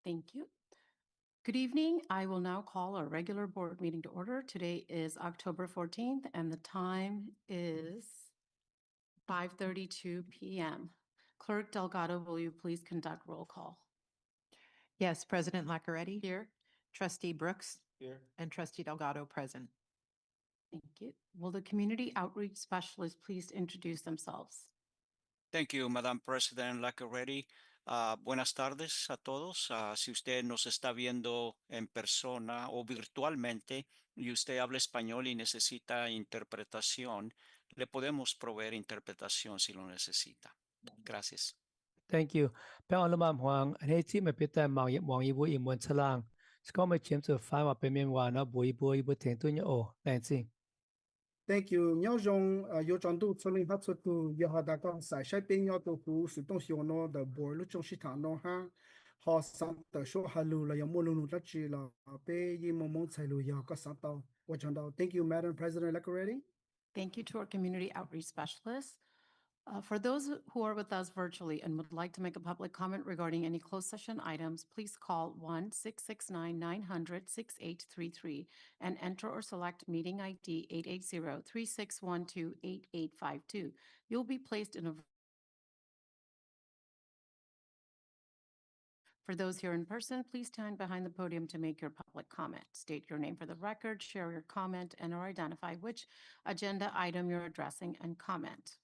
Thank you. Good evening. I will now call our regular board meeting to order. Today is October 14th and the time is 5:32 p.m. Clerk Delgado, will you please conduct roll call? Yes, President Laccaretti. Here. Trustee Brooks. Here. And Trustee Delgado present. Thank you. Will the community outreach specialist please introduce themselves? Thank you, Madam President Laccaretti. Buenas tardes a todos. Si usted nos está viendo en persona o virtualmente y usted habla español y necesita interpretación, le podemos proveer interpretación si lo necesita. Gracias. Thank you. เป็นอนุมามหวังอันนี้ที่มาพิจารณาบุอิมวนฉลางสก็ไม่เชื่อมจะฟังว่าเป็นเมียนวานะบุเถียงตัวเนี่ยโอ้แรงจริง Thank you. Nhau rong yo chọn tu cho linh hấp xuất tu yo hà đã có sai sai bên nhau tu hu sự đông xiu nó the board lúc trong sĩ thản nó ha họ sang tờ số hà lu là yo mua lu rất chi là bé yi mong mong sai lu yo có sang tàu wo chọn tàu. Thank you, Madam President Laccaretti. Thank you to our community outreach specialists. For those who are with us virtually and would like to make a public comment regarding any closed session items, please call 1-669-900-6833 and enter or select meeting ID 880-3612-8852. You'll be placed in a For those here in person, please stand behind the podium to make your public comment. State your name for the record, share your comment, and or identify which agenda item you're addressing and comment.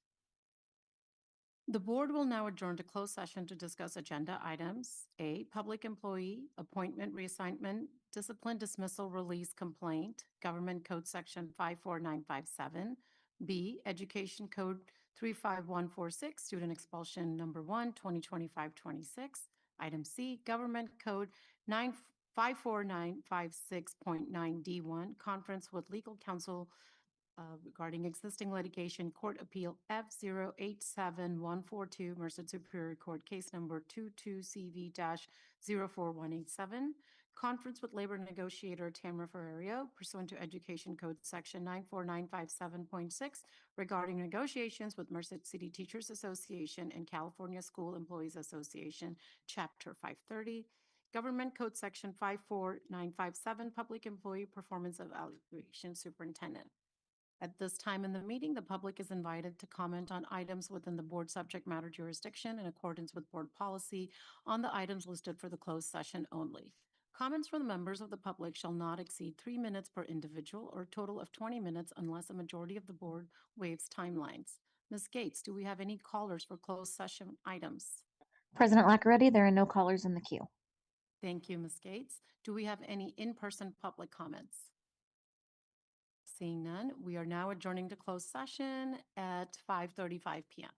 The board will now adjourn to closed session to discuss agenda items: A, public employee, appointment, reassignment, discipline, dismissal, release, complaint, Government Code Section 54957. B, Education Code 35146, Student Expulsion Number 1, 2025-26. Item C, Government Code 54956.9D1, Conference with Legal Counsel regarding existing litigation, Court Appeal F087142, Merced Superior Court, Case Number 22CV-04187. Conference with Labor Negotiator Tamara Ferrerio pursuant to Education Code Section 94957.6 regarding negotiations with Merced City Teachers Association and California School Employees Association, Chapter 530. Government Code Section 54957, Public Employee Performance Evaluation Superintendent. At this time in the meeting, the public is invited to comment on items within the board subject matter jurisdiction in accordance with board policy on the items listed for the closed session only. Comments from the members of the public shall not exceed 3 minutes per individual or a total of 20 minutes unless a majority of the board waives timelines. Ms. Gates, do we have any callers for closed session items? President Laccaretti, there are no callers in the queue. Thank you, Ms. Gates. Do we have any in-person public comments? Seeing none, we are now adjourning to closed session at 5:35 p.m.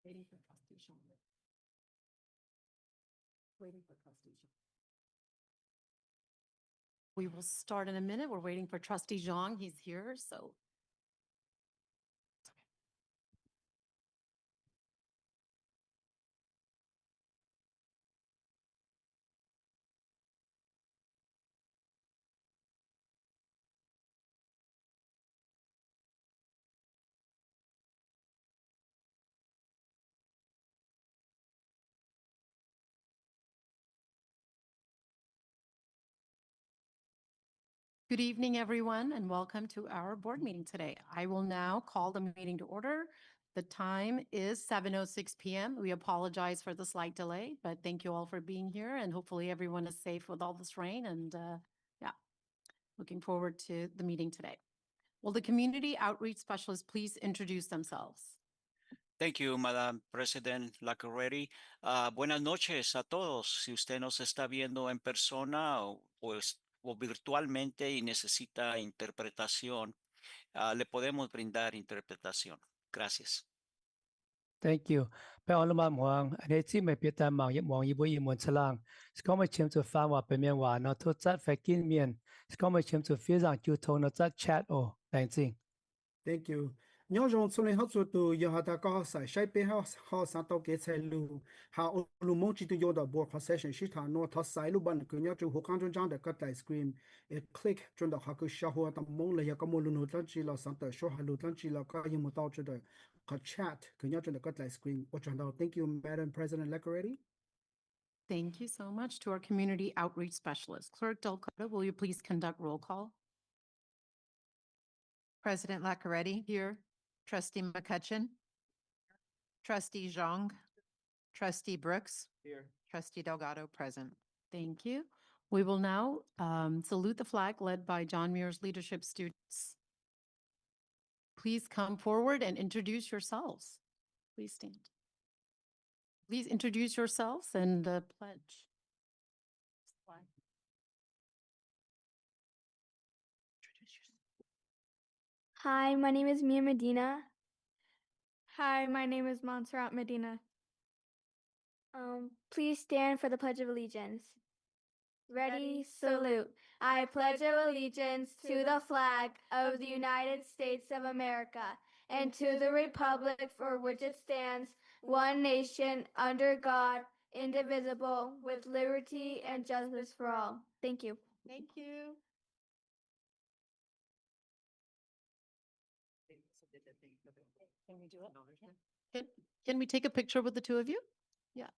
Waiting for trustee Sean. Waiting for trustee Sean. We will start in a minute. We're waiting for trustee Zhang. He's here, so. Good evening, everyone, and welcome to our board meeting today. I will now call the meeting to order. The time is 7:06 p.m. We apologize for the slight delay, but thank you all for being here, and hopefully everyone is safe with all this rain, and yeah, looking forward to the meeting today. Will the community outreach specialists please introduce themselves? Thank you, Madam President Lacaretti. Buenas noches a todos. Si usted nos está viendo en persona o virtualmente y necesita interpretación, le podemos brindar interpretación. Gracias. Thank you. 被我们忙，你知没别的忙一部英文词lang，是讲没签字翻话背面话，那突在发见面，是讲没签字非常沟通，那在 chat 哦，等阵。 Thank you. Nhớ rằng số lượng học sinh từ giờ họ đã có sai sai bên họ sang tàu kế sai lu họ lu mong chỉ từ giờ đã board concession chỉ thà nó thà sai lu ban cứ nhớ từ hồ khang trong trang để cắt đại screen click trong đó họ cứ share hoa tầm mong là có một lu nó chỉ là sang tới số họ lu nó chỉ là có những một tàu cho đời họ chat cứ nhớ trong đó cắt đại screen ở trong đó. Thank you, Madam President Lacaretti. Thank you so much to our community outreach specialist. Clerk Delcota, will you please conduct roll call? President Lacaretti, Here. Trustee McCutcheon, Trustee Zhang, Trustee Brooks, Here. Trustee Delgado, present. Thank you. We will now salute the flag led by John Muir's leadership students. Please come forward and introduce yourselves. Please stand. Please introduce yourselves and the pledge. Flag. Introduce yourself. Hi, my name is Mia Medina. Hi, my name is Montserrat Medina. Please stand for the Pledge of Allegiance. Ready, salute. I pledge allegiance to the flag of the United States of America and to the republic for which it stands, one nation, under God, indivisible, with liberty and justice for all. Thank you. Thank you. Can we do it? Can we take a picture with the two of you? Yeah.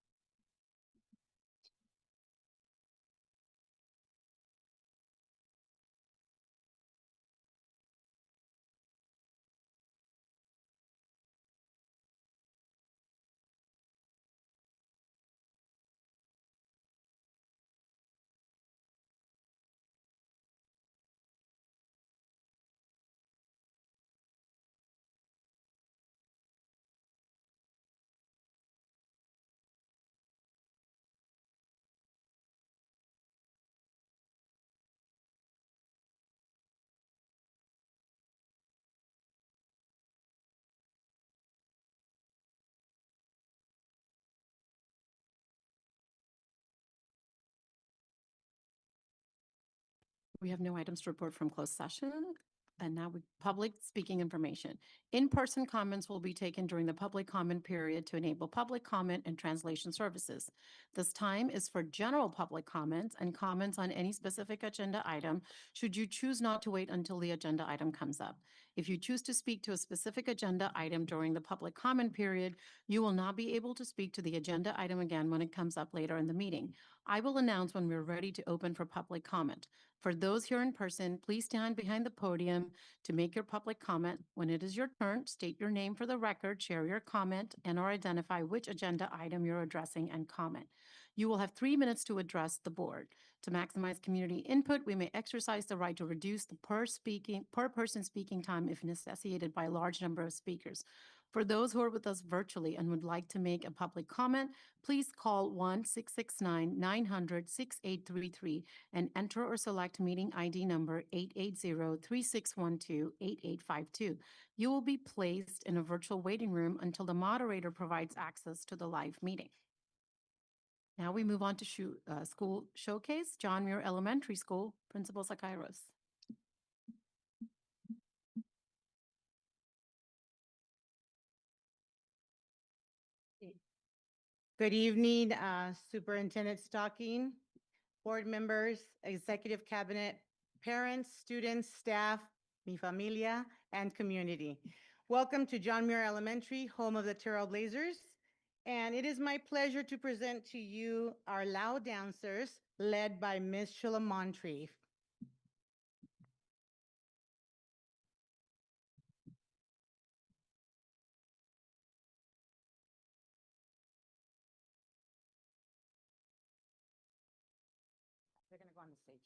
We have no items to report from closed session. And now public speaking information. In-person comments will be taken during the public comment period to enable public comment and translation services. This time is for general public comments and comments on any specific agenda item, should you choose not to wait until the agenda item comes up. If you choose to speak to a specific agenda item during the public comment period, you will not be able to speak to the agenda item again when it comes up later in the meeting. I will announce when we're ready to open for public comment. For those here in person, please stand behind the podium to make your public comment. When it is your turn, state your name for the record, share your comment, and/or identify which agenda item you're addressing and comment. You will have 3 minutes to address the board. To maximize community input, we may exercise the right to reduce the per person speaking time if necessitated by a large number of speakers. For those who are with us virtually and would like to make a public comment, please call 1-669-900-6833 and enter or select meeting ID number 880-3612-8852. You will be placed in a virtual waiting room until the moderator provides access to the live meeting. Now we move on to school showcase, John Muir Elementary School, Principal Sakairos. Good evening, Superintendent Stocking, board members, executive cabinet, parents, students, staff, mi familia, and community. Welcome to John Muir Elementary, home of the Trailblazers. And it is my pleasure to present to you our Loud Dancers, led by Miss Sheila Moncrief. They're going to go on the stage.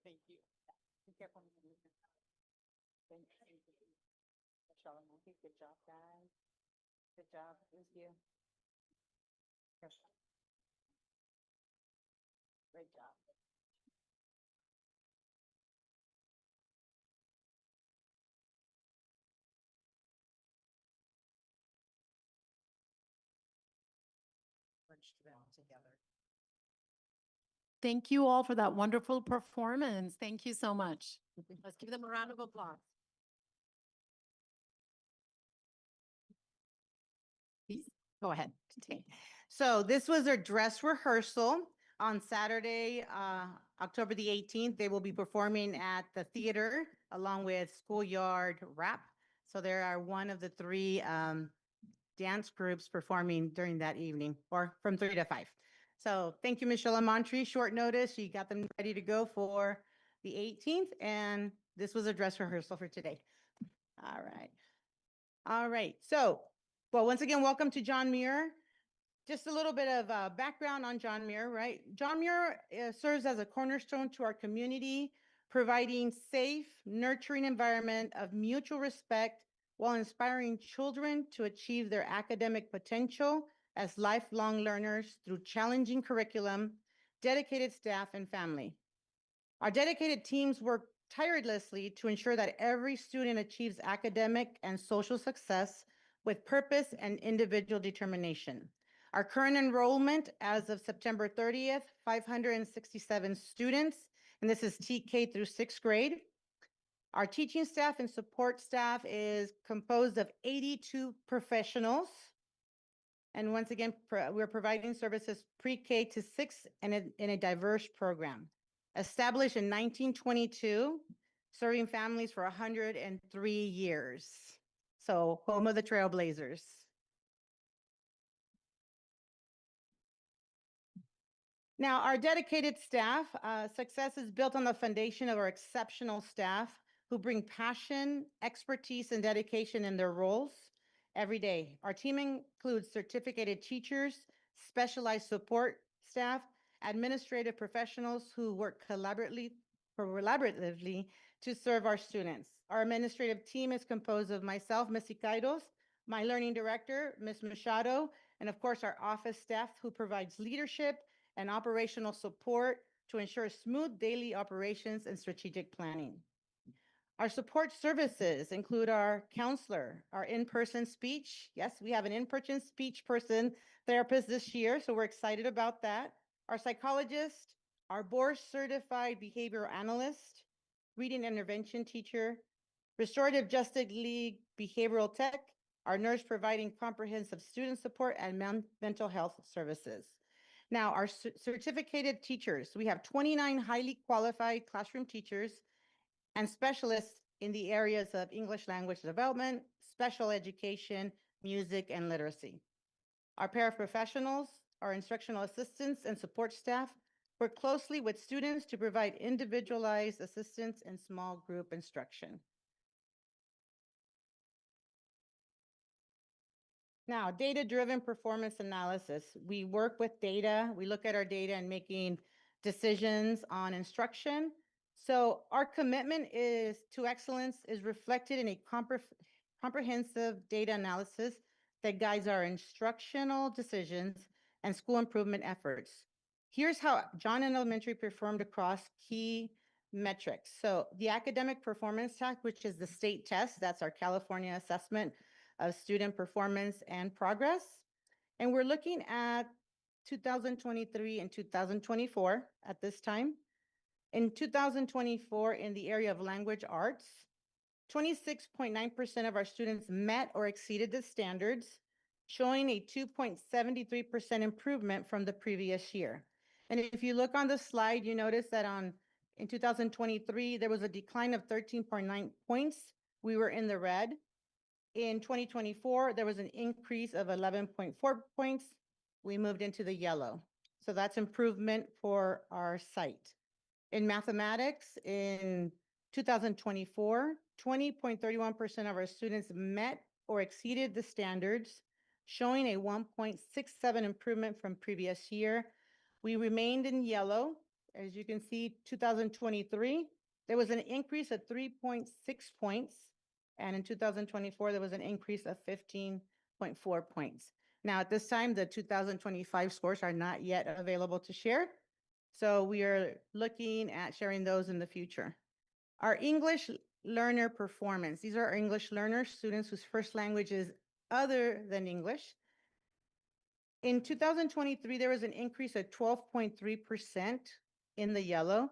Thank you. Be careful. Thank you. Good job, guys. Good job. Thank you. Great job. Merged them together. Thank you all for that wonderful performance. Thank you so much. Let's give them a round of applause. Please, go ahead. So this was their dress rehearsal on Saturday, October the 18th. They will be performing at the theater along with Schoolyard Rap. So there are one of the three dance groups performing during that evening or from 3 to 5. So thank you, Michelle Amontri. Short notice, you got them ready to go for the 18th. And this was a dress rehearsal for today. All right. All right. So, well, once again, welcome to John Muir. Just a little bit of background on John Muir, right? John Muir serves as a cornerstone to our community, providing safe, nurturing environment of mutual respect while inspiring children to achieve their academic potential as lifelong learners through challenging curriculum, dedicated staff, and family. Our dedicated teams work tirelessly to ensure that every student achieves academic and social success with purpose and individual determination. Our current enrollment as of September 30th, 567 students, and this is TK through 6th grade. Our teaching staff and support staff is composed of 82 professionals. And once again, we're providing services pre-K to 6 in a diverse program. Established in 1922, serving families for 103 years. So, home of the Trailblazers. Now, our dedicated staff, success is built on the foundation of our exceptional staff who bring passion, expertise, and dedication in their roles every day. Our team includes certificated teachers, specialized support staff, administrative professionals who work collaboratively to serve our students. Our administrative team is composed of myself, Ms. Icairos, my learning director, Ms. Machado, and of course, our office staff who provides leadership and operational support to ensure smooth daily operations and strategic planning. Our support services include our counselor, our in-person speech. Yes, we have an in-person speech person therapist this year, so we're excited about that. Our psychologist, our board-certified behavioral analyst, reading intervention teacher, restorative justice league behavioral tech, our nurse providing comprehensive student support and mental health services. Now, our certificated teachers, we have 29 highly qualified classroom teachers and specialists in the areas of English language development, special education, music, and literacy. Our paraprofessionals, our instructional assistants and support staff work closely with students to provide individualized assistance in small group instruction. Now, data-driven performance analysis. We work with data. We look at our data and making decisions on instruction. So our commitment to excellence is reflected in a comprehensive data analysis that guides our instructional decisions and school improvement efforts. Here's how John Elementary performed across key metrics. So the academic performance test, which is the state test, that's our California assessment of student performance and progress. And we're looking at 2023 and 2024 at this time. In 2024, in the area of language arts, 26.9% of our students met or exceeded the standards, showing a 2.73% improvement from the previous year. And if you look on the slide, you notice that in 2023, there was a decline of 13.9 points. We were in the red. In 2024, there was an increase of 11.4 points. We moved into the yellow. So that's improvement for our site. In mathematics, in 2024, 20.31% of our students met or exceeded the standards, showing a 1.67 improvement from previous year. We remained in yellow. As you can see, 2023, there was an increase of 3.6 points. And in 2024, there was an increase of 15.4 points. Now, at this time, the 2025 scores are not yet available to share. So we are looking at sharing those in the future. Our English learner performance. These are our English learners, students whose first language is other than English. In 2023, there was an increase of 12.3% in the yellow.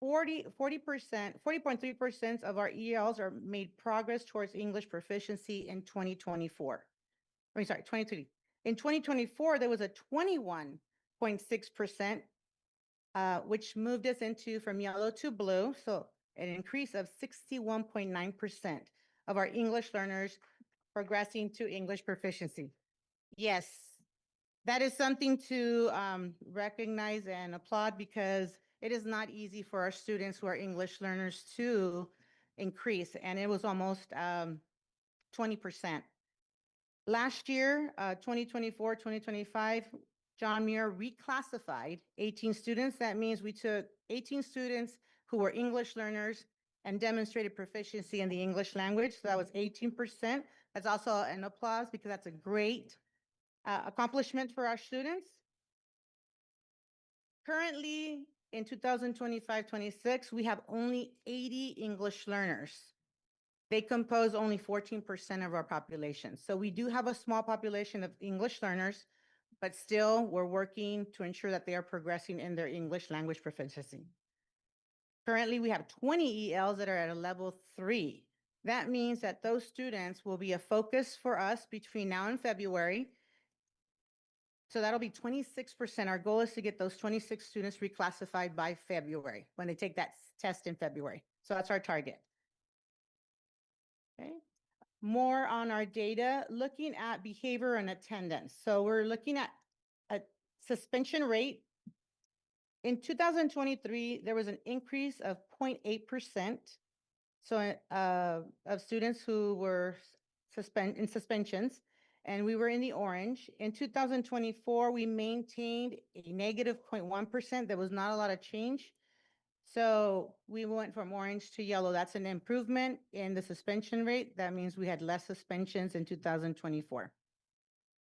40.3% of our ELs are made progress towards English proficiency in 2024. I mean, sorry, 2023. In 2024, there was a 21.6%, which moved us from yellow to blue. So an increase of 61.9% of our English learners progressing to English proficiency. Yes, that is something to recognize and applaud, because it is not easy for our students who are English learners to increase, and it was almost 20%. Last year, 2024, 2025, John Muir reclassified 18 students. That means we took 18 students who were English learners and demonstrated proficiency in the English language. So that was 18%. That's also an applause, because that's a great accomplishment for our students. Currently, in 2025-26, we have only 80 English learners. They compose only 14% of our population. So we do have a small population of English learners, but still we're working to ensure that they are progressing in their English language proficiency. Currently, we have 20 ELs that are at a level 3. That means that those students will be a focus for us between now and February. So that'll be 26%. Our goal is to get those 26 students reclassified by February, when they take that test in February. So that's our target. Okay. More on our data, looking at behavior and attendance. So we're looking at a suspension rate. In 2023, there was an increase of 0.8%. So of students who were in suspensions, and we were in the orange. In 2024, we maintained a negative 0.1%. There was not a lot of change. So we went from orange to yellow. That's an improvement in the suspension rate. That means we had less suspensions in 2024.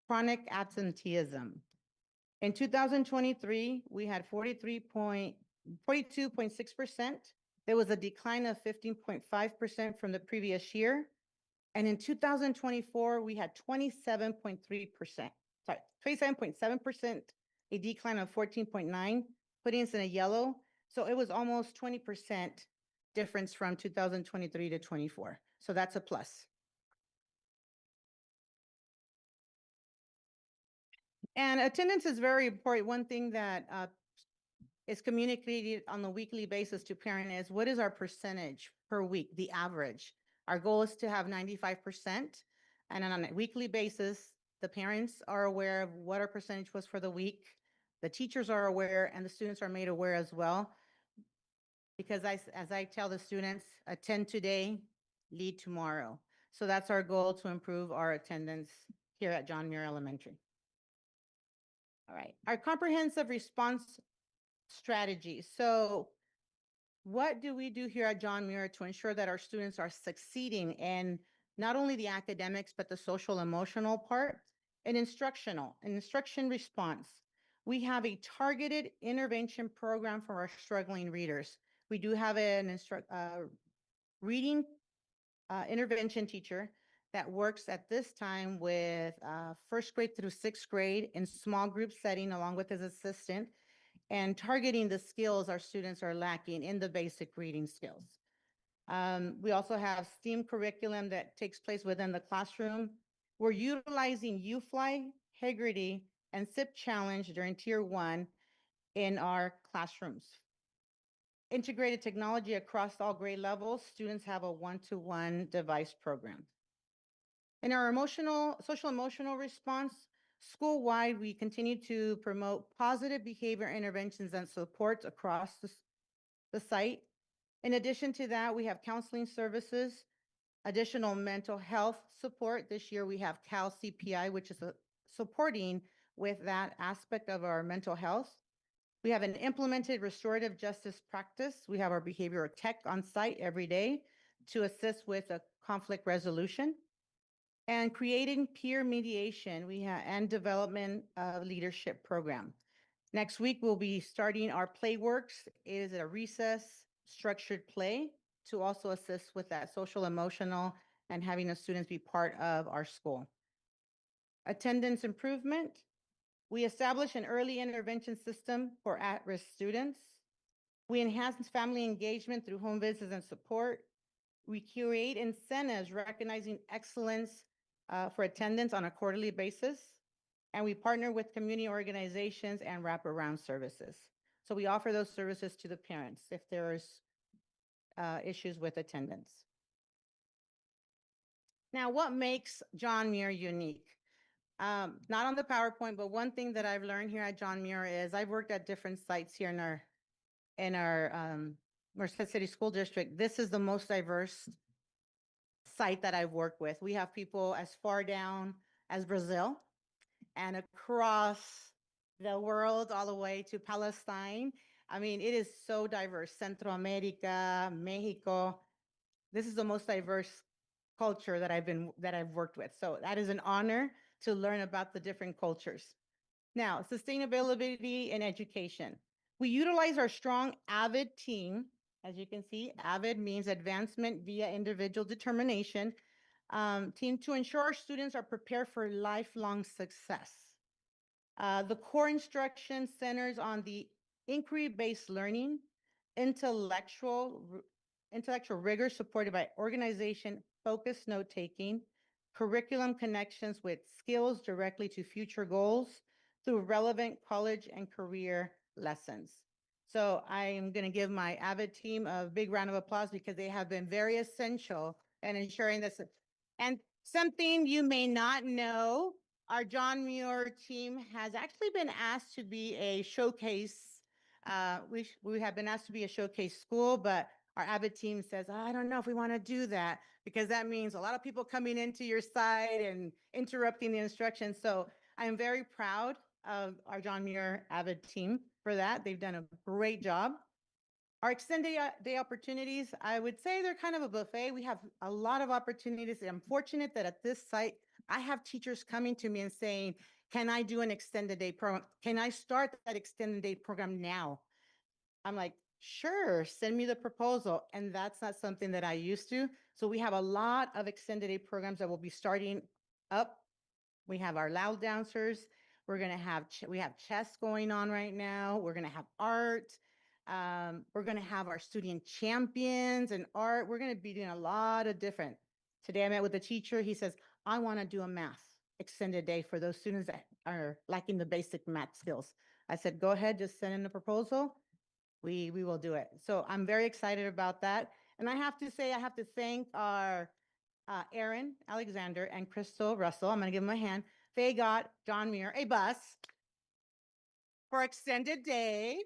Chronic absenteeism. In 2023, we had 42.6%. There was a decline of 15.5% from the previous year. And in 2024, we had 27.7%, a decline of 14.9, putting us in a yellow. So it was almost 20% difference from 2023 to 24. So that's a plus. And attendance is very important. One thing that is communicated on the weekly basis to parent is, what is our percentage per week, the average? Our goal is to have 95%. And on a weekly basis, the parents are aware of what our percentage was for the week. The teachers are aware, and the students are made aware as well. Because as I tell the students, attend today, lead tomorrow. So that's our goal, to improve our attendance here at John Muir Elementary. All right, our comprehensive response strategy. So what do we do here at John Muir to ensure that our students are succeeding in not only the academics, but the social emotional part? An instruction response. We have a targeted intervention program for our struggling readers. We do have an reading intervention teacher that works at this time with first grade through sixth grade in small group setting along with his assistant and targeting the skills our students are lacking in the basic reading skills. We also have STEAM curriculum that takes place within the classroom. We're utilizing UFly, Hegarty, and SIP Challenge during Tier 1 in our classrooms. Integrated technology across all grade levels, students have a one-to-one device program. In our social emotional response, school-wide, we continue to promote positive behavior interventions and supports across the site. In addition to that, we have counseling services, additional mental health support. This year, we have Cal CPI, which is supporting with that aspect of our mental health. We have an implemented restorative justice practice. We have our behavioral tech on site every day to assist with a conflict resolution. And creating peer mediation, and development of leadership program. Next week, we'll be starting our Playworks. It is a recess structured play to also assist with that social, emotional, and having the students be part of our school. Attendance improvement. We establish an early intervention system for at-risk students. We enhance family engagement through home visits and support. We create incentives recognizing excellence for attendance on a quarterly basis. And we partner with community organizations and wraparound services. So we offer those services to the parents if there's issues with attendance. Now, what makes John Muir unique? Not on the PowerPoint, but one thing that I've learned here at John Muir is I've worked at different sites here in our Merced City School District. This is the most diverse site that I've worked with. We have people as far down as Brazil and across the world all the way to Palestine. I mean, it is so diverse. Centro America, Mexico. This is the most diverse culture that I've worked with. So that is an honor to learn about the different cultures. Now, sustainability in education. We utilize our strong AVID team. As you can see, AVID means advancement via individual determination, team to ensure our students are prepared for lifelong success. The core instruction centers on the inquiry-based learning, intellectual rigor supported by organization, focused note-taking, curriculum connections with skills directly to future goals through relevant college and career lessons. So I am going to give my AVID team a big round of applause because they have been very essential in ensuring this. And something you may not know, our John Muir team has actually been asked to be a showcase. We have been asked to be a showcase school, but our AVID team says, I don't know if we want to do that because that means a lot of people coming into your site and interrupting the instruction. So I'm very proud of our John Muir AVID team for that. They've done a great job. Our extended day opportunities, I would say they're kind of a buffet. We have a lot of opportunities. I'm fortunate that at this site, I have teachers coming to me and saying, can I do an extended day program? Can I start that extended day program now? I'm like, sure, send me the proposal. And that's not something that I used to. So we have a lot of extended day programs that will be starting up. We have our loud dancers. We're going to have, we have chess going on right now. We're going to have art. We're going to have our student champions and art. We're going to be doing a lot of different. Today I met with a teacher. He says, I want to do a math extended day for those students that are lacking the basic math skills. I said, go ahead, just send in the proposal. We will do it. So I'm very excited about that. And I have to say, I have to thank our Aaron Alexander and Crystal Russell. I'm going to give them a hand. They got John Muir a bus for extended day.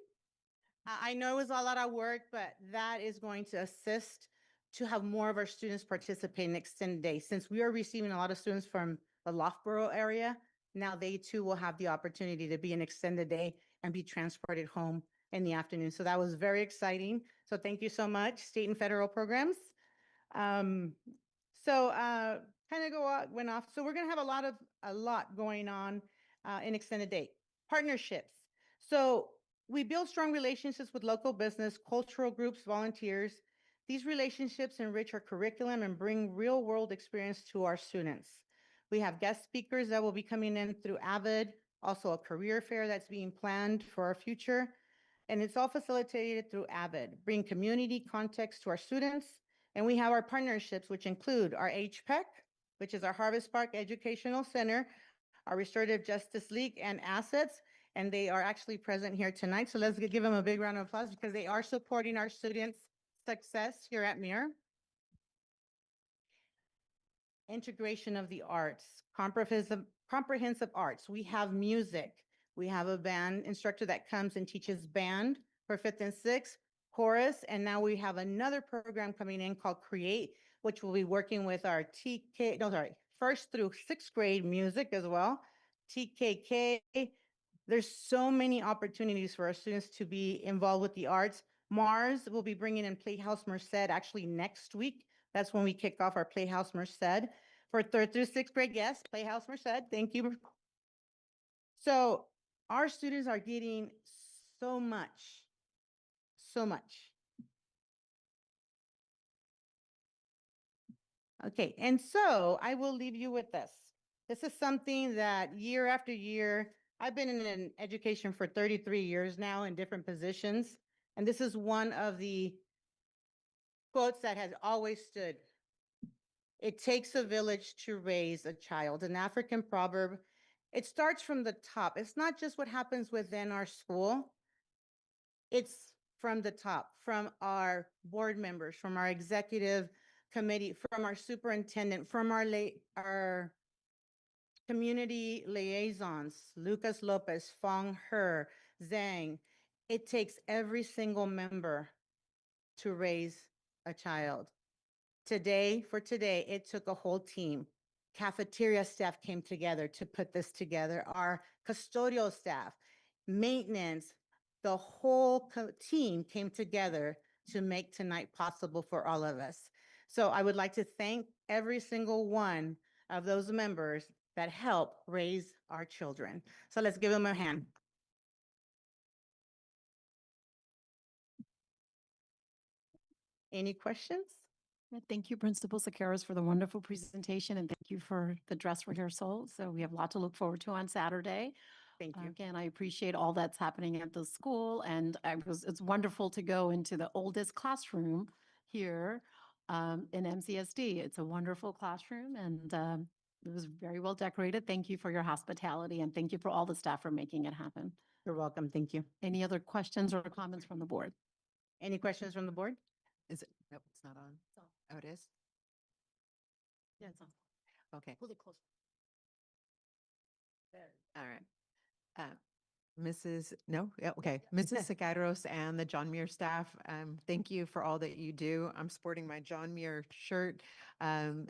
I know it was a lot of work, but that is going to assist to have more of our students participate in extended day. Since we are receiving a lot of students from the Loughborough area, now they too will have the opportunity to be an extended day and be transported home in the afternoon. So that was very exciting. So thank you so much, state and federal programs. Kind of went off. So we're going to have a lot going on in extended day. Partnerships. So We build strong relationships with local business, cultural groups, volunteers. These relationships enrich our curriculum and bring real-world experience to our students. We have guest speakers that will be coming in through AVID, also a career fair that's being planned for our future. And it's all facilitated through AVID, bring community context to our students. And we have our partnerships, which include our HPEC, which is our Harvest Park Educational Center, our Restorative Justice League and assets, and they are actually present here tonight. So let's give them a big round of applause because they are supporting our students' success here at Muir. Integration of the arts, comprehensive arts. We have music. We have a band instructor that comes and teaches band for 5th and 6th, chorus, and now we have another program coming in called Create, which will be working with our first through 6th grade music as well, TKK. There's so many opportunities for our students to be involved with the arts. Mars will be bringing in Playhouse Merced actually next week. That's when we kick off our Playhouse Merced for 3rd through 6th grade. Yes, Playhouse Merced. Thank you. So our students are getting so much, so much. Okay, and so I will leave you with this. This is something that year after year, I've been in education for 33 years now in different positions. And this is one of the quotes that has always stood. It takes a village to raise a child, an African proverb. It starts from the top. It's not just what happens within our school. It's from the top, from our board members, from our executive committee, from our superintendent, from our community liaisons, Lucas Lopez, Fong Her, Zhang. It takes every single member to raise a child. Today, it took a whole team. Cafeteria staff came together to put this together. Our custodial staff, maintenance, the whole team came together to make tonight possible for all of us. So I would like to thank every single one of those members that help raise our children. So let's give them a hand. Any questions? Thank you, Principal Sequeiros, for the wonderful presentation, and thank you for the dress rehearsal. So we have a lot to look forward to on Saturday. Thank you. Again, I appreciate all that's happening at the school, and it's wonderful to go into the oldest classroom here in MCSD. It's a wonderful classroom, and it was very well decorated. Thank you for your hospitality, and thank you for all the staff for making it happen. You're welcome. Thank you. Any other questions or comments from the board? Any questions from the board? Is it? Nope, it's not on. Oh, it is? Yeah, it's on. Okay. Pull it closer. All right. Mrs. Sequeiros and the John Muir staff, thank you for all that you do. I'm sporting my John Muir shirt, and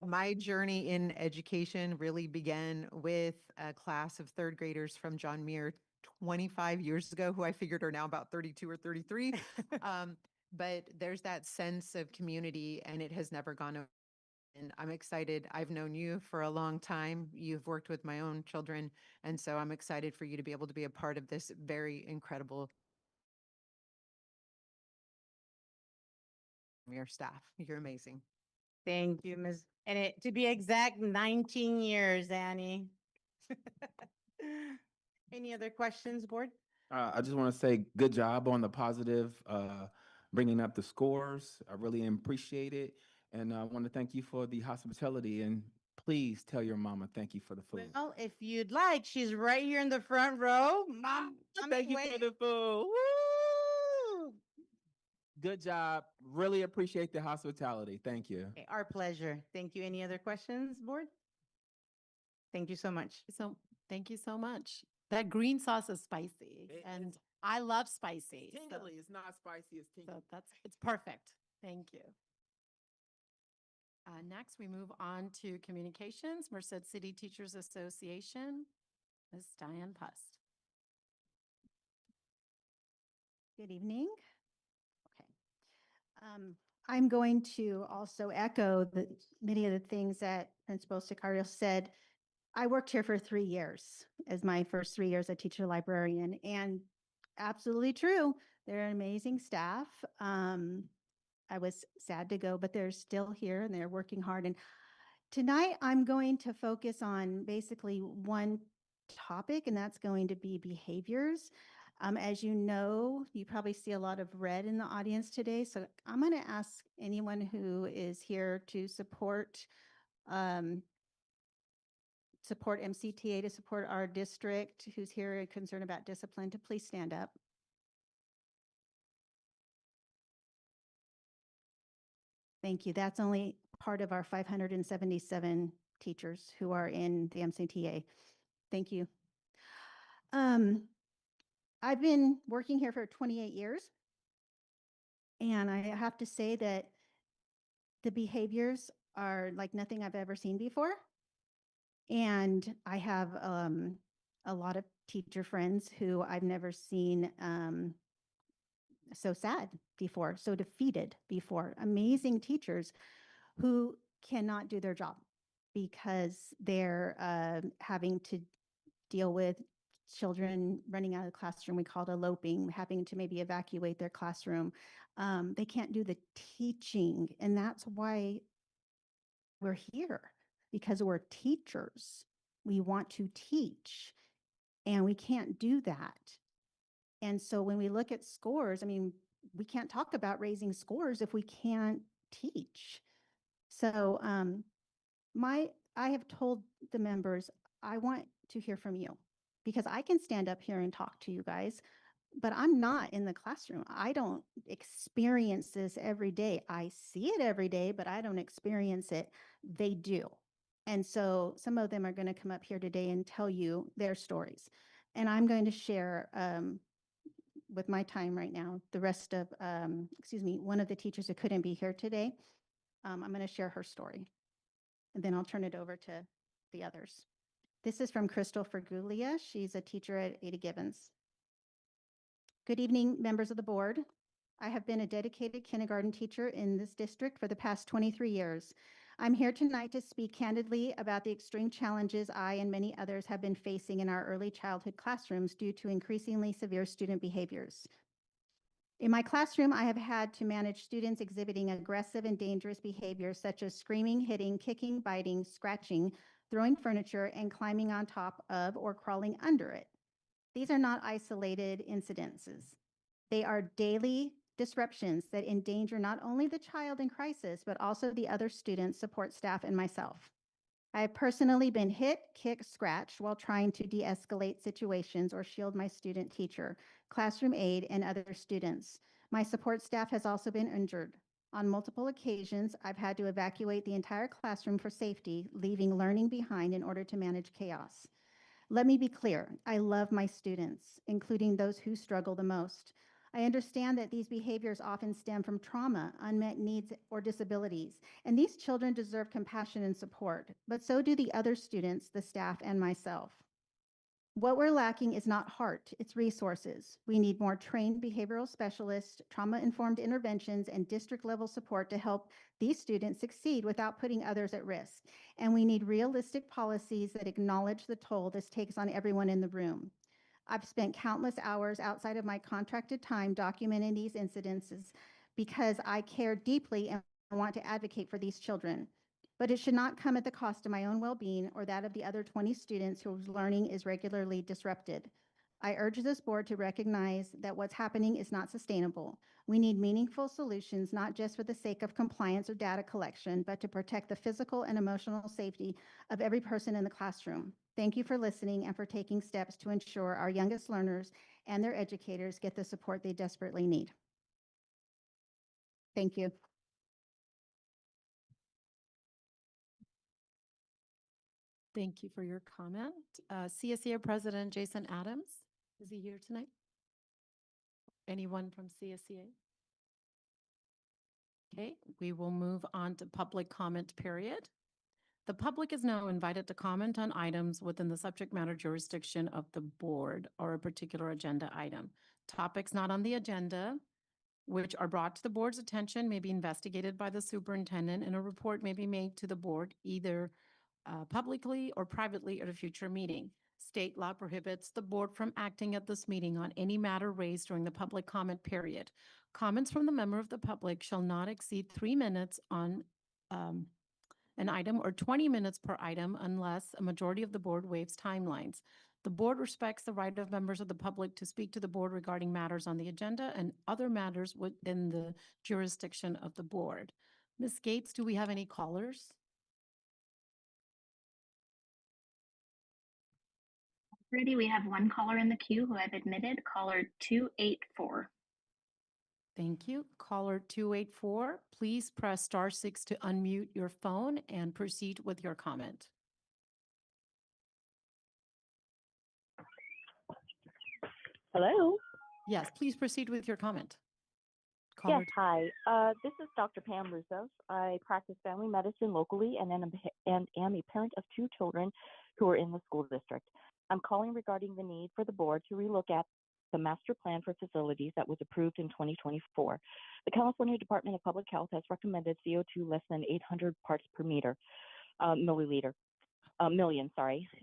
my journey in education really began with a class of 3rd graders from John Muir 25 years ago, who I figured are now about 32 or 33. But there's that sense of community, and it has never gone away. And I'm excited. I've known you for a long time. You've worked with my own children. And so I'm excited for you to be able to be a part of this very incredible Muir staff. You're amazing. Thank you, Ms. And to be exact, 19 years, Annie. Any other questions, board? I just want to say good job on the positive, bringing up the scores. I really appreciate it. And I want to thank you for the hospitality, and please tell your mama thank you for the food. Well, if you'd like, she's right here in the front row. Mom, Thank you for the food. Woo! Good job. Really appreciate the hospitality. Thank you. Okay, our pleasure. Thank you. Any other questions, board? Thank you so much. So thank you so much. That green sauce is spicy, and I love spicy. It's tingly. It's not spicy. It's tingly. So it's perfect. Thank you. Next, we move on to communications, Merced City Teachers Association, Ms. Diane Pust. Good evening. Okay. I'm going to also echo many of the things that Principal Sicario said. I worked here for 3 years as my first 3 years a teacher librarian, and absolutely true. They're an amazing staff. I was sad to go, but they're still here and they're working hard. And tonight I'm going to focus on basically one topic, and that's going to be behaviors. As you know, you probably see a lot of red in the audience today. So I'm going to ask anyone who is here to support MCTA, to support our district, who's here and concerned about discipline, to please stand up. Thank you. That's only part of our 577 teachers who are in the MCTA. Thank you. I've been working here for 28 years, and I have to say that the behaviors are like nothing I've ever seen before. And I have a lot of teacher friends who I've never seen so sad before, so defeated before. Amazing teachers who cannot do their job because they're having to deal with children running out of the classroom. We call it eloping, having to maybe evacuate their classroom. They can't do the teaching, and that's why we're here, because we're teachers. We want to teach, and we can't do that. And so when we look at scores, I mean, we can't talk about raising scores if we can't teach. So I have told the members, I want to hear from you, because I can stand up here and talk to you guys, but I'm not in the classroom. I don't experience this every day. I see it every day, but I don't experience it. They do. And so some of them are going to come up here today and tell you their stories. And I'm going to share with my time right now, the rest of, one of the teachers who couldn't be here today. I'm going to share her story, and then I'll turn it over to the others. This is from Crystal Fergulia. She's a teacher at Ada Gibbons. Good evening, members of the board. I have been a dedicated kindergarten teacher in this district for the past 23 years. I'm here tonight to speak candidly about the extreme challenges I and many others have been facing in our early childhood classrooms due to increasingly severe student behaviors. In my classroom, I have had to manage students exhibiting aggressive and dangerous behaviors such as screaming, hitting, kicking, biting, scratching, throwing furniture, and climbing on top of or crawling under it. These are not isolated incidences. They are daily disruptions that endanger not only the child in crisis, but also the other students, support staff, and myself. I have personally been hit, kicked, scratched while trying to de-escalate situations or shield my student teacher, classroom aide, and other students. My support staff has also been injured. On multiple occasions, I've had to evacuate the entire classroom for safety, leaving learning behind in order to manage chaos. Let me be clear, I love my students, including those who struggle the most. I understand that these behaviors often stem from trauma, unmet needs, or disabilities, and these children deserve compassion and support, but so do the other students, the staff, and myself. What we're lacking is not heart, it's resources. We need more trained behavioral specialists, trauma-informed interventions, and district-level support to help these students succeed without putting others at risk. And we need realistic policies that acknowledge the toll this takes on everyone in the room. I've spent countless hours outside of my contracted time documenting these incidences because I care deeply and want to advocate for these children. But it should not come at the cost of my own well-being or that of the other 20 students whose learning is regularly disrupted. I urge this board to recognize that what's happening is not sustainable. We need meaningful solutions, not just for the sake of compliance or data collection, but to protect the physical and emotional safety of every person in the classroom. Thank you for listening and for taking steps to ensure our youngest learners and their educators get the support they desperately need. Thank you. Thank you for your comment. CSEA President Jason Adams, is he here tonight? Anyone from CSEA? Okay, we will move on to public comment period. The public is now invited to comment on items within the subject matter jurisdiction of the board or a particular agenda item. Topics not on the agenda, which are brought to the board's attention, may be investigated by the superintendent, and a report may be made to the board either publicly or privately at a future meeting. State law prohibits the board from acting at this meeting on any matter raised during the public comment period. Comments from the member of the public shall not exceed 3 minutes on an item or 20 minutes per item unless a majority of the board waives timelines. The board respects the right of members of the public to speak to the board regarding matters on the agenda and other matters within the jurisdiction of the board. Ms. Gates, do we have any callers? Ready, we have one caller in the queue who I've admitted, caller 284. Thank you. Caller 284, please press *6 to unmute your phone and proceed with your comment. Hello. Yes, please proceed with your comment. Yes, hi. This is Dr. Pam Roussos. I practice family medicine locally and am a parent of 2 children who are in the school district. I'm calling regarding the need for the board to relook at the master plan for facilities that was approved in 2024. The California Department of Public Health has recommended CO2 less than 800 parts per million,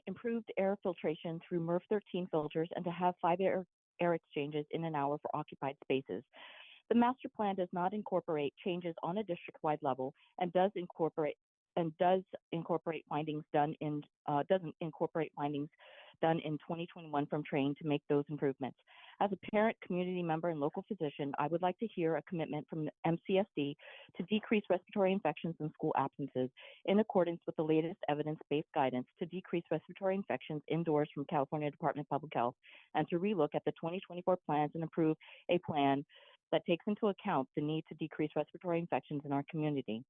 improved air filtration through MERV 13 filters, and to have 5 air exchanges in an hour for occupied spaces. The master plan does not incorporate changes on a district-wide level and does incorporate findings done in doesn't incorporate findings done in 2021 from training to make those improvements. As a parent, community member, and local physician, I would like to hear a commitment from MCSD to decrease respiratory infections and school absences in accordance with the latest evidence-based guidance to decrease respiratory infections indoors from California Department of Public Health, and to relook at the 2024 plans and approve a plan that takes into account the need to decrease respiratory infections in our community.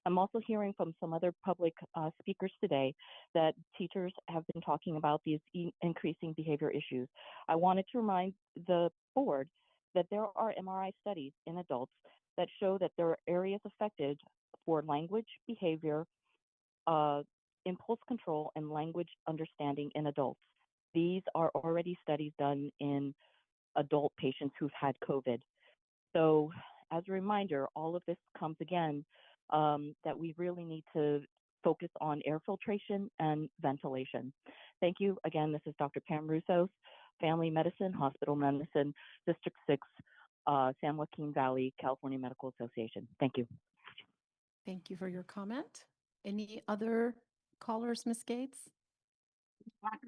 I'm also hearing from some other public speakers today that teachers have been talking about these increasing behavior issues. I wanted to remind the board that there are MRI studies in adults that show that there are areas affected for language, behavior, impulse control, and language understanding in adults. These are already studies done in adult patients who've had COVID. So as a reminder, all of this comes again that we really need to focus on air filtration and ventilation. Thank you. Again, this is Dr. Pam Roussos, Family Medicine, Hospital Medicine, District 6, San Joaquin Valley, California Medical Association. Thank you. Thank you for your comment. Any other callers, Ms. Gates?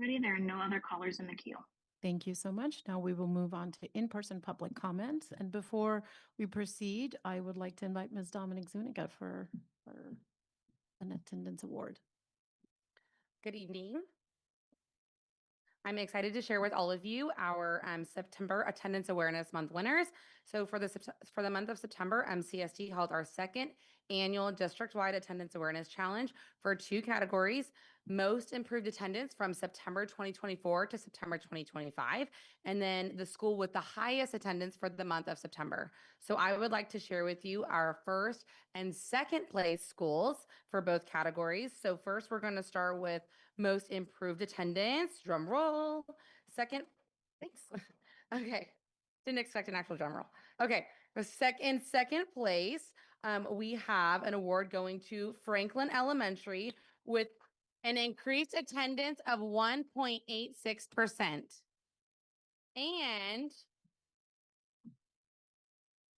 Ready, there are no other callers in the queue. Thank you so much. Now we will move on to in-person public comments. And before we proceed, I would like to invite Ms. Dominic Zuniga for an attendance award. Good evening. I'm excited to share with all of you our September Attendance Awareness Month winners. So for the month of September, MCSD held our 2nd annual district-wide attendance awareness challenge for 2 categories: most improved attendance from September 2024 to September 2025, and then the school with the highest attendance for the month of September. So I would like to share with you our 1st and 2nd place schools for both categories. So first, we're going to start with most improved attendance. Drum roll. Thanks. Okay. Didn't expect an actual drum roll. Okay. In second place, we have an award going to Franklin Elementary with an increased attendance of 1.86%. And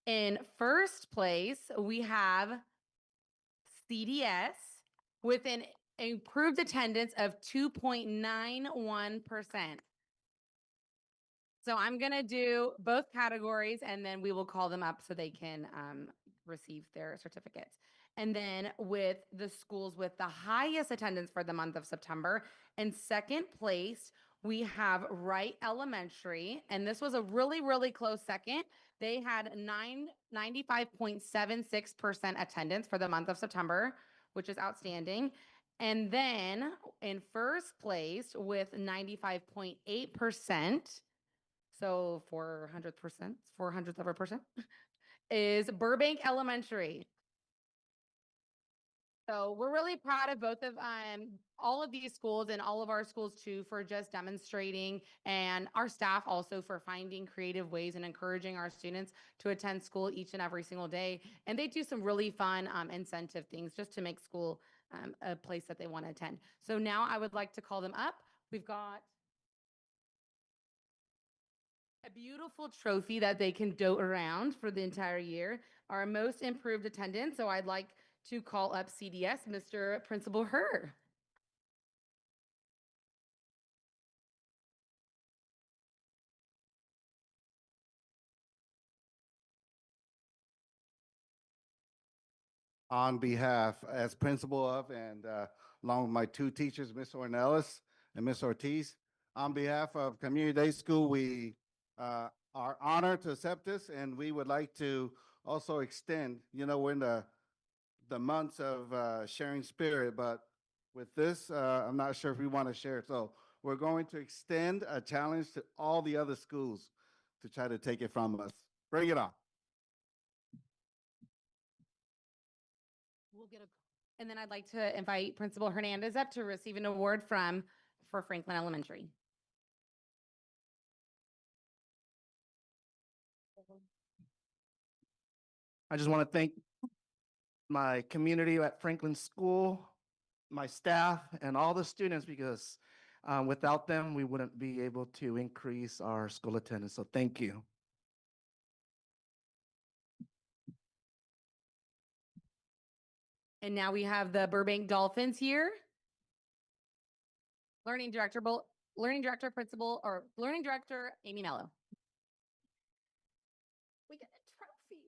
in first place, we have CDS with an improved attendance of 2.91%. So I'm going to do both categories and then we will call them up so they can receive their certificates. And then with the schools with the highest attendance for the month of September, in second place, we have Wright Elementary. And this was a really, really close second. They had 95.76% attendance for the month of September, which is outstanding. And then in first place with 95.8%, so 400th of a percent, is Burbank Elementary. So we're really proud of both of all of these schools and all of our schools too for just demonstrating, and our staff also for finding creative ways and encouraging our students to attend school each and every single day. And they do some really fun incentive things just to make school a place that they want to attend. So now I would like to call them up. We've got a beautiful trophy that they can dote around for the entire year. Our most improved attendance. So I'd like to call up CDS, Mr. Principal Herr. On behalf, as principal of, and along with my two teachers, Miss Ornelas and Miss Ortiz, on behalf of Community Day School, we are honored to accept this, and we would like to also extend, we're in the months of sharing spirit, but with this, I'm not sure if we want to share. So we're going to extend a challenge to all the other schools to try to take it from us. Bring it on. We'll get a, and then I'd like to invite Principal Hernandez up to receive an award for Franklin Elementary. I just want to thank my community at Franklin School, my staff, and all the students because without them, we wouldn't be able to increase our school attendance. So thank you. And now we have the Burbank Dolphins here. Learning Director, Principal, or Learning Director, Amy Mello. We get a trophy.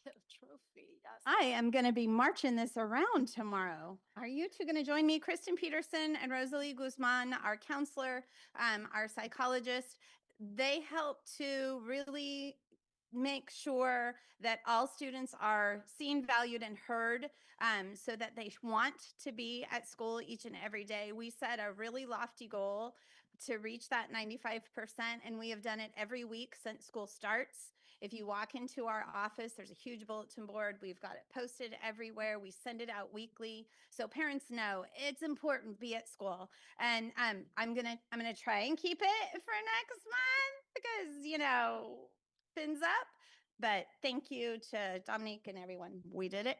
Get a trophy, yes. I am going to be marching this around tomorrow. Are you two going to join me? Kristen Peterson and Rosalie Guzman, our counselor, our psychologist. They help to really make sure that all students are seen, valued, and heard, so that they want to be at school each and every day. We set a really lofty goal to reach that 95%, and we have done it every week since school starts. If you walk into our office, there's a huge bulletin board. We've got it posted everywhere. We send it out weekly, so parents know it's important to be at school. And I'm gonna try and keep it for next month because fins up. But thank you to Dominique and everyone. We did it.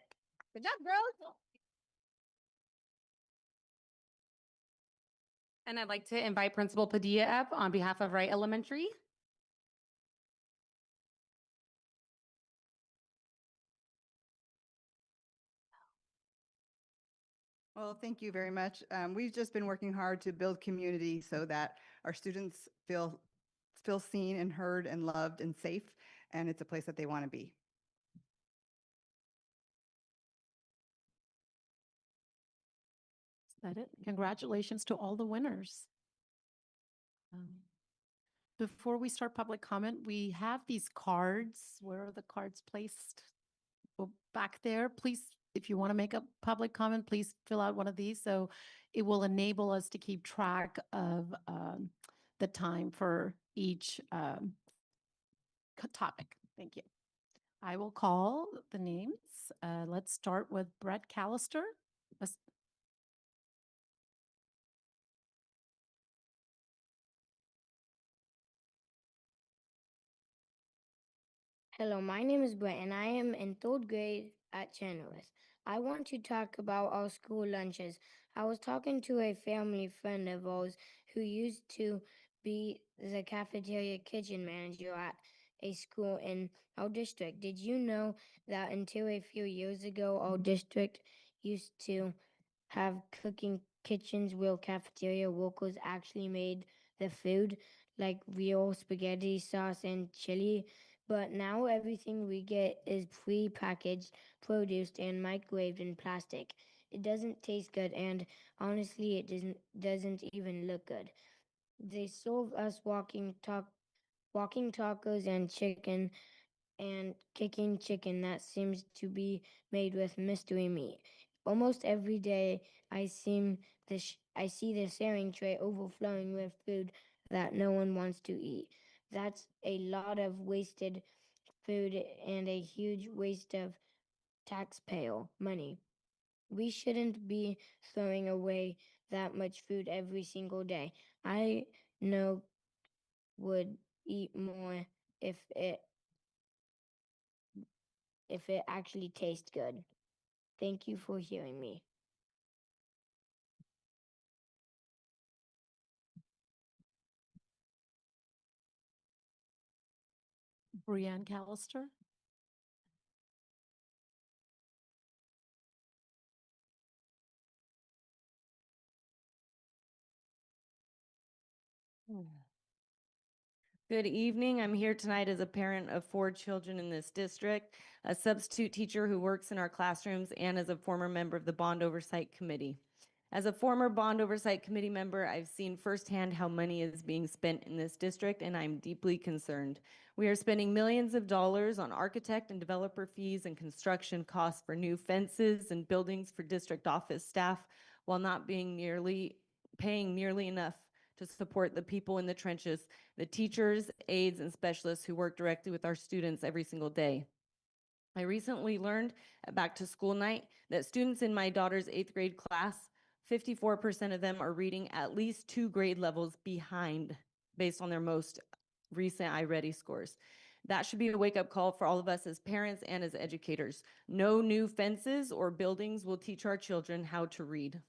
Good job, girls. And I'd like to invite Principal Padilla up on behalf of Wright Elementary. Well, thank you very much. We've just been working hard to build community so that our students feel seen and heard and loved and safe, and it's a place that they want to be. Is that it? Congratulations to all the winners. Before we start public comment, we have these cards. Where are the cards placed? Oh, back there. Please, if you want to make a public comment, please fill out one of these. So it will enable us to keep track of the time for each topic. Thank you. I will call the names. Let's start with Brett Callister. Hello, my name is Brett and I am in third grade at Chandler's. I want to talk about our school lunches. I was talking to a family friend of ours who used to be the cafeteria kitchen manager at a school in our district. Did you know that until a few years ago, our district used to have cooking kitchens where cafeteria workers actually made the food, like real spaghetti sauce and chili? But now everything we get is pre-packaged, produced, and microwaved in plastic. It doesn't taste good, and honestly, it doesn't even look good. They serve us walking tacos and chicken and kicking chicken that seems to be made with mystery meat. Almost every day, I see the sharing tray overflowing with food that no one wants to eat. That's a lot of wasted food and a huge waste of taxpayer money. We shouldn't be throwing away that much food every single day. I know would eat more if it actually tastes good. Thank you for hearing me. Brianne Callister. Good evening. I'm here tonight as a parent of 4 children in this district, a substitute teacher who works in our classrooms, and as a former member of the Bond Oversight Committee. As a former Bond Oversight Committee member, I've seen firsthand how money is being spent in this district, and I'm deeply concerned. We are spending millions of dollars on architect and developer fees and construction costs for new fences and buildings for district office staff, while not paying nearly enough to support the people in the trenches, the teachers, aides, and specialists who work directly with our students every single day. I recently learned at back to school night that students in my daughter's 8th grade class, 54% of them are reading at least 2 grade levels behind based on their most recent iReady scores. That should be a wake-up call for all of us as parents and as educators. No new fences or buildings will teach our children how to read.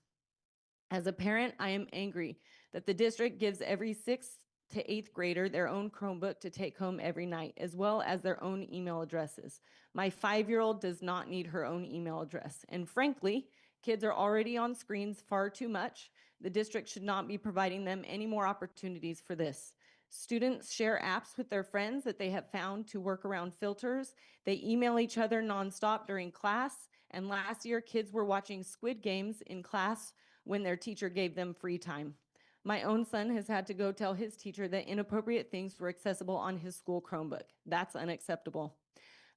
As a parent, I am angry that the district gives every 6th to 8th grader their own Chromebook to take home every night, as well as their own email addresses. My 5-year-old does not need her own email address. And frankly, kids are already on screens far too much. The district should not be providing them any more opportunities for this. Students share apps with their friends that they have found to work around filters. They email each other nonstop during class. And last year, kids were watching Squid Games in class when their teacher gave them free time. My own son has had to go tell his teacher that inappropriate things were accessible on his school Chromebook. That's unacceptable.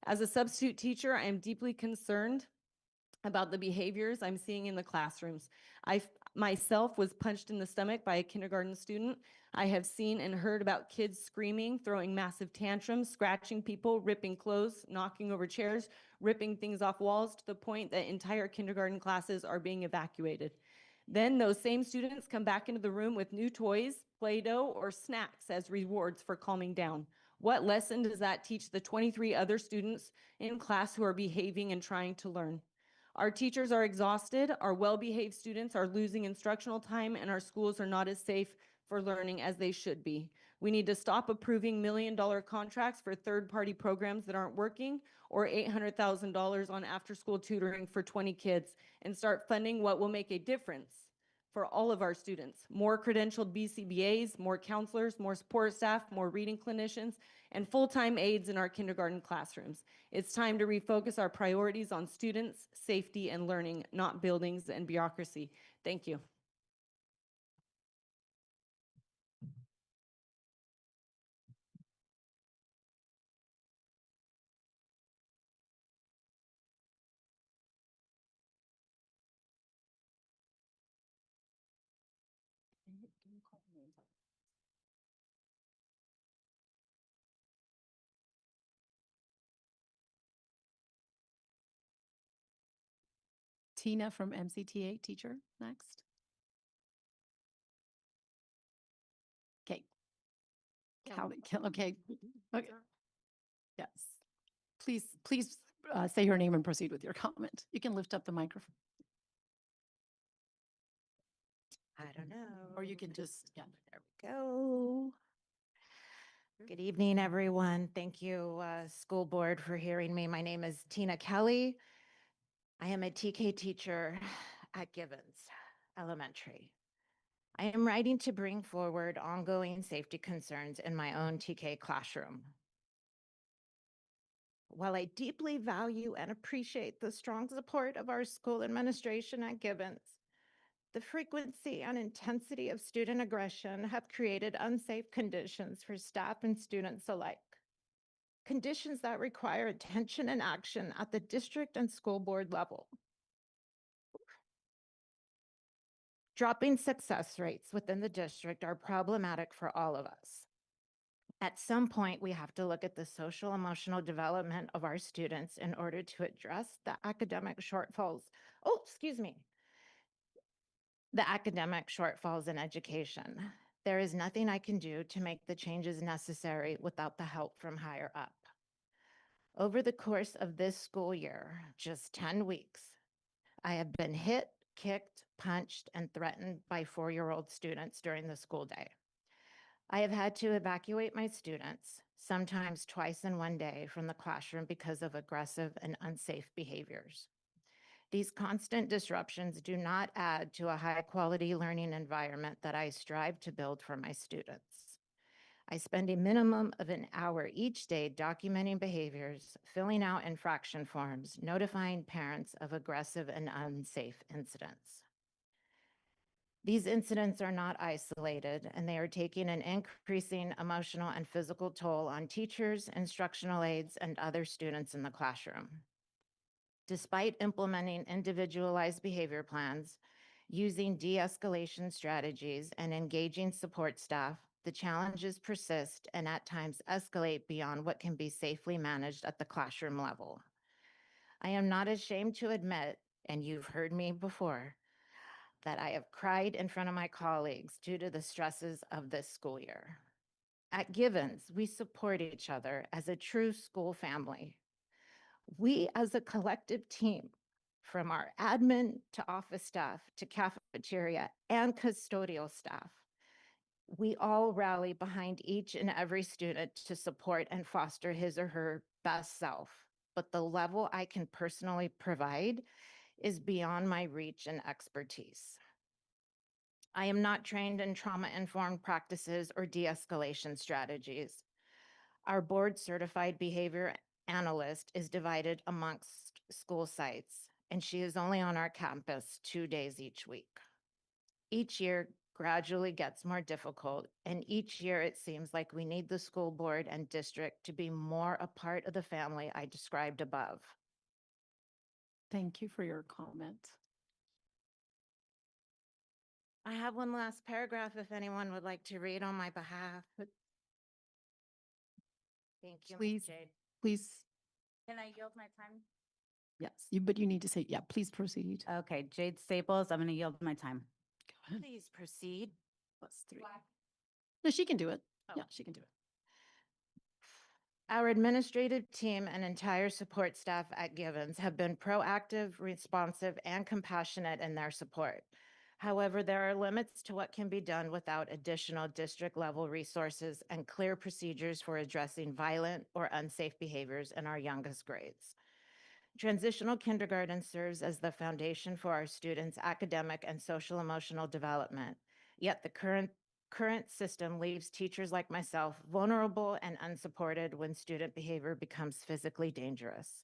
As a substitute teacher, I am deeply concerned about the behaviors I'm seeing in the classrooms. I myself was punched in the stomach by a kindergarten student. I have seen and heard about kids screaming, throwing massive tantrums, scratching people, ripping clothes, knocking over chairs, ripping things off walls to the point that entire kindergarten classes are being evacuated. Then those same students come back into the room with new toys, Play-Doh, or snacks as rewards for calming down. What lesson does that teach the 23 other students in class who are behaving and trying to learn? Our teachers are exhausted, our well-behaved students are losing instructional time, and our schools are not as safe for learning as they should be. We need to stop approving million-dollar contracts for third-party programs that aren't working, or $800,000 on after-school tutoring for 20 kids, and start funding what will make a difference for all of our students. More credentialed BCBAs, more counselors, more support staff, more reading clinicians, and full-time aides in our kindergarten classrooms. It's time to refocus our priorities on students, safety, and learning, not buildings and bureaucracy. Thank you. Tina from MCTA, teacher, next. Okay. Okay. Okay. Yes. Please say your name and proceed with your comment. You can lift up the microphone. I don't know. Or you can just, yeah. There we go. Good evening, everyone. Thank you, school board, for hearing me. My name is Tina Kelly. I am a TK teacher at Gibbons Elementary. I am writing to bring forward ongoing safety concerns in my own TK classroom. While I deeply value and appreciate the strong support of our school administration at Gibbons, the frequency and intensity of student aggression have created unsafe conditions for staff and students alike. Conditions that require attention and action at the district and school board level. Dropping success rates within the district are problematic for all of us. At some point, we have to look at the social emotional development of our students in order to address the academic shortfalls. Oh, excuse me. The academic shortfalls in education. There is nothing I can do to make the changes necessary without the help from higher up. Over the course of this school year, just 10 weeks, I have been hit, kicked, punched, and threatened by 4-year-old students during the school day. I have had to evacuate my students, sometimes twice in one day from the classroom because of aggressive and unsafe behaviors. These constant disruptions do not add to a high-quality learning environment that I strive to build for my students. I spend a minimum of an hour each day documenting behaviors, filling out infraction forms, notifying parents of aggressive and unsafe incidents. These incidents are not isolated, and they are taking an increasing emotional and physical toll on teachers, instructional aides, and other students in the classroom. Despite implementing individualized behavior plans, using de-escalation strategies, and engaging support staff, the challenges persist and at times escalate beyond what can be safely managed at the classroom level. I am not ashamed to admit, and you've heard me before, that I have cried in front of my colleagues due to the stresses of this school year. At Givens, we support each other as a true school family. We as a collective team, from our admin to office staff to cafeteria and custodial staff, we all rally behind each and every student to support and foster his or her best self. But the level I can personally provide is beyond my reach and expertise. I am not trained in trauma-informed practices or de-escalation strategies. Our board-certified behavior analyst is divided amongst school sites, and she is only on our campus 2 days each week. Each year gradually gets more difficult, and each year it seems like we need the school board and district to be more a part of the family I described above. Thank you for your comment. I have one last paragraph if anyone would like to read on my behalf. Thank you, Ms. Please, Jade. please, Can I yield my time? yes, but you need to say, yeah, please proceed. Okay, Jade Staples, I'm going to yield my time. Go ahead. Please proceed. +3. No, she can do it. Oh. Yeah, she can do it. Our administrative team and entire support staff at Givens have been proactive, responsive, and compassionate in their support. However, there are limits to what can be done without additional district-level resources and clear procedures for addressing violent or unsafe behaviors in our youngest grades. Transitional kindergarten serves as the foundation for our students' academic and social-emotional development, yet the current system leaves teachers like myself vulnerable and unsupported when student behavior becomes physically dangerous.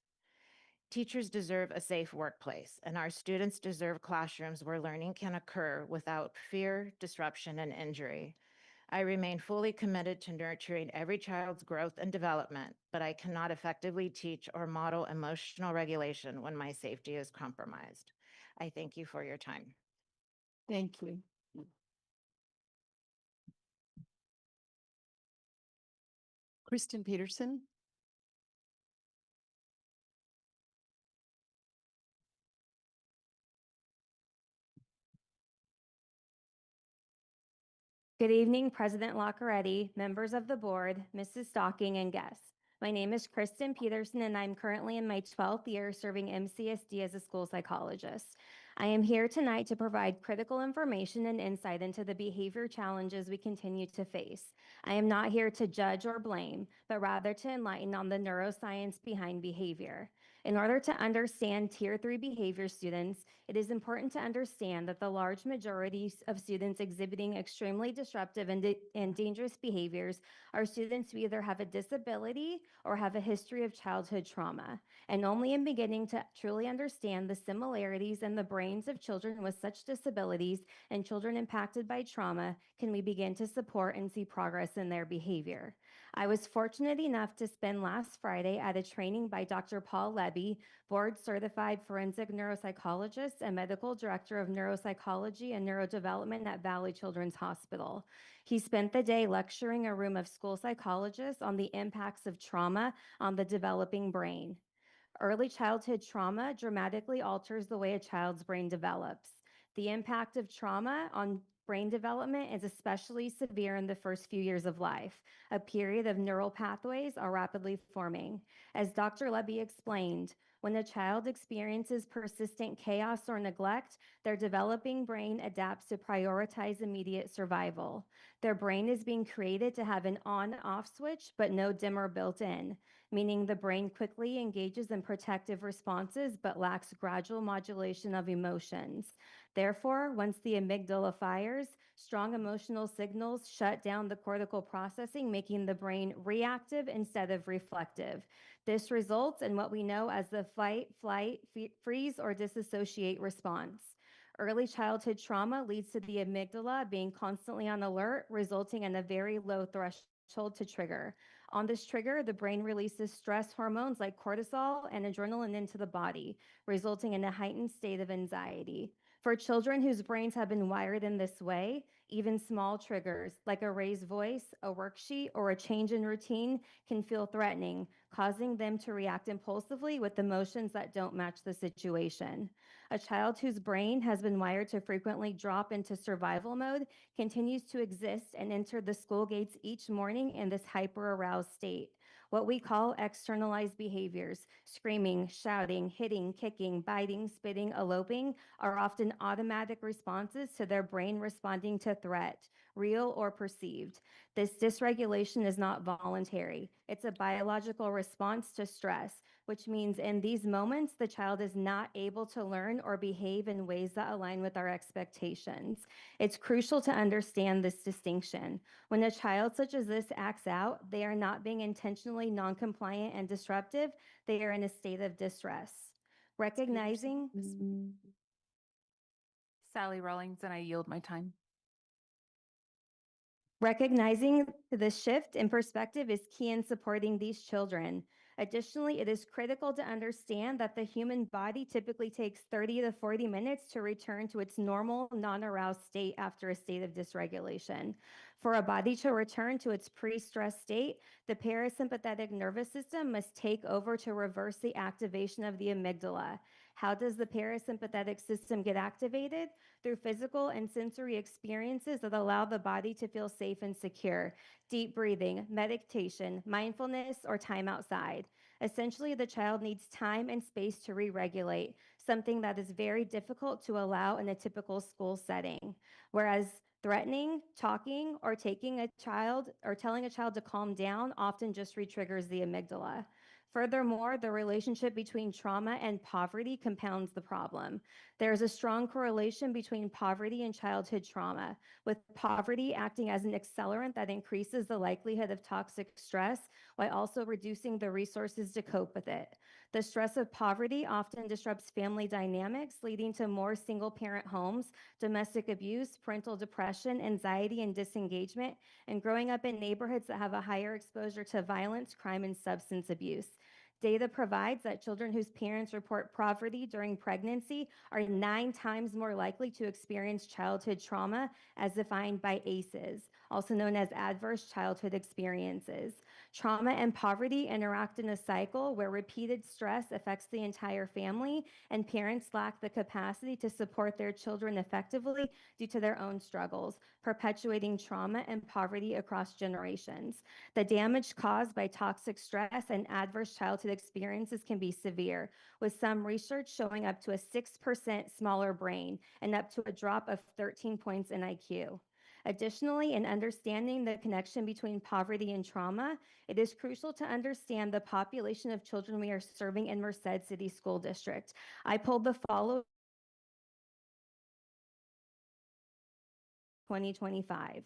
Teachers deserve a safe workplace, and our students deserve classrooms where learning can occur without fear, disruption, and injury. I remain fully committed to nurturing every child's growth and development, but I cannot effectively teach or model emotional regulation when my safety is compromised. I thank you for your time. Thank you. Kristen Peterson. Good evening, President Lockeretti, members of the board, Mrs. Stocking, and guests. My name is Kristen Peterson, and I'm currently in my 12th year serving MCSD as a school psychologist. I am here tonight to provide critical information and insight into the behavior challenges we continue to face. I am not here to judge or blame, but rather to enlighten on the neuroscience behind behavior. In order to understand Tier 3 behavior students, it is important to understand that the large majority of students exhibiting extremely disruptive and dangerous behaviors are students who either have a disability or have a history of childhood trauma. And only in beginning to truly understand the similarities in the brains of children with such disabilities and children impacted by trauma can we begin to support and see progress in their behavior. I was fortunate enough to spend last Friday at a training by Dr. Paul Levy, board-certified forensic neuropsychologist and medical director of neuropsychology and neurodevelopment at Valley Children's Hospital. He spent the day lecturing a room of school psychologists on the impacts of trauma on the developing brain. Early childhood trauma dramatically alters the way a child's brain develops. The impact of trauma on brain development is especially severe in the first few years of life. A period of neural pathways are rapidly forming. As Dr. Levy explained, When a child experiences persistent chaos or neglect, their developing brain adapts to prioritize immediate survival. Their brain is being created to have an on-off switch, but no dimmer built in, meaning the brain quickly engages in protective responses but lacks gradual modulation of emotions. Therefore, once the amygdala fires, strong emotional signals shut down the cortical processing, making the brain reactive instead of reflective. This results in what we know as the fight, flight, freeze, or disassociate response. Early childhood trauma leads to the amygdala being constantly on alert, resulting in a very low threshold to trigger. On this trigger, the brain releases stress hormones like cortisol and adrenaline into the body, resulting in a heightened state of anxiety. For children whose brains have been wired in this way, even small triggers like a raised voice, a worksheet, or a change in routine can feel threatening, causing them to react impulsively with emotions that don't match the situation. A child whose brain has been wired to frequently drop into survival mode continues to exist and enter the school gates each morning in this hyper-aroused state. What we call externalized behaviors, screaming, shouting, hitting, kicking, biting, spitting, eloping, are often automatic responses to their brain responding to threat, real or perceived. This dysregulation is not voluntary. It's a biological response to stress, which means in these moments, the child is not able to learn or behave in ways that align with our expectations. It's crucial to understand this distinction. When a child such as this acts out, they are not being intentionally non-compliant and disruptive. They are in a state of distress. Recognizing Sally Rawlings, and I yield my time. Recognizing this shift in perspective is key in supporting these children. Additionally, it is critical to understand that the human body typically takes 30 to 40 minutes to return to its normal, non-aroused state after a state of dysregulation. For a body to return to its pre-stress state, the parasympathetic nervous system must take over to reverse the activation of the amygdala. How does the parasympathetic system get activated? Through physical and sensory experiences that allow the body to feel safe and secure. Deep breathing, meditation, mindfulness, or time outside. Essentially, the child needs time and space to re-regulate, something that is very difficult to allow in a typical school setting. Whereas threatening, talking, or telling a child to calm down often just re-triggers the amygdala. Furthermore, the relationship between trauma and poverty compounds the problem. There is a strong correlation between poverty and childhood trauma, with poverty acting as an accelerant that increases the likelihood of toxic stress while also reducing the resources to cope with it. The stress of poverty often disrupts family dynamics, leading to more single-parent homes, domestic abuse, parental depression, anxiety, and disengagement, and growing up in neighborhoods that have a higher exposure to violence, crime, and substance abuse. Data provides that children whose parents report poverty during pregnancy are 9 times more likely to experience childhood trauma as defined by ACEs, also known as adverse childhood experiences. Trauma and poverty interact in a cycle where repeated stress affects the entire family, and parents lack the capacity to support their children effectively due to their own struggles, perpetuating trauma and poverty across generations. The damage caused by toxic stress and adverse childhood experiences can be severe, with some research showing up to a 6% smaller brain and up to a drop of 13 points in IQ. Additionally, in understanding the connection between poverty and trauma, it is crucial to understand the population of children we are serving in Merced City School District. I pulled the following 2025.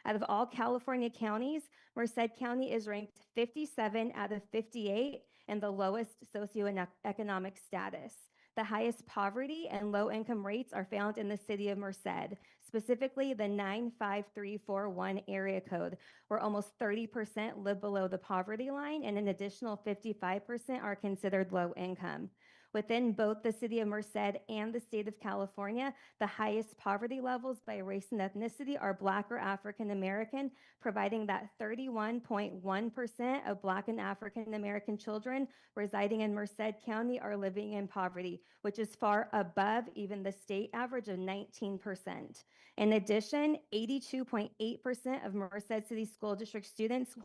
Out of all California counties, Merced County is ranked 57 out of 58 in the lowest socioeconomic status. The highest poverty and low-income rates are found in the city of Merced, specifically the 95341 area code, where almost 30% live below the poverty line and an additional 55% are considered low income. Within both the city of Merced and the state of California, the highest poverty levels by race and ethnicity are Black or African American, providing that 31.1% of Black and African American children residing in Merced County are living in poverty, which is far above even the state average of 19%. In addition, 82.8% of Merced City School District students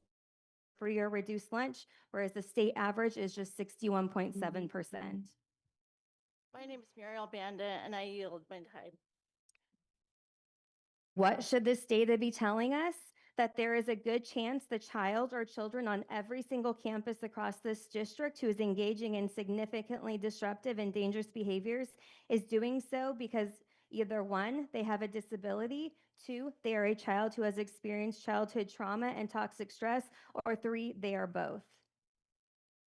free or reduced lunch, whereas the state average is just 61.7%. My name is Muriel Bandit, and I yield my time. What should this data be telling us? That there is a good chance the child or children on every single campus across this district who is engaging in significantly disruptive and dangerous behaviors is doing so because either one, they have a disability, two, they are a child who has experienced childhood trauma and toxic stress, or three, they are both.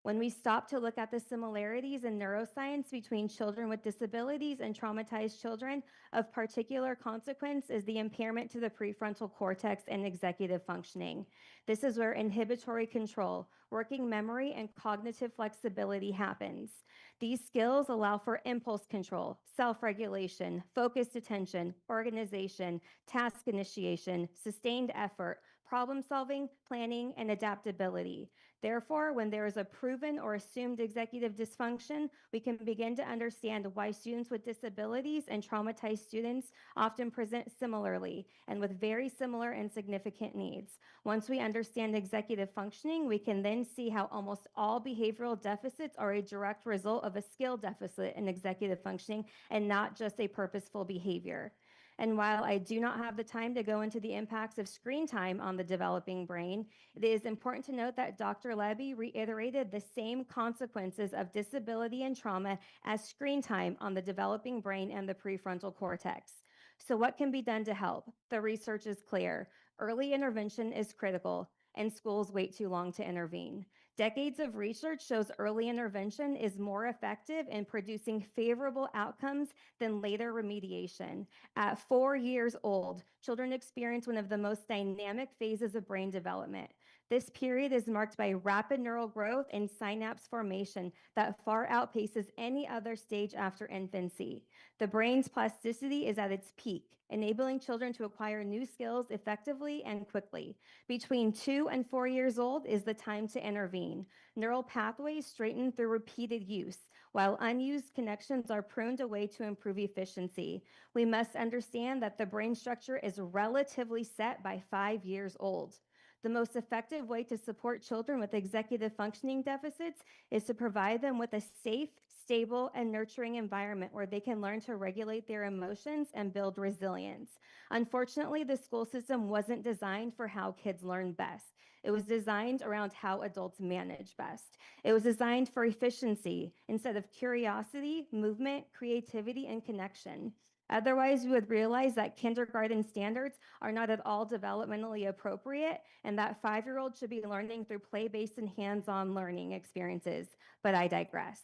When we stop to look at the similarities in neuroscience between children with disabilities and traumatized children, of particular consequence is the impairment to the prefrontal cortex and executive functioning. This is where inhibitory control, working memory, and cognitive flexibility happens. These skills allow for impulse control, self-regulation, focused attention, organization, task initiation, sustained effort, problem solving, planning, and adaptability. Therefore, when there is a proven or assumed executive dysfunction, we can begin to understand why students with disabilities and traumatized students often present similarly and with very similar and significant needs. Once we understand executive functioning, we can then see how almost all behavioral deficits are a direct result of a skill deficit in executive functioning and not just a purposeful behavior. And while I do not have the time to go into the impacts of screen time on the developing brain, it is important to note that Dr. Levy reiterated the same consequences of disability and trauma as screen time on the developing brain and the prefrontal cortex. So what can be done to help? The research is clear. Early intervention is critical, and schools wait too long to intervene. Decades of research shows early intervention is more effective in producing favorable outcomes than later remediation. At 4 years old, children experience one of the most dynamic phases of brain development. This period is marked by rapid neural growth and synapse formation that far outpaces any other stage after infancy. The brain's plasticity is at its peak, enabling children to acquire new skills effectively and quickly. Between 2 and 4 years old is the time to intervene. Neural pathways straighten through repeated use, while unused connections are pruned away to improve efficiency. We must understand that the brain structure is relatively set by 5 years old. The most effective way to support children with executive functioning deficits is to provide them with a safe, stable, and nurturing environment where they can learn to regulate their emotions and build resilience. Unfortunately, the school system wasn't designed for how kids learn best. It was designed around how adults manage best. It was designed for efficiency instead of curiosity, movement, creativity, and connection. Otherwise, we would realize that kindergarten standards are not at all developmentally appropriate and that 5-year-olds should be learning through play-based and hands-on learning experiences. But I digress.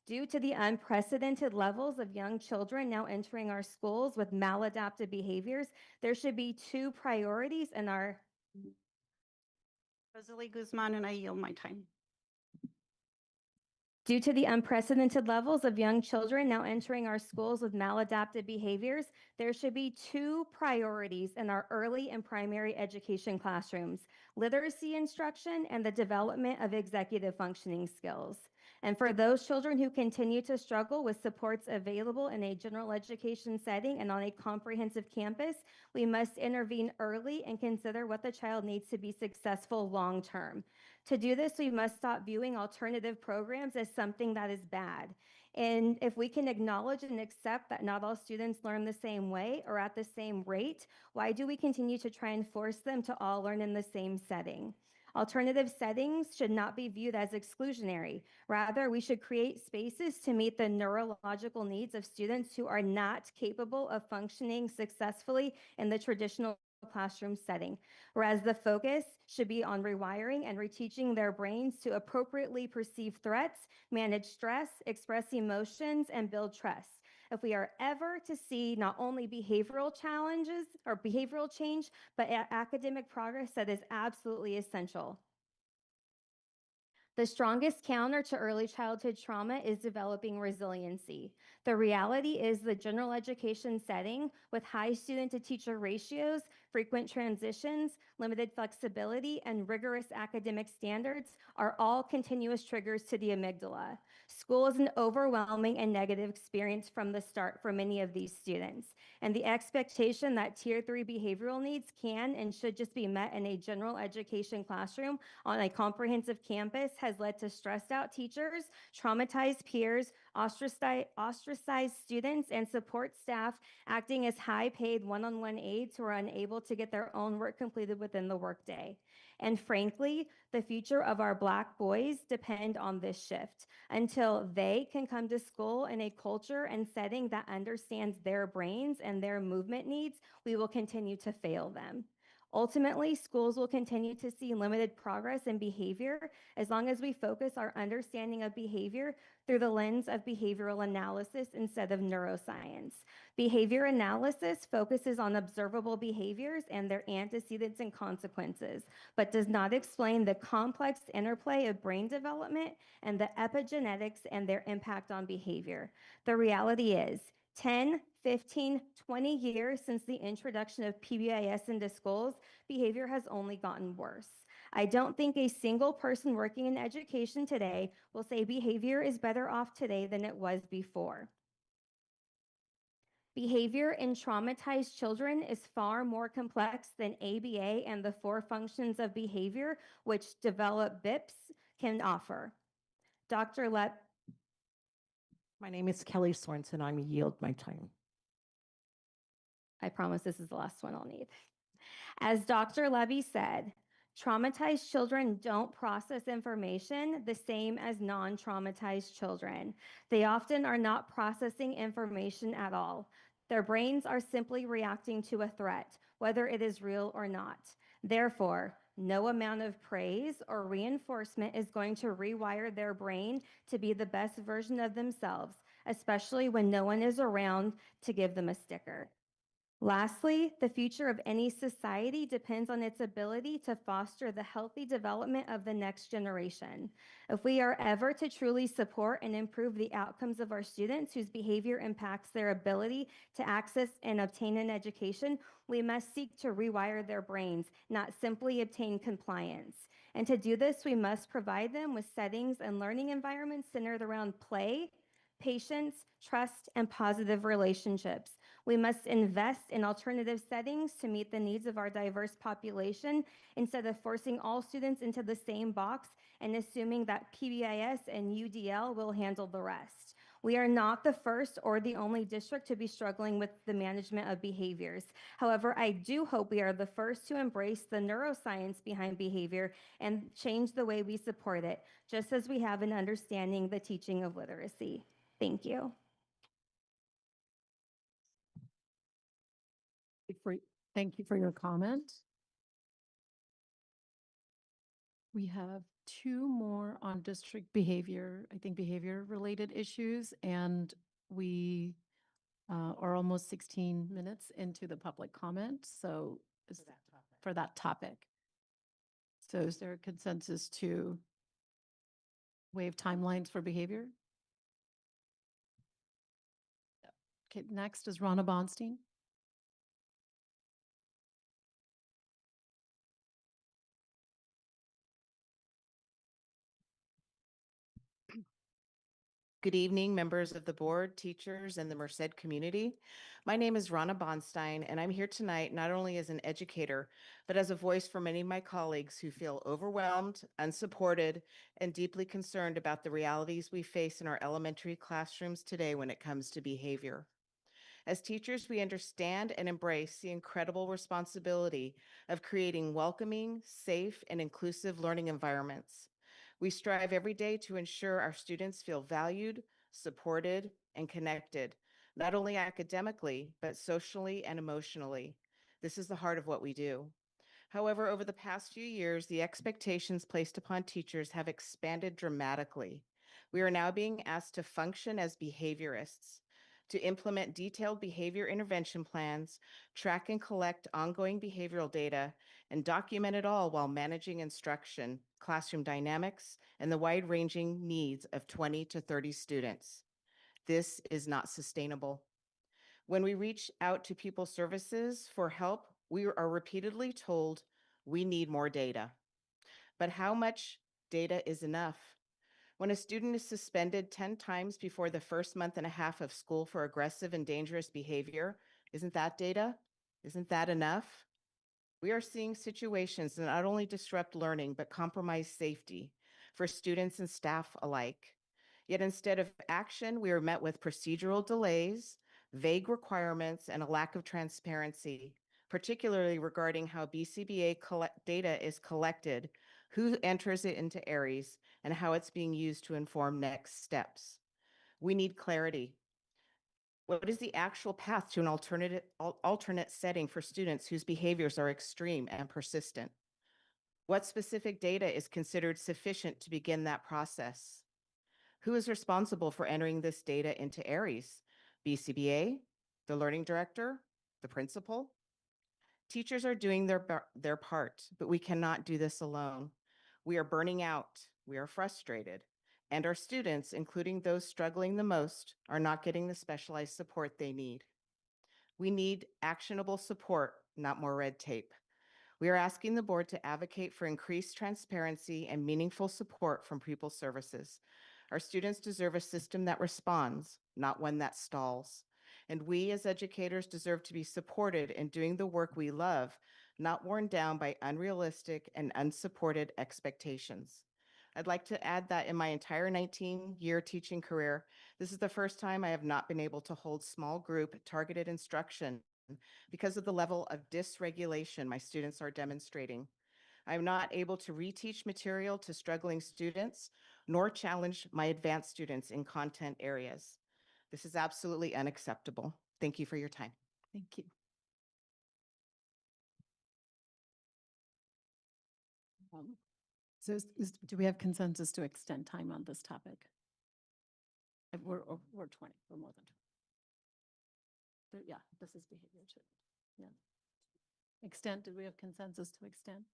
Due to the unprecedented levels of young children now entering our schools with maladaptive behaviors, there should be 2 priorities in our... Rosalie Guzman, and I yield my time. Due to the unprecedented levels of young children now entering our schools with maladaptive behaviors, there should be 2 priorities in our early and primary education classrooms: literacy instruction and the development of executive functioning skills. And for those children who continue to struggle with supports available in a general education setting and on a comprehensive campus, we must intervene early and consider what the child needs to be successful long term. To do this, we must stop viewing alternative programs as something that is bad. And if we can acknowledge and accept that not all students learn the same way or at the same rate, why do we continue to try and force them to all learn in the same setting? Alternative settings should not be viewed as exclusionary. Rather, we should create spaces to meet the neurological needs of students who are not capable of functioning successfully in the traditional classroom setting, whereas the focus should be on rewiring and reteaching their brains to appropriately perceive threats, manage stress, express emotions, and build trust. If we are ever to see not only behavioral challenges or behavioral change, but academic progress, that is absolutely essential. The strongest counter to early childhood trauma is developing resiliency. The reality is the general education setting with high student to teacher ratios frequent transitions, limited flexibility, and rigorous academic standards are all continuous triggers to the amygdala. School is an overwhelming and negative experience from the start for many of these students, and the expectation that Tier 3 behavioral needs can and should just be met in a general education classroom on a comprehensive campus has led to stressed out teachers, traumatized peers, ostracized students, and support staff acting as high-paid one-on-one aides who are unable to get their own work completed within the workday. And frankly, the future of our Black boys depend on this shift. Until they can come to school in a culture and setting that understands their brains and their movement needs, we will continue to fail them. Ultimately, schools will continue to see limited progress in behavior as long as we focus our understanding of behavior through the lens of behavioral analysis instead of neuroscience. Behavior analysis focuses on observable behaviors and their antecedents and consequences, but does not explain the complex interplay of brain development and the epigenetics and their impact on behavior. The reality is, 10, 15, 20 years since the introduction of PBIS into schools, behavior has only gotten worse. I don't think a single person working in education today will say behavior is better off today than it was before. Behavior in traumatized children is far more complex than ABA and the 4 functions of behavior, which developed BIPs, can offer. Dr. My name is Kelly Sorensen. I yield my time. I promise this is the last one I'll need. As Dr. Levy said, traumatized children don't process information the same as non-traumatized children. They often are not processing information at all. Their brains are simply reacting to a threat, whether it is real or not. Therefore, no amount of praise or reinforcement is going to rewire their brain to be the best version of themselves, especially when no one is around to give them a sticker. Lastly, the future of any society depends on its ability to foster the healthy development of the next generation. If we are ever to truly support and improve the outcomes of our students whose behavior impacts their ability to access and obtain an education, we must seek to rewire their brains, not simply obtain compliance. And to do this, we must provide them with settings and learning environments centered around play, patience, trust, and positive relationships. We must invest in alternative settings to meet the needs of our diverse population instead of forcing all students into the same box and assuming that PBIS and UDL will handle the rest. We are not the first or the only district to be struggling with the management of behaviors. However, I do hope we are the first to embrace the neuroscience behind behavior and change the way we support it, just as we have in understanding the teaching of literacy. Thank you. Thank you for your comment. We have 2 more on district behavior, I think behavior-related issues, and we are almost 16 minutes into the public comment, so for that topic. So is there a consensus to waive timelines for behavior? Okay, next is Ronna Bonstein. Good evening, members of the board, teachers, and the Merced community. My name is Ronna Bonstein, and I'm here tonight not only as an educator, but as a voice for many of my colleagues who feel overwhelmed, unsupported, and deeply concerned about the realities we face in our elementary classrooms today when it comes to behavior. As teachers, we understand and embrace the incredible responsibility of creating welcoming, safe, and inclusive learning environments. We strive every day to ensure our students feel valued, supported, and connected, not only academically, but socially and emotionally. This is the heart of what we do. However, over the past few years, the expectations placed upon teachers have expanded dramatically. We are now being asked to function as behaviorists, to implement detailed behavior intervention plans, track and collect ongoing behavioral data, and document it all while managing instruction, classroom dynamics, and the wide-ranging needs of 20 to 30 students. This is not sustainable. When we reach out to pupil services for help, We are repeatedly told we need more data. But how much data is enough? When a student is suspended 10 times before the first month and a half of school for aggressive and dangerous behavior, isn't that data? Isn't that enough? We are seeing situations that not only disrupt learning, but compromise safety for students and staff alike. Yet instead of action, we are met with procedural delays, vague requirements, and a lack of transparency, particularly regarding how BCBA data is collected, who enters it into ARIES, and how it's being used to inform next steps. We need clarity. What is the actual path to an alternate setting for students whose behaviors are extreme and persistent? What specific data is considered sufficient to begin that process? Who is responsible for entering this data into ARIES? BCBA, the learning director, the principal? Teachers are doing their part, but we cannot do this alone. We are burning out, we are frustrated, and our students, including those struggling the most, are not getting the specialized support they need. We need actionable support, not more red tape. We are asking the board to advocate for increased transparency and meaningful support from Pupil Services. Our students deserve a system that responds, not one that stalls. And we as educators deserve to be supported in doing the work we love, not worn down by unrealistic and unsupported expectations. I'd like to add that in my entire 19-year teaching career, this is the first time I have not been able to hold small group targeted instruction because of the level of dysregulation my students are demonstrating. I'm not able to reteach material to struggling students, nor challenge my advanced students in content areas. This is absolutely unacceptable. Thank you for your time. Thank you. So do we have consensus to extend time on this topic? We're 20, we're more than 20. Yeah, this is behavior too. Yeah. Extend, did we have consensus to extend?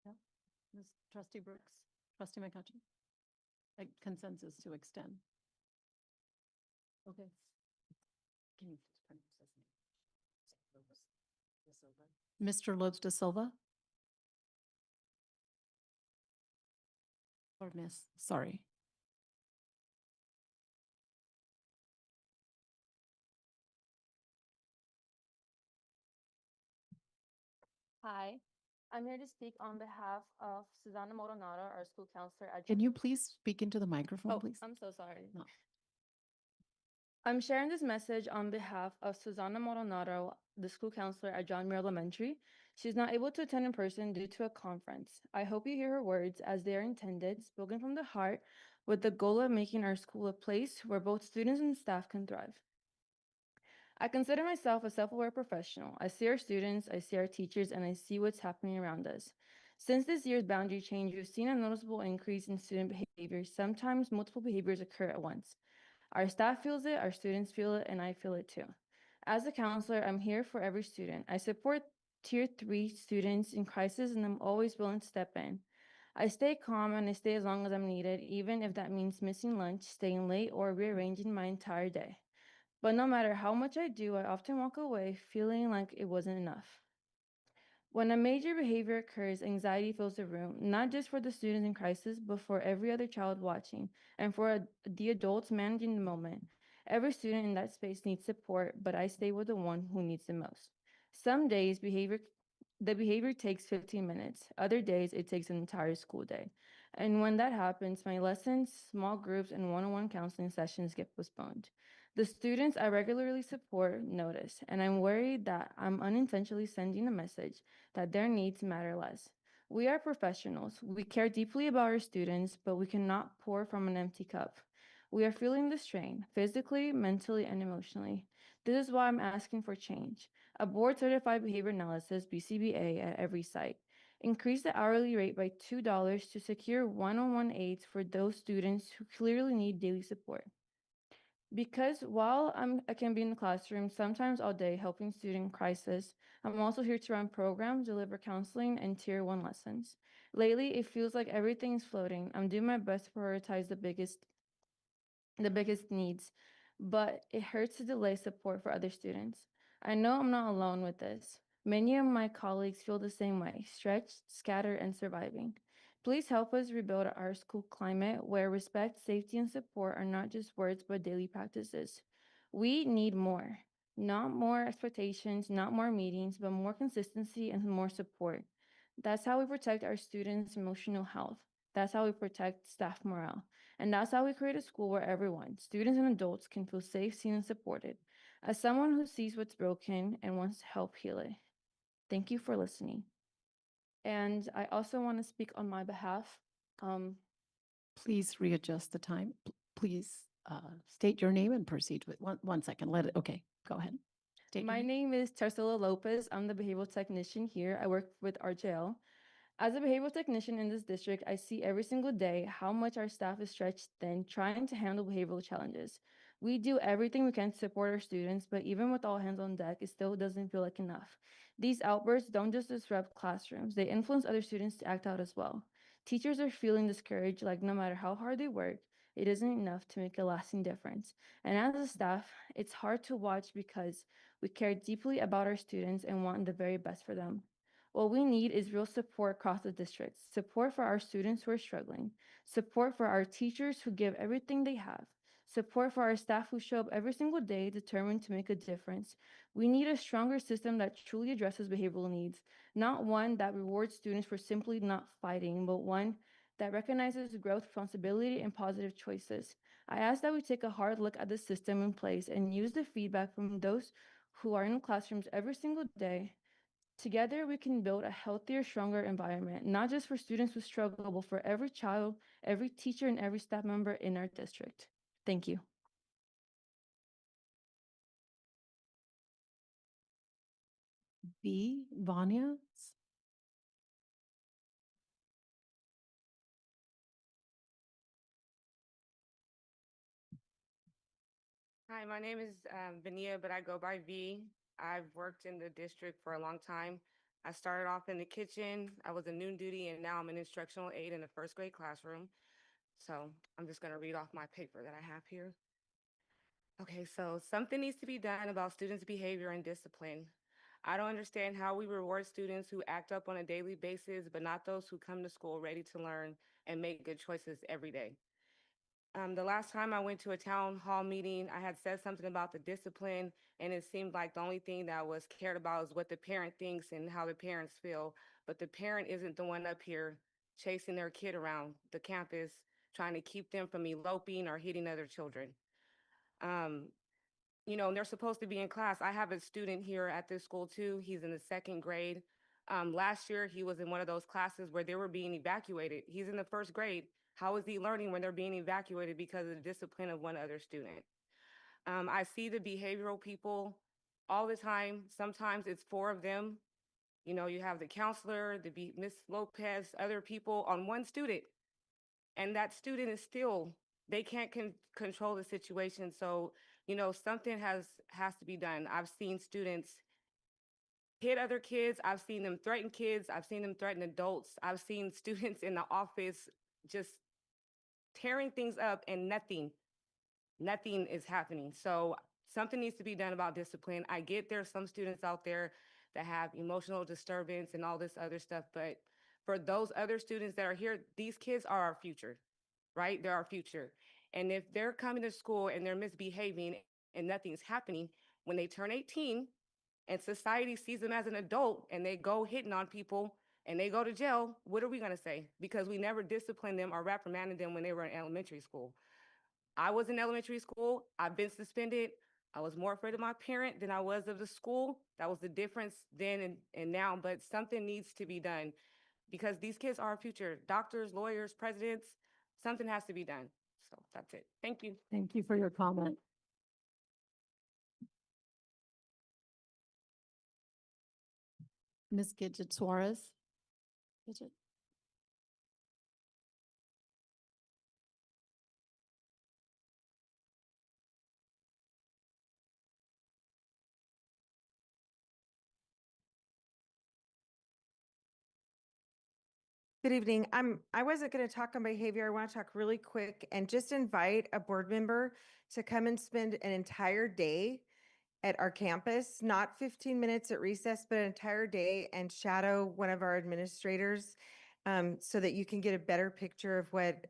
Yeah. Ms. Trustee Brooks, Trustee McCutcheon? Like consensus to extend. Okay. Can you just pronounce his name? Mr. Lopes de Silva? Or Miss, sorry. Hi, I'm here to speak on behalf of Susanna Moronado, our school counselor at. Can you please speak into the microphone, Oh, please? I'm so sorry. No. I'm sharing this message on behalf of Susanna Moronado, the school counselor at John Muir Elementary. She's not able to attend in person due to a conference. I hope you hear her words as they are intended, spoken from the heart, with the goal of making our school a place where both students and staff can thrive. I consider myself a self-aware professional. I see our students, I see our teachers, and I see what's happening around us. Since this year's boundary change, we've seen a noticeable increase in student behavior. Sometimes multiple behaviors occur at once. Our staff feels it, our students feel it, and I feel it too. As a counselor, I'm here for every student. I support Tier 3 students in crisis, and I'm always willing to step in. I stay calm and I stay as long as I'm needed, even if that means missing lunch, staying late, or rearranging my entire day. But no matter how much I do, I often walk away feeling like it wasn't enough. When a major behavior occurs, anxiety fills the room, not just for the students in crisis, but for every other child watching and for the adults managing the moment. Every student in that space needs support, but I stay with the one who needs the most. Some days the behavior takes 15 minutes. Other days it takes an entire school day. And when that happens, my lessons, small groups, and one-on-one counseling sessions get postponed. The students I regularly support notice, and I'm worried that I'm unintentionally sending a message that their needs matter less. We are professionals. We care deeply about our students, but we cannot pour from an empty cup. We are feeling the strain, physically, mentally, and emotionally. This is why I'm asking for change. A board-certified behavior analysis, BCBA, at every site. Increase the hourly rate by $2 to secure one-on-one aids for those students who clearly need daily support. Because while I can be in the classroom sometimes all day helping student crisis, I'm also here to run programs, deliver counseling, and Tier 1 lessons. Lately, it feels like everything's floating. I'm doing my best to prioritize the biggest needs, but it hurts to delay support for other students. I know I'm not alone with this. Many of my colleagues feel the same way, stretched, scattered, and surviving. Please help us rebuild our school climate where respect, safety, and support are not just words but daily practices. We need more, not more expectations, not more meetings, but more consistency and more support. That's how we protect our students' emotional health. That's how we protect staff morale. And that's how we create a school where everyone, students and adults, can feel safe, seen, and supported. As someone who sees what's broken and wants to help heal it, thank you for listening. And I also want to speak on my behalf. Please readjust the time. Please state your name and proceed with, one second, okay, go ahead. State your My name is Tarsila Lopez. I'm the behavioral technician here. I work with RJL. As a behavioral technician in this district, I see every single day how much our staff is stretched thin trying to handle behavioral challenges. We do everything we can to support our students, but even with all hands on deck, it still doesn't feel like enough. These outbursts don't just disrupt classrooms, they influence other students to act out as well. Teachers are feeling discouraged, like no matter how hard they work, it isn't enough to make a lasting difference. And as a staff, it's hard to watch because we care deeply about our students and want the very best for them. What we need is real support across the district, support for our students who are struggling, support for our teachers who give everything they have, support for our staff who show up every single day determined to make a difference. We need a stronger system that truly addresses behavioral needs, not one that rewards students for simply not fighting, but one that recognizes growth, responsibility, and positive choices. I ask that we take a hard look at the system in place and use the feedback from those who are in classrooms every single day. Together, we can build a healthier, stronger environment, not just for students who struggle, but for every child, every teacher, and every staff member in our district. Thank you. Vanya. Hi, my name is Vania, but I go by V. I've worked in the district for a long time. I started off in the kitchen. I was a noon duty, and now I'm an instructional aide in a first grade classroom. So I'm just going to read off my paper that I have here. Okay, so something needs to be done about students' behavior and discipline. I don't understand how we reward students who act up on a daily basis, but not those who come to school ready to learn and make good choices every day. The last time I went to a town hall meeting, I had said something about the discipline, and it seemed like the only thing that was cared about is what the parent thinks and how the parents feel. But the parent isn't the one up here chasing their kid around the campus, trying to keep them from eloping or hitting other children. Um, and they're supposed to be in class. I have a student here at this school too. He's in the second grade. Last year, he was in one of those classes where they were being evacuated. He's in the first grade. How is he learning when they're being evacuated because of the discipline of one other student? I see the behavioral people all the time. Sometimes it's four of them. You have the counselor, Miss Lopez, other people on one student. And that student is still, they can't control the situation. So, something has to be done. I've seen students hit other kids. I've seen them threaten kids. I've seen them threaten adults. I've seen students in the office just tearing things up and nothing is happening. So something needs to be done about discipline. I get there's some students out there that have emotional disturbance and all this other stuff, but for those other students that are here, these kids are our future, right? They're our future. And if they're coming to school and they're misbehaving and nothing's happening, when they turn 18 and society sees them as an adult and they go hitting on people and they go to jail, what are we going to say? Because we never disciplined them or reprimanded them when they were in elementary school. I was in elementary school. I've been suspended. I was more afraid of my parent than I was of the school. That was the difference then and now, but something needs to be done because these kids are our future. Doctors, lawyers, presidents, something has to be done. So that's it. Thank you. Thank you for your comment. Ms. Gidget Suarez. Gidget. Good evening. I wasn't going to talk on behavior. I want to talk really quick and just invite a board member to come and spend an entire day at our campus, not 15 minutes at recess, but an entire day, and shadow one of our administrators so that you can get a better picture of what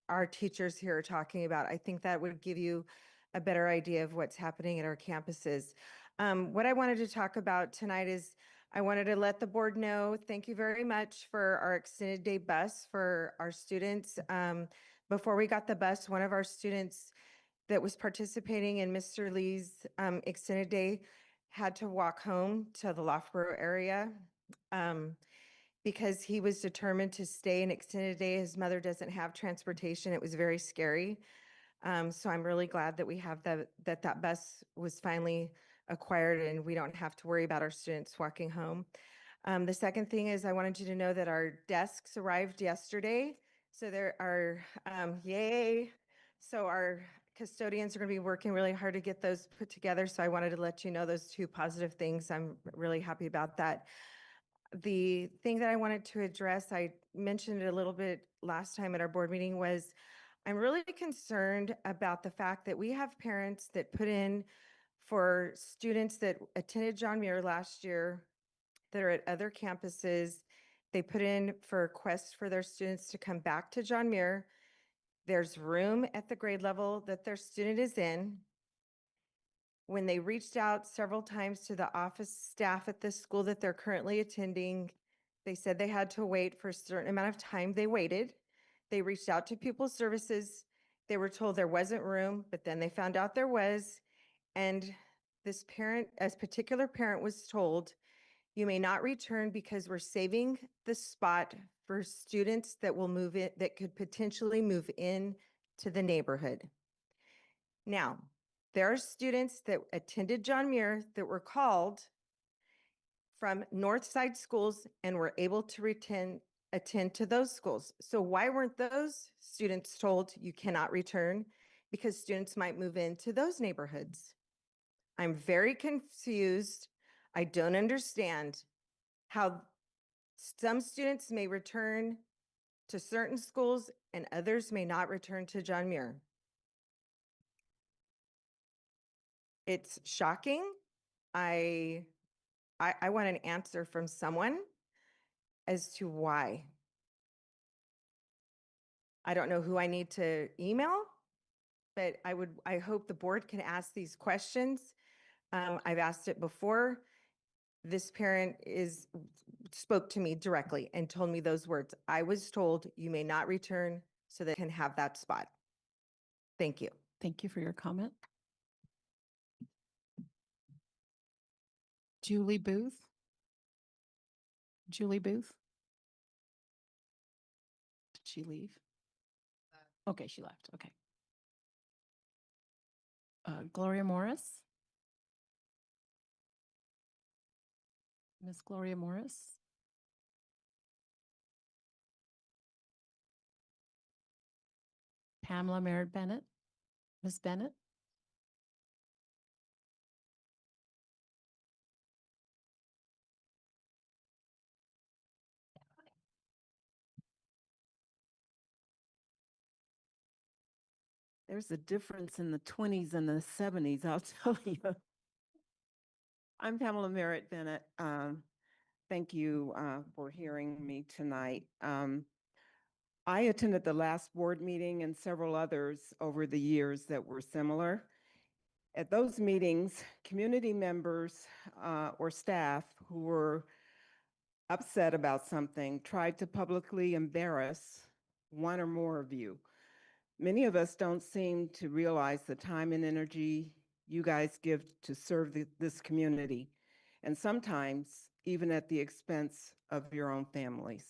our teachers here are talking about. I think that would give you a better idea of what's happening at our campuses. What I wanted to talk about tonight is I wanted to let the board know, thank you very much for our extended day bus for our students. Before we got the bus, one of our students that was participating in Mr. Lee's extended day had to walk home to the Loughborough area because he was determined to stay an extended day. His mother doesn't have transportation. It was very scary. So I'm really glad that we have that bus was finally acquired and we don't have to worry about our students walking home. The second thing is I wanted you to know that our desks arrived yesterday. So there are, yay. So our custodians are going to be working really hard to get those put together. So I wanted to let you know those two positive things. I'm really happy about that. The thing that I wanted to address, I mentioned it a little bit last time at our board meeting, was I'm really concerned about the fact that we have parents that put in for students that attended John Muir last year that are at other campuses. They put in for requests for their students to come back to John Muir. There's room at the grade level that their student is in. When they reached out several times to the office staff at the school that they're currently attending, they said they had to wait for a certain amount of time. They waited. They reached out to Pupil Services. They were told there wasn't room, but then they found out there was. And this parent, as particular parent, was told, you may not return because we're saving the spot for students that will move in, that could potentially move in to the neighborhood. Now, there are students that attended John Muir that were called from North Side schools and were able to attend to those schools. So why weren't those students told you cannot return? Because students might move into those neighborhoods. I'm very confused. I don't understand how some students may return to certain schools and others may not return to John Muir. It's shocking. I want an answer from someone as to why. I don't know who I need to email, but I hope the board can ask these questions. I've asked it before. This parent spoke to me directly and told me those words. I was told you may not return so they can have that spot. Thank you. Thank you for your comment. Julie Booth? Julie Booth? Did she leave? Okay, she left. Okay. Gloria Morris? Miss Gloria Morris? Pamela Merritt Bennett? Miss Bennett? There's a difference in the 20s and the 70s, I'll tell you. I'm Pamela Merritt Bennett. Thank you for hearing me tonight. I attended the last board meeting and several others over the years that were similar. At those meetings, community members or staff who were upset about something tried to publicly embarrass one or more of you. Many of us don't seem to realize the time and energy you guys give to serve this community, and sometimes even at the expense of your own families.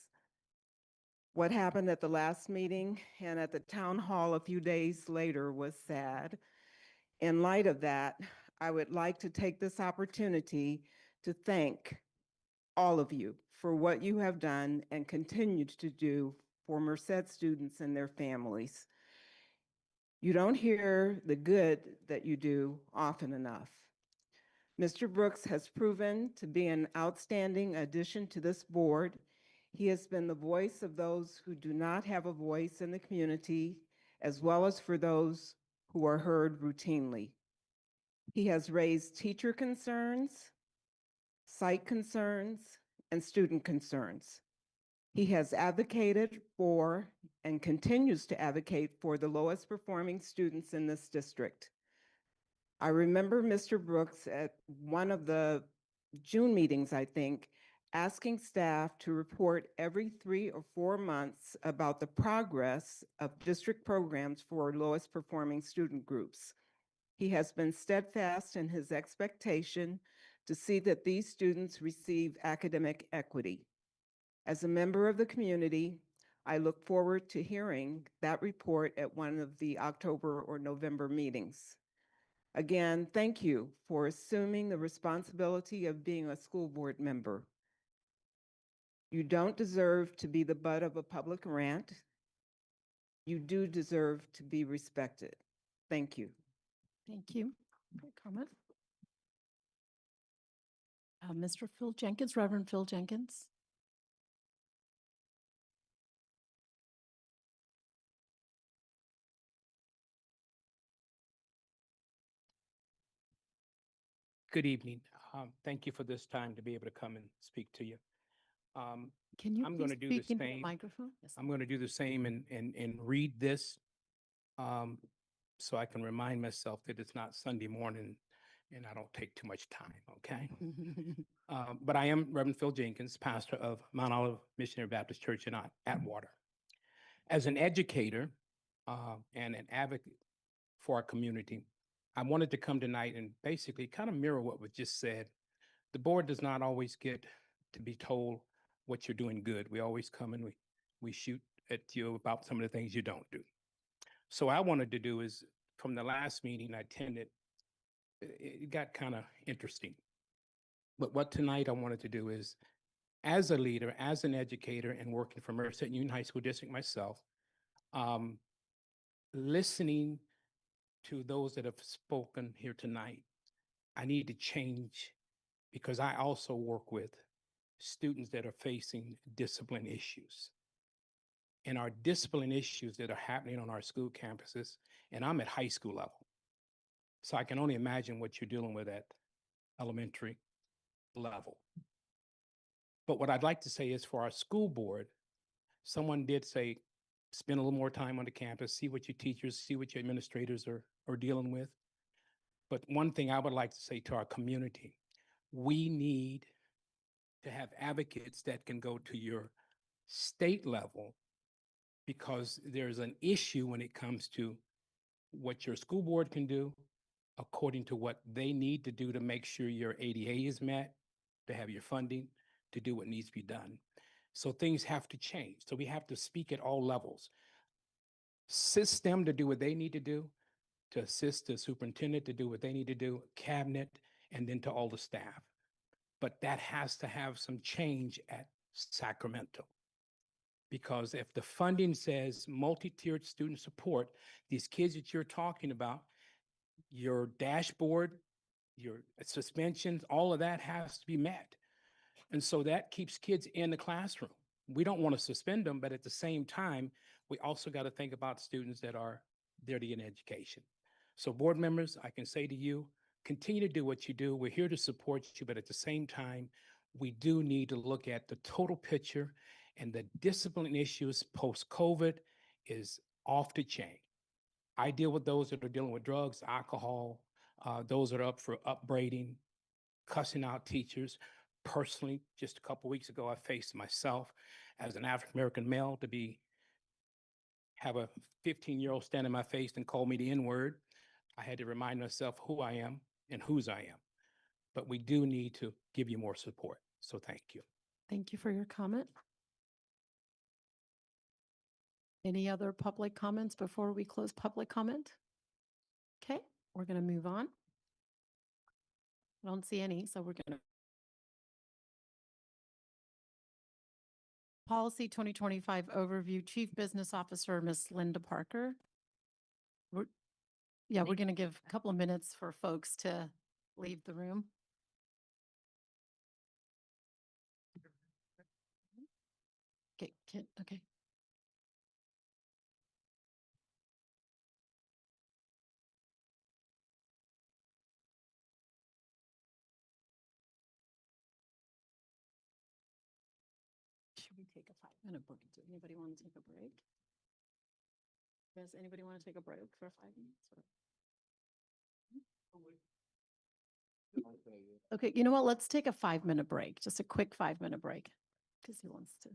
What happened at the last meeting and at the town hall a few days later was sad. In light of that, I would like to take this opportunity to thank all of you for what you have done and continued to do for Merced students and their families. You don't hear the good that you do often enough. Mr. Brooks has proven to be an outstanding addition to this board. He has been the voice of those who do not have a voice in the community, as well as for those who are heard routinely. He has raised teacher concerns, site concerns, and student concerns. He has advocated for and continues to advocate for the lowest performing students in this district. I remember Mr. Brooks at one of the June meetings, I think, asking staff to report every 3 or 4 months about the progress of district programs for lowest performing student groups. He has been steadfast in his expectation to see that these students receive academic equity. As a member of the community, I look forward to hearing that report at one of the October or November meetings. Again, thank you for assuming the responsibility of being a school board member. You don't deserve to be the butt of a public rant. You do deserve to be respected. Thank you. Thank you. Great comment. Mr. Phil Jenkins, Reverend Phil Jenkins. Good evening. Thank you for this time to be able to come and speak to you. Can you I'm please going to do the speak into the same. microphone? Yes. I'm going to do the same and read this so I can remind myself that it's not Sunday morning and I don't take too much time, okay? But I am Reverend Phil Jenkins, pastor of Mount Olive Missionary Baptist Church in Atwater. As an educator and an advocate for our community, I wanted to come tonight and basically kind of mirror what was just said. The board does not always get to be told what you're doing good. We always come and we shoot at you about some of the things you don't do. So what I wanted to do is, from the last meeting I attended, it got kind of interesting. But what tonight I wanted to do is, as a leader, as an educator, and working for Merced Union High School District myself, listening to those that have spoken here tonight, I need to change because I also work with students that are facing discipline issues. And our discipline issues that are happening on our school campuses, and I'm at high school level. So I can only imagine what you're dealing with at elementary level. But what I'd like to say is, for our school board, someone did say, spend a little more time on the campus, see what your teachers, see what your administrators are dealing with. But one thing I would like to say to our community, we need to have advocates that can go to your state level, because there's an issue when it comes to what your school board can do according to what they need to do to make sure your ADA is met, to have your funding, to do what needs to be done. So things have to change. So we have to speak at all levels. Assist them to do what they need to do, to assist the superintendent to do what they need to do, cabinet, and then to all the staff. But that has to have some change at Sacramento. Because if the funding says multi-tiered student support, these kids that you're talking about, your dashboard, your suspensions, all of that has to be met. And so that keeps kids in the classroom. We don't want to suspend them, but at the same time, we also got to think about students that are there to get an education. So board members, I can say to you, continue to do what you do. We're here to support you, but at the same time, we do need to look at the total picture, and the discipline issues post-COVID is off the chain. I deal with those that are dealing with drugs, alcohol, those that are up for upbraiding, cussing out teachers. Personally, just a couple weeks ago, I faced myself as an African-American male to have a 15-year-old stand in my face and call me the N-word. I had to remind myself who I am and whose I am. But we do need to give you more support. So thank you. Thank you for your comment. Any other public comments before we close public comment? Okay, we're going to move on. I don't see any, so we're going to. Policy 2025 overview, Chief Business Officer, Ms. Linda Parker. We're going to give a couple of minutes for folks to leave the room. Okay. Should we take a 5-minute break? Does anybody want to take a break? Does anybody want to take a break for 5 minutes? Okay, you know what? Let's take a 5-minute break, just a quick 5-minute break, because he wants to.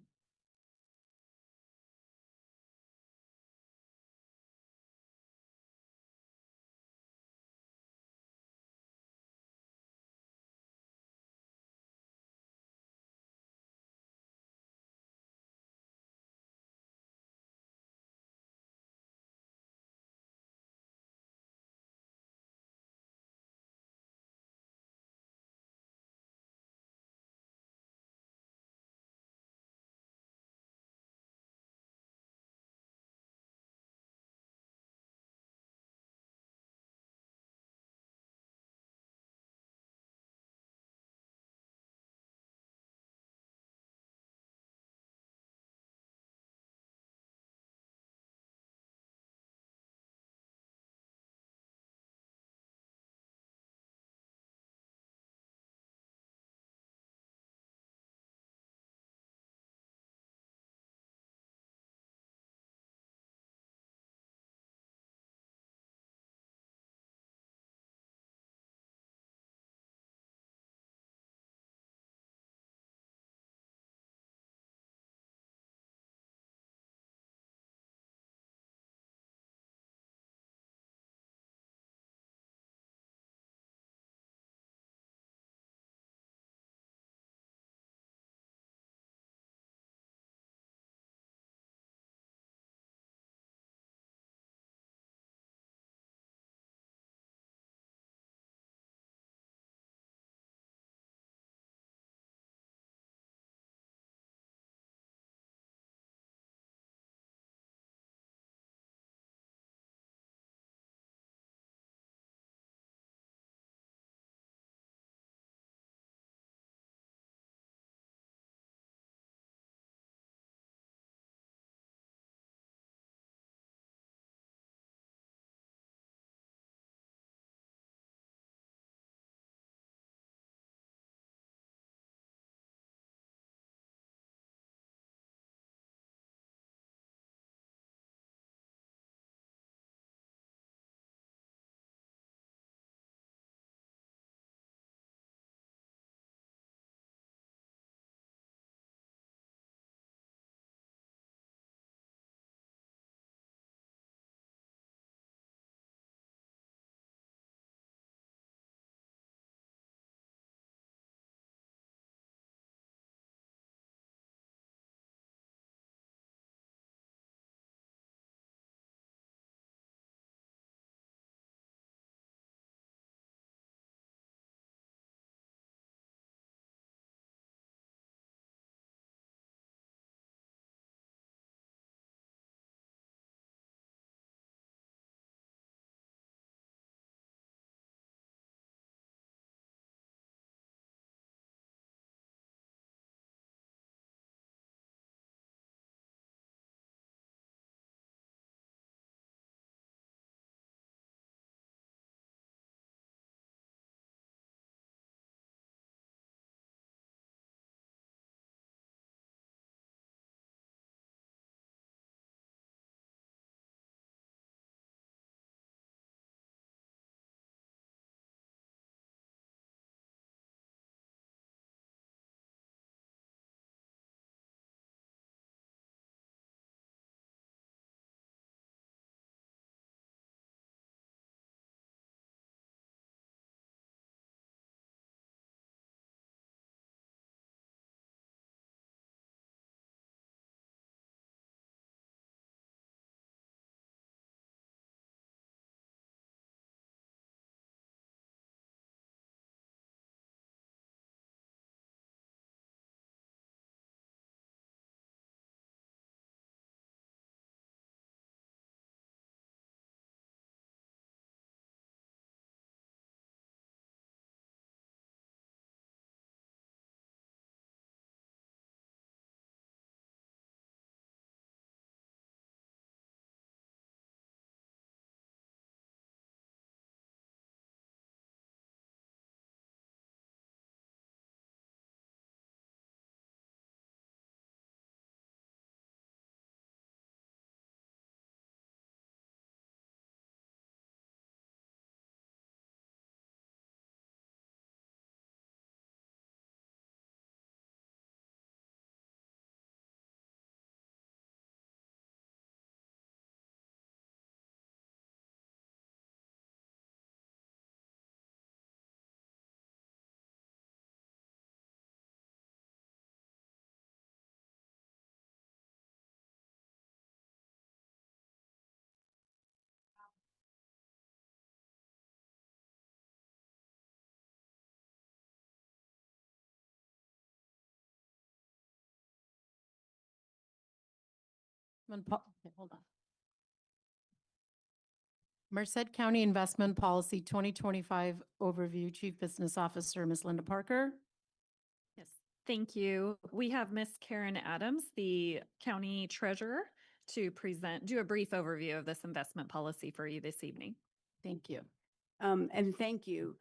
Okay, hold on. Merced County Investment Policy 2025 Overview, Chief Business Officer, Ms. Linda Parker. Yes, thank you. We have Miss Karen Adams, the county treasurer, to do a brief overview of this investment policy for you this evening. Thank you. And thank you.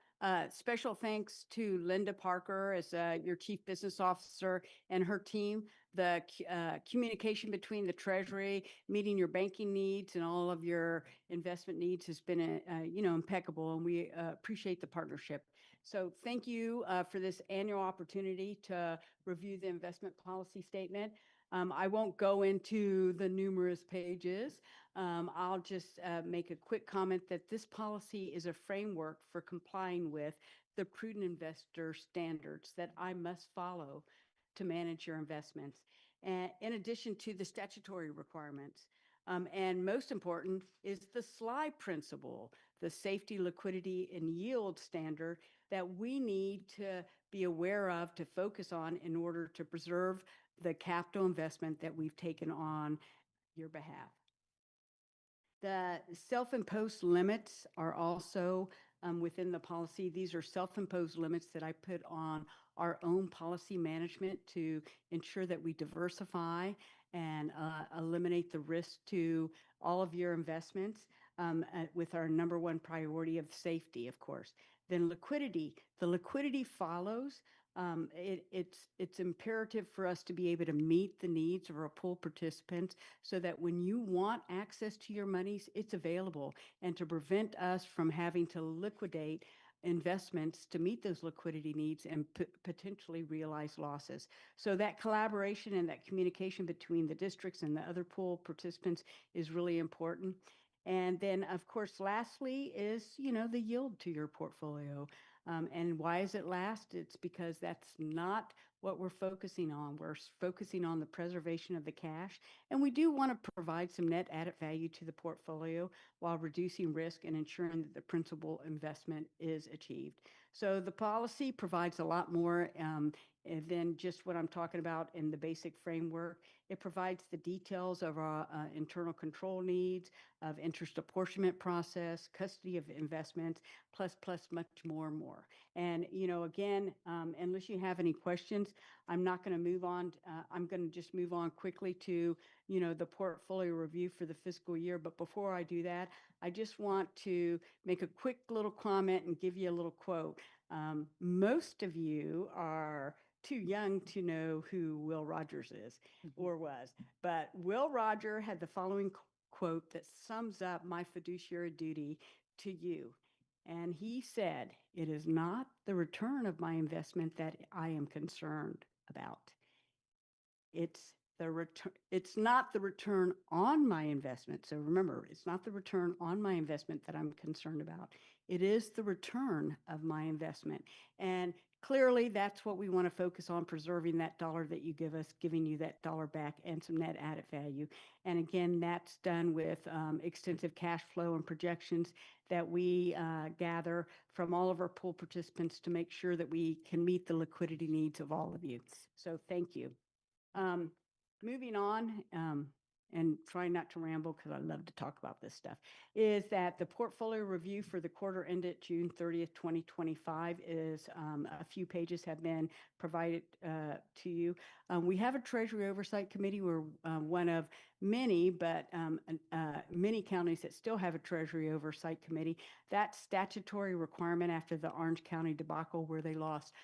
Special thanks to Linda Parker as your Chief Business Officer and her team. The communication between the Treasury, meeting your banking needs and all of your investment needs has been, impeccable, and we appreciate the partnership. So thank you for this annual opportunity to review the investment policy statement. I won't go into the numerous pages. I'll just make a quick comment that this policy is a framework for complying with the prudent investor standards that I must follow to manage your investments, and in addition to the statutory requirements. And most important is the SLY principle, the safety, liquidity, and yield standard that we need to be aware of to focus on in order to preserve the capital investment that we've taken on your behalf. The self-imposed limits are also within the policy. These are self-imposed limits that I put on our own policy management to ensure that we diversify and eliminate the risk to all of your investments with our number one priority of safety, of course. Then liquidity. The liquidity follows. It's imperative for us to be able to meet the needs of our pool participants so that when you want access to your monies, it's available, and to prevent us from having to liquidate investments to meet those liquidity needs and potentially realize losses. So that collaboration and that communication between the districts and the other pool participants is really important. And then, of course, lastly is, the yield to your portfolio. And why is it last? It's because that's not what we're focusing on. We're focusing on the preservation of the cash. And we do want to provide some net added value to the portfolio while reducing risk and ensuring that the principal investment is achieved. So the policy provides a lot more than just what I'm talking about in the basic framework. It provides the details of our internal control needs, of interest apportionment process, custody of investments, plus much more. And, again, unless you have any questions, I'm not going to move on. I'm going to just move on quickly to, the portfolio review for the fiscal year. But before I do that, I just want to make a quick little comment and give you a little quote. Most of you are too young to know who Will Rogers is or was, but Will Rogers had the following quote that sums up my fiduciary duty to you. And he said, "It is not the return of my investment that I am concerned about. It's not the return on my investment." So remember, it's not the return on my investment that I'm concerned about. It is the return of my investment. And clearly, that's what we want to focus on, preserving that dollar that you give us, giving you that dollar back and some net added value. And again, that's done with extensive cash flow and projections that we gather from all of our pool participants to make sure that we can meet the liquidity needs of all of you. So thank you. Moving on, and trying not to ramble because I love to talk about this stuff, is that the portfolio review for the quarter ended June 30th, 2025 is a few pages have been provided to you. We have a Treasury Oversight Committee. We're one of many, but many counties that still have a Treasury Oversight Committee. That statutory requirement after the Orange County debacle where they lost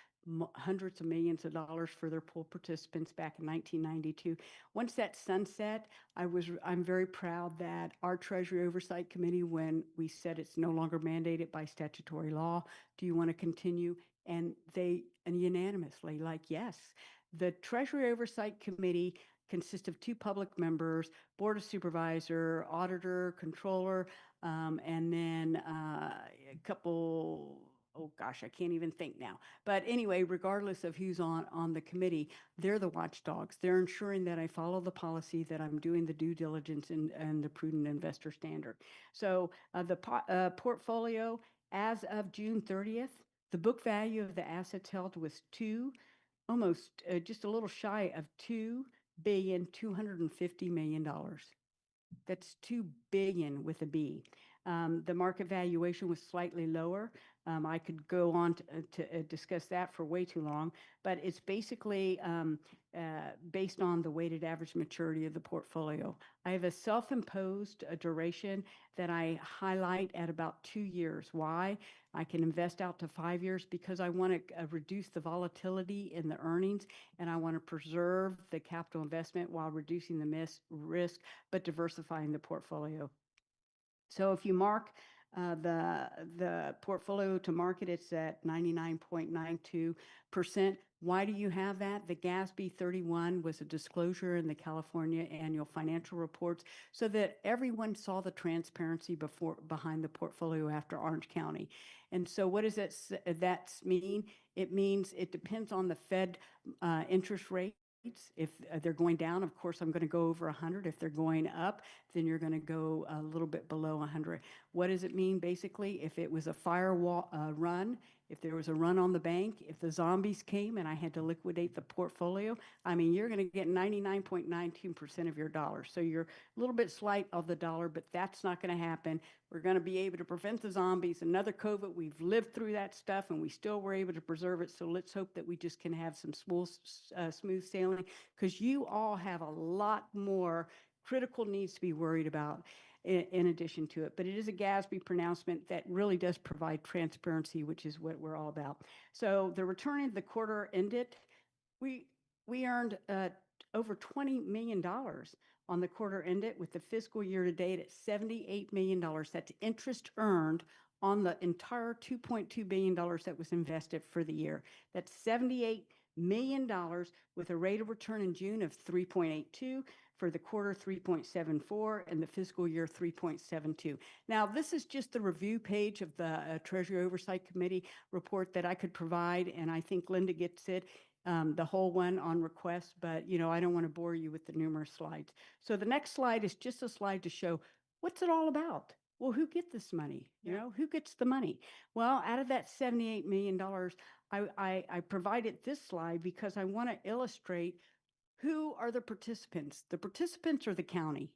hundreds of millions of dollars for their pool participants back in 1992. Once that sunset, I'm very proud that our Treasury Oversight Committee, when we said it's no longer mandated by statutory law, do you want to continue? And they unanimously, yes. The Treasury Oversight Committee consists of 2 public members, Board of Supervisor, Auditor, Controller, and then a couple. Oh gosh, I can't even think now. But anyway, regardless of who's on the committee, they're the watchdogs. They're ensuring that I follow the policy, that I'm doing the due diligence and the prudent investor standard. So the portfolio as of June 30th, the book value of the assets held was just a little shy of $2 $2,250,000,000. That's 2 billion with a B. The market valuation was slightly lower. I could go on to discuss that for way too long, but it's basically based on the weighted average maturity of the portfolio. I have a self-imposed duration that I highlight at about 2 years. Why? I can invest out to 5 years because I want to reduce the volatility in the earnings, and I want to preserve the capital investment while reducing the risk, but diversifying the portfolio. So if you mark the portfolio to market, it's at 99.92%. Why do you have that? The GASB 31 was a disclosure in the California annual financial reports so that everyone saw the transparency behind the portfolio after Orange County. And so what does that mean? It means it depends on the Fed interest rate. If they're going down, of course, I'm going to go over 100. If they're going up, then you're going to go a little bit below 100. What does it mean, basically? If it was a firewall run, if there was a run on the bank, if the zombies came and I had to liquidate the portfolio, I mean, you're going to get 99.92% of your dollar. So you're a little bit slight of the dollar, but that's not going to happen. We're going to be able to prevent the zombies. Another COVID, we've lived through that stuff, and we still were able to preserve it. So let's hope that we just can have some smooth sailing, because you all have a lot more critical needs to be worried about in addition to it. But it is a GASB pronouncement that really does provide transparency, which is what we're all about. So the return of the quarter ended, we earned over $20 million on the quarter ended, with the fiscal year to date at $78 million. That's interest earned on the entire $2.2 billion that was invested for the year. That's $78 million with a rate of return in June of 3.82, for the quarter 3.74, and the fiscal year 3.72. Now, this is just the review page of the Treasury Oversight Committee report that I could provide, and I think Linda gets it, the whole one on request, but I don't want to bore you with the numerous slides. So the next slide is just a slide to show what's it all about. Well, who gets this money? Who gets the money? Well, out of that $78 million, I provided this slide because I want to illustrate who are the participants. The participants are the county.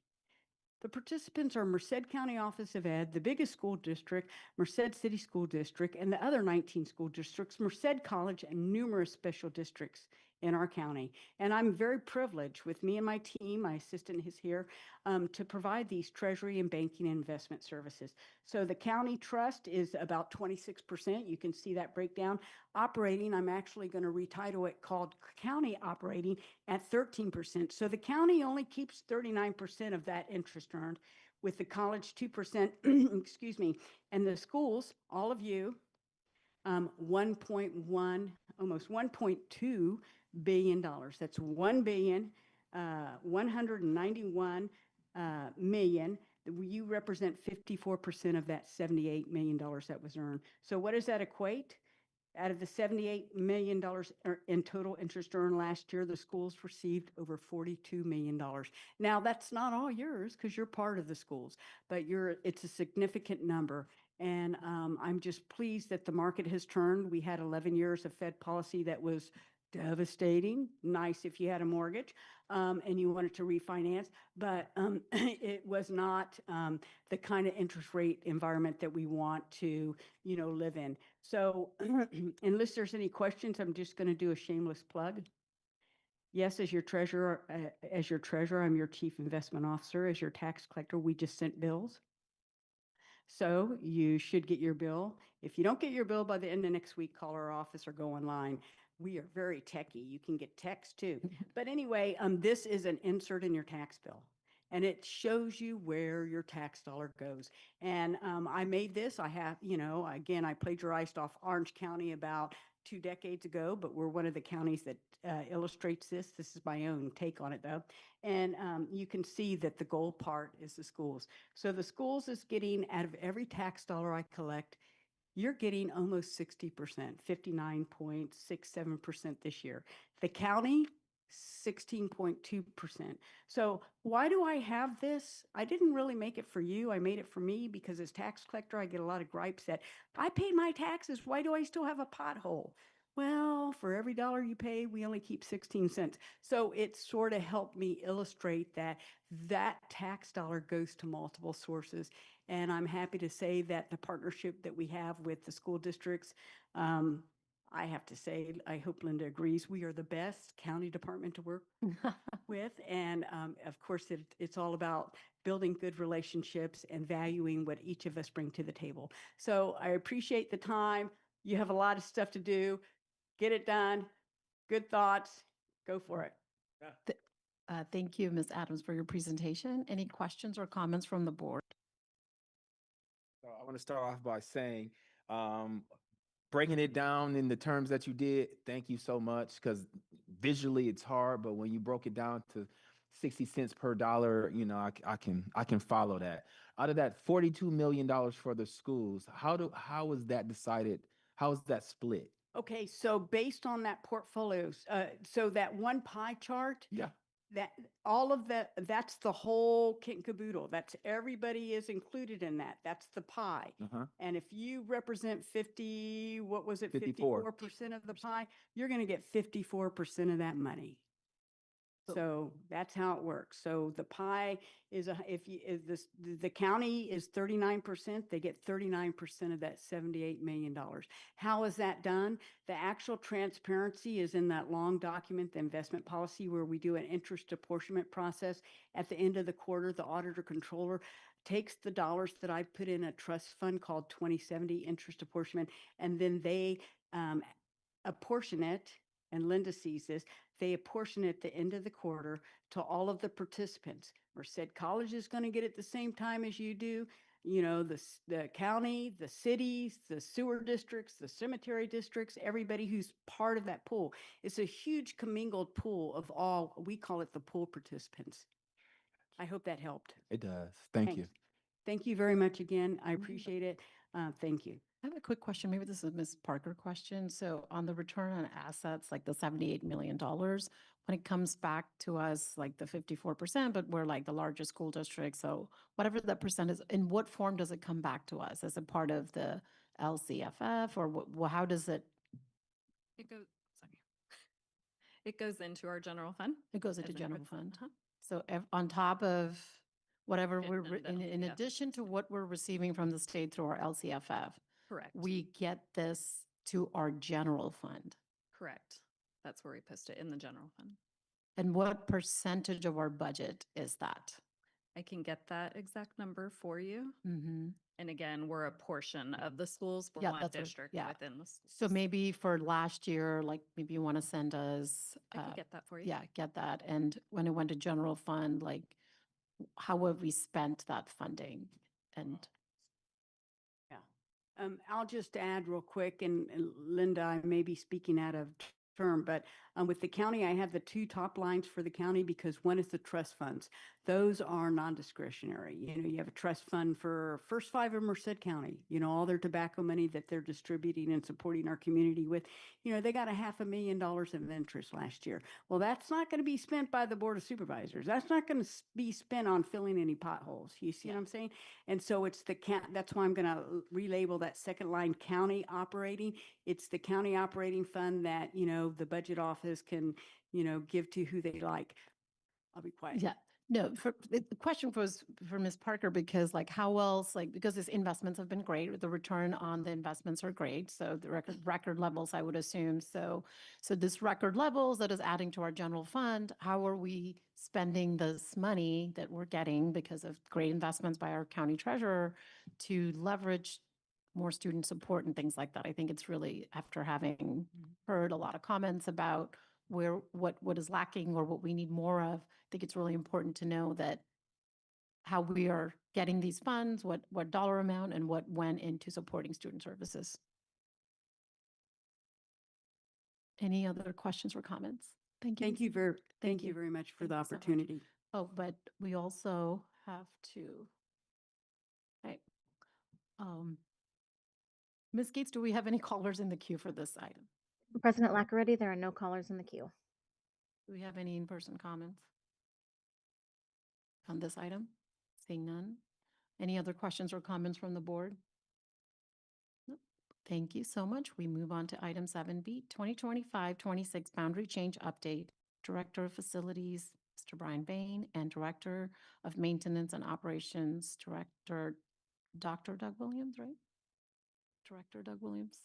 The participants are Merced County Office of Ed, the biggest school district, Merced City School District, and the other 19 school districts, Merced College, and numerous special districts in our county. And I'm very privileged, with me and my team, my assistant is here, to provide these treasury and banking and investment services. So the county trust is about 26%. You can see that breakdown. Operating, I'm actually going to retitle it called county operating at 13%. So the county only keeps 39% of that interest earned, with the college 2%, excuse me, and the schools, all of you, 1.1, almost $1.2 billion. That's $1,191 million. You represent 54% of that $78 million that was earned. So what does that equate? Out of the $78 million in total interest earned last year, the schools received over $42 million. Now, that's not all yours because you're part of the schools, but it's a significant number. And I'm just pleased that the market has turned. We had 11 years of Fed policy that was devastating. Nice if you had a mortgage and you wanted to refinance, but it was not the kind of interest rate environment that we want to, live in. So unless there's any questions, I'm just going to do a shameless plug. Yes, as your treasurer, I'm your chief investment officer. As your tax collector, we just sent bills. So you should get your bill. If you don't get your bill by the end of next week, call our office or go online. We are very techy. You can get text too. But anyway, this is an insert in your tax bill, and it shows you where your tax dollar goes. And I made this. I have, again, I plagiarized off Orange County about 2 decades ago, but we're one of the counties that illustrates this. This is my own take on it, though. And you can see that the gold part is the schools. So the schools is getting, out of every tax dollar I collect, you're getting almost 60%, 59.67% this year. The county, 16.2%. So why do I have this? I didn't really make it for you. I made it for me because as tax collector, I get a lot of gripes that I paid my taxes. Why do I still have a pothole? well, for every dollar you pay, we only keep 16 cents. So it sort of helped me illustrate that that tax dollar goes to multiple sources. And I'm happy to say that the partnership that we have with the school districts, I have to say, I hope Linda agrees, we are the best county department to work with. And of course, it's all about building good relationships and valuing what each of us bring to the table. So I appreciate the time. You have a lot of stuff to do. Get it done. Good thoughts. Go for it. Thank you, Ms. Adams, for your presentation. Any questions or comments from the board? So I want to start off by saying, breaking it down in the terms that you did, thank you so much, because visually it's hard, but when you broke it down to 60 cents per dollar, you know, I can follow that. Out of that $42 million for the schools, how is that decided? How is that split? Okay, so based on that portfolio, so that one pie chart, Yeah. that all of that, that's the whole kit and caboodle. That's everybody is included in that. That's the pie. Uh-huh. And if you represent 50, what was it, 54. 54% of the pie, you're going to get 54% of that money. So that's how it works. So the pie is if you is this the county is 39%, they get 39% of that $78 million. How is that done? The actual transparency is in that long document, the investment policy, where we do an interest apportionment process. At the end of the quarter, the auditor controller takes the dollars that I put in a trust fund called 2070 interest apportionment, and then they apportion it, and Linda sees this, they apportion it at the end of the quarter to all of the participants. Merced College is going to get it the same time as you do. You know, the county, the cities, the sewer districts, the cemetery districts, everybody who's part of that pool. It's a huge commingled pool of all, we call it the pool participants. I hope that helped. It does. Thank you. Thanks. Thank you very much again. I appreciate it. Thank you. I have a quick question. Maybe this is a Ms. Parker question. So on the return on assets, like the $78 million, when it comes back to us, like the 54%, but we're like the largest school district. So whatever that percent is, in what form does it come back to us? As a part of the LCFF, or how does it? It goes into our general fund. It goes into as an general expense. fund. So on top of whatever It- we're, no, no, in yeah. addition to what we're receiving from the state through our LCFF, Correct. we get this to our general fund. Correct. That's where we post it, in the general fund. And what percentage of our budget is that? I can get that exact number for you. Mm-hmm. And again, we're a portion of the schools. We're Yeah, one that's what- district yeah. within the schools. So maybe for last year, like maybe you want to send us. I can get that for you. Yeah, get that. And when it went to general fund, like how have we spent that funding? And I'll just add real quick, and Linda, I may be speaking out of term, but with the county, I have the two top lines for the county because one is the trust funds. Those are non-discretionary. You know, you have a trust fund for First Five of Merced County, you know, all their tobacco money that they're distributing and supporting our community with. You know, they got $500,000 of interest last year. Well, that's not going to be spent by the Board of Supervisors. That's not going to be spent on filling any potholes. You see what I'm saying? And so it's that's why I'm going to relabel that second line county operating. It's the county operating fund that, you know, the budget office can, you know, give to who they like. I'll be quiet. yeah, no, the question was for Ms. Parker, because like how else, like, because these investments have been great, the return on the investments are great. So the record levels, I would assume. So this record levels that is adding to our general fund, how are we spending this money that we're getting because of great investments by our county treasurer to leverage more student support and things like that? I think it's really, after having heard a lot of comments about what is lacking or what we need more of, I think it's really important to know that how we are getting these funds, what dollar amount, and what went into supporting student services. Any other questions or comments? Thank you. Thank you very much for the opportunity. Oh, but we also have to, right. Ms. Gates, do we have any callers in the queue for this item? President Lackeretti, there are no callers in the queue. Do we have any in-person comments on this item? Seeing none. Any other questions or comments from the board? Nope. Thank you so much. We move on to item 7B, 2025-26 boundary change update. Director of Facilities, Mr. Brian Bain, and Director of Maintenance and Operations, Director Dr. Doug Williams, right? Director Doug Williams.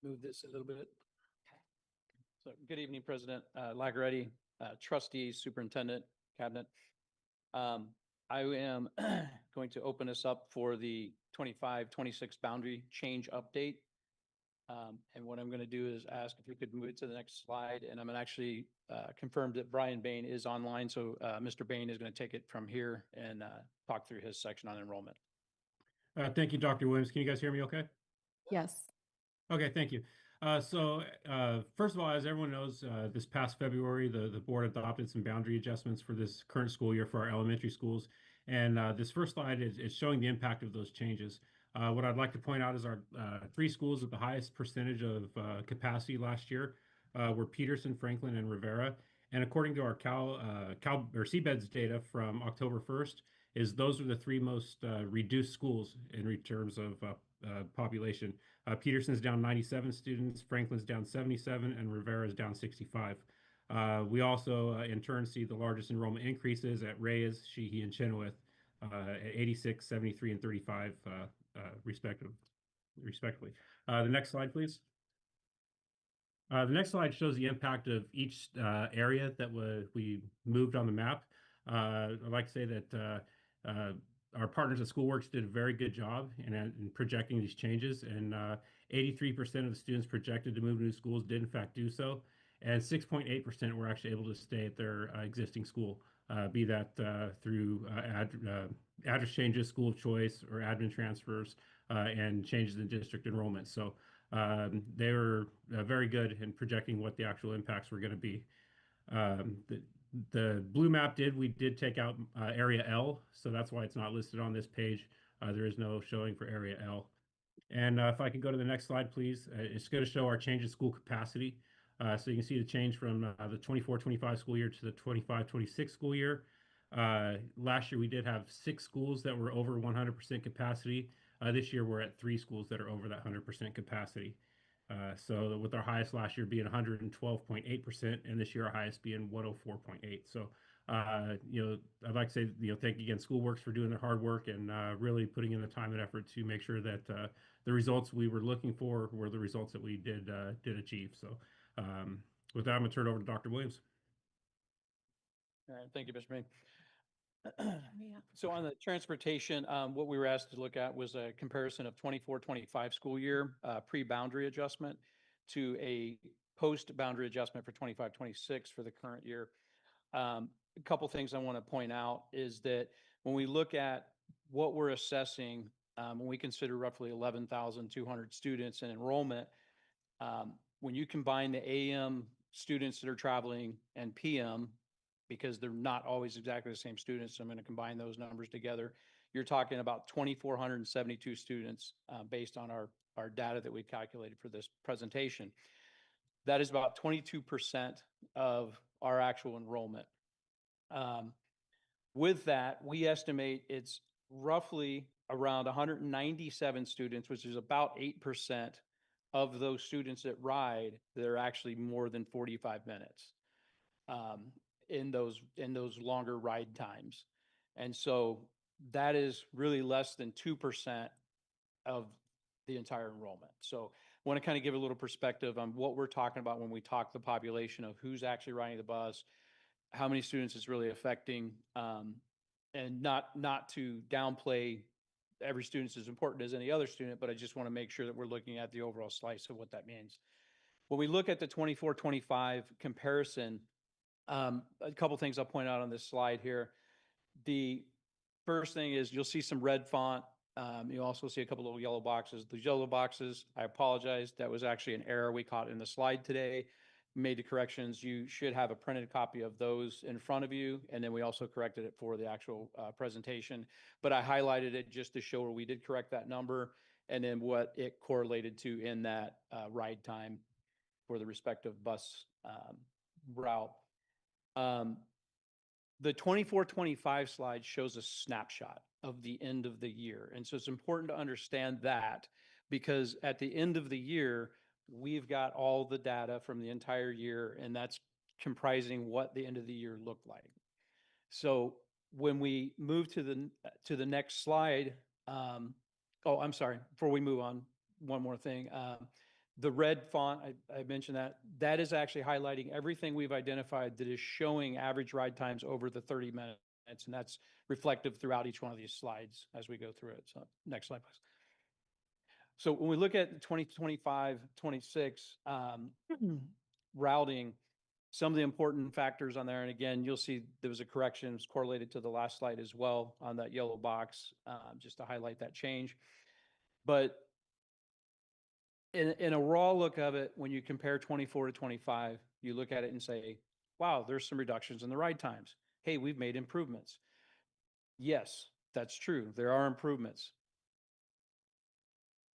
Move this a little bit. So good evening, President Lagaretti, trustees, superintendent, cabinet. I am going to open us up for the 25-26 boundary change update. And what I'm going to do is ask if we could move it to the next slide. And I'm going to actually confirm that Brian Bain is online. So Mr. Bain is going to take it from here and talk through his section on enrollment. Thank you, Dr. Williams. Can you guys hear me okay? Yes. Okay, thank you. First of all, as everyone knows, this past February, the board adopted some boundary adjustments for this current school year for our elementary schools. And this first slide is showing the impact of those changes. What I'd like to point out is our 3 schools with the highest percentage of capacity last year were Peterson, Franklin, and Rivera. And according to our CBEDS data from October 1st, those are the 3 most reduced schools in terms of population. Peterson's down 97 students, Franklin's down 77, and Rivera's down 65. We also, in turn, see the largest enrollment increases at Reyes, Sheehy, and Chenoweth at 86, 73, and 35, respectively. The next slide, please. The next slide shows the impact of each area that we moved on the map. I'd like to say that our partners at Schoolworks did a very good job in projecting these changes, and 83% of the students projected to move to new schools did in fact do so, and 6.8% were actually able to stay at their existing school, be that through address changes, school of choice, or admin transfers, and changes in district enrollment. So they were very good in projecting what the actual impacts were going to be. The blue map we did take out area L, so that's why it's not listed on this page. There is no showing for area L. And if I can go to the next slide, please. It's going to show our change in school capacity. So you can see the change from the 24-25 school year to the 25-26 school year. Last year, we did have 6 schools that were over 100% capacity. This year, we're at 3 schools that are over that 100% capacity. So with our highest last year being 112.8%, and this year our highest being 104.8. So, I'd like to say, thank you again, Schoolworks, for doing their hard work and really putting in the time and effort to make sure that the results we were looking for were the results that we did achieve. So, with that, I'm going to turn it over to Dr. Williams. All right, thank you, Mr. Bain. So on the transportation, what we were asked to look at was a comparison of 24-25 school year pre-boundary adjustment to a post-boundary adjustment for 25-26 for the current year. A couple things I want to point out is that when we look at what we're assessing, when we consider roughly 11,200 students in enrollment, when you combine the AM students that are traveling and PM, because they're not always exactly the same students, so I'm going to combine those numbers together. You're talking about 2,472 students based on our data that we calculated for this presentation. That is about 22% of our actual enrollment. With that, we estimate it's roughly around 197 students, which is about 8% of those students that ride that are actually more than 45 minutes. In those longer ride times. And so that is really less than 2% of the entire enrollment. So I want to kind of give a little perspective on what we're talking about when we talk the population of who's actually riding the bus, how many students it's really affecting, and not to downplay every student is important as any other student, but I just want to make sure that we're looking at the overall slice of what that means. When we look at the 24-25 comparison, a couple things I'll point out on this slide here. The first thing is you'll see some red font. You'll also see a couple of yellow boxes. The yellow boxes, I apologize, that was actually an error we caught in the slide today. Made the corrections. You should have a printed copy of those in front of you, and then we also corrected it for the actual presentation. But I highlighted it just to show where we did correct that number, and then what it correlated to in that ride time for the respective bus route. The 24-25 slide shows a snapshot of the end of the year. And so it's important to understand that because at the end of the year, we've got all the data from the entire year, and that's comprising what the end of the year looked like. So when we move to the next slide, oh, I'm sorry, before we move on, one more thing. The red font, I mentioned that is actually highlighting everything we've identified that is showing average ride times over the 30 minutes. And that's reflective throughout each one of these slides as we go through it. So next slide, please. So when we look at 2025, 26 routing, some of the important factors on there, and again, you'll see there was a correction, it's correlated to the last slide as well on that yellow box, just to highlight that change. But in a raw look of it, when you compare 24 to 25, you look at it and say, wow, there's some reductions in the ride times. Hey, we've made improvements. Yes, that's true. There are improvements.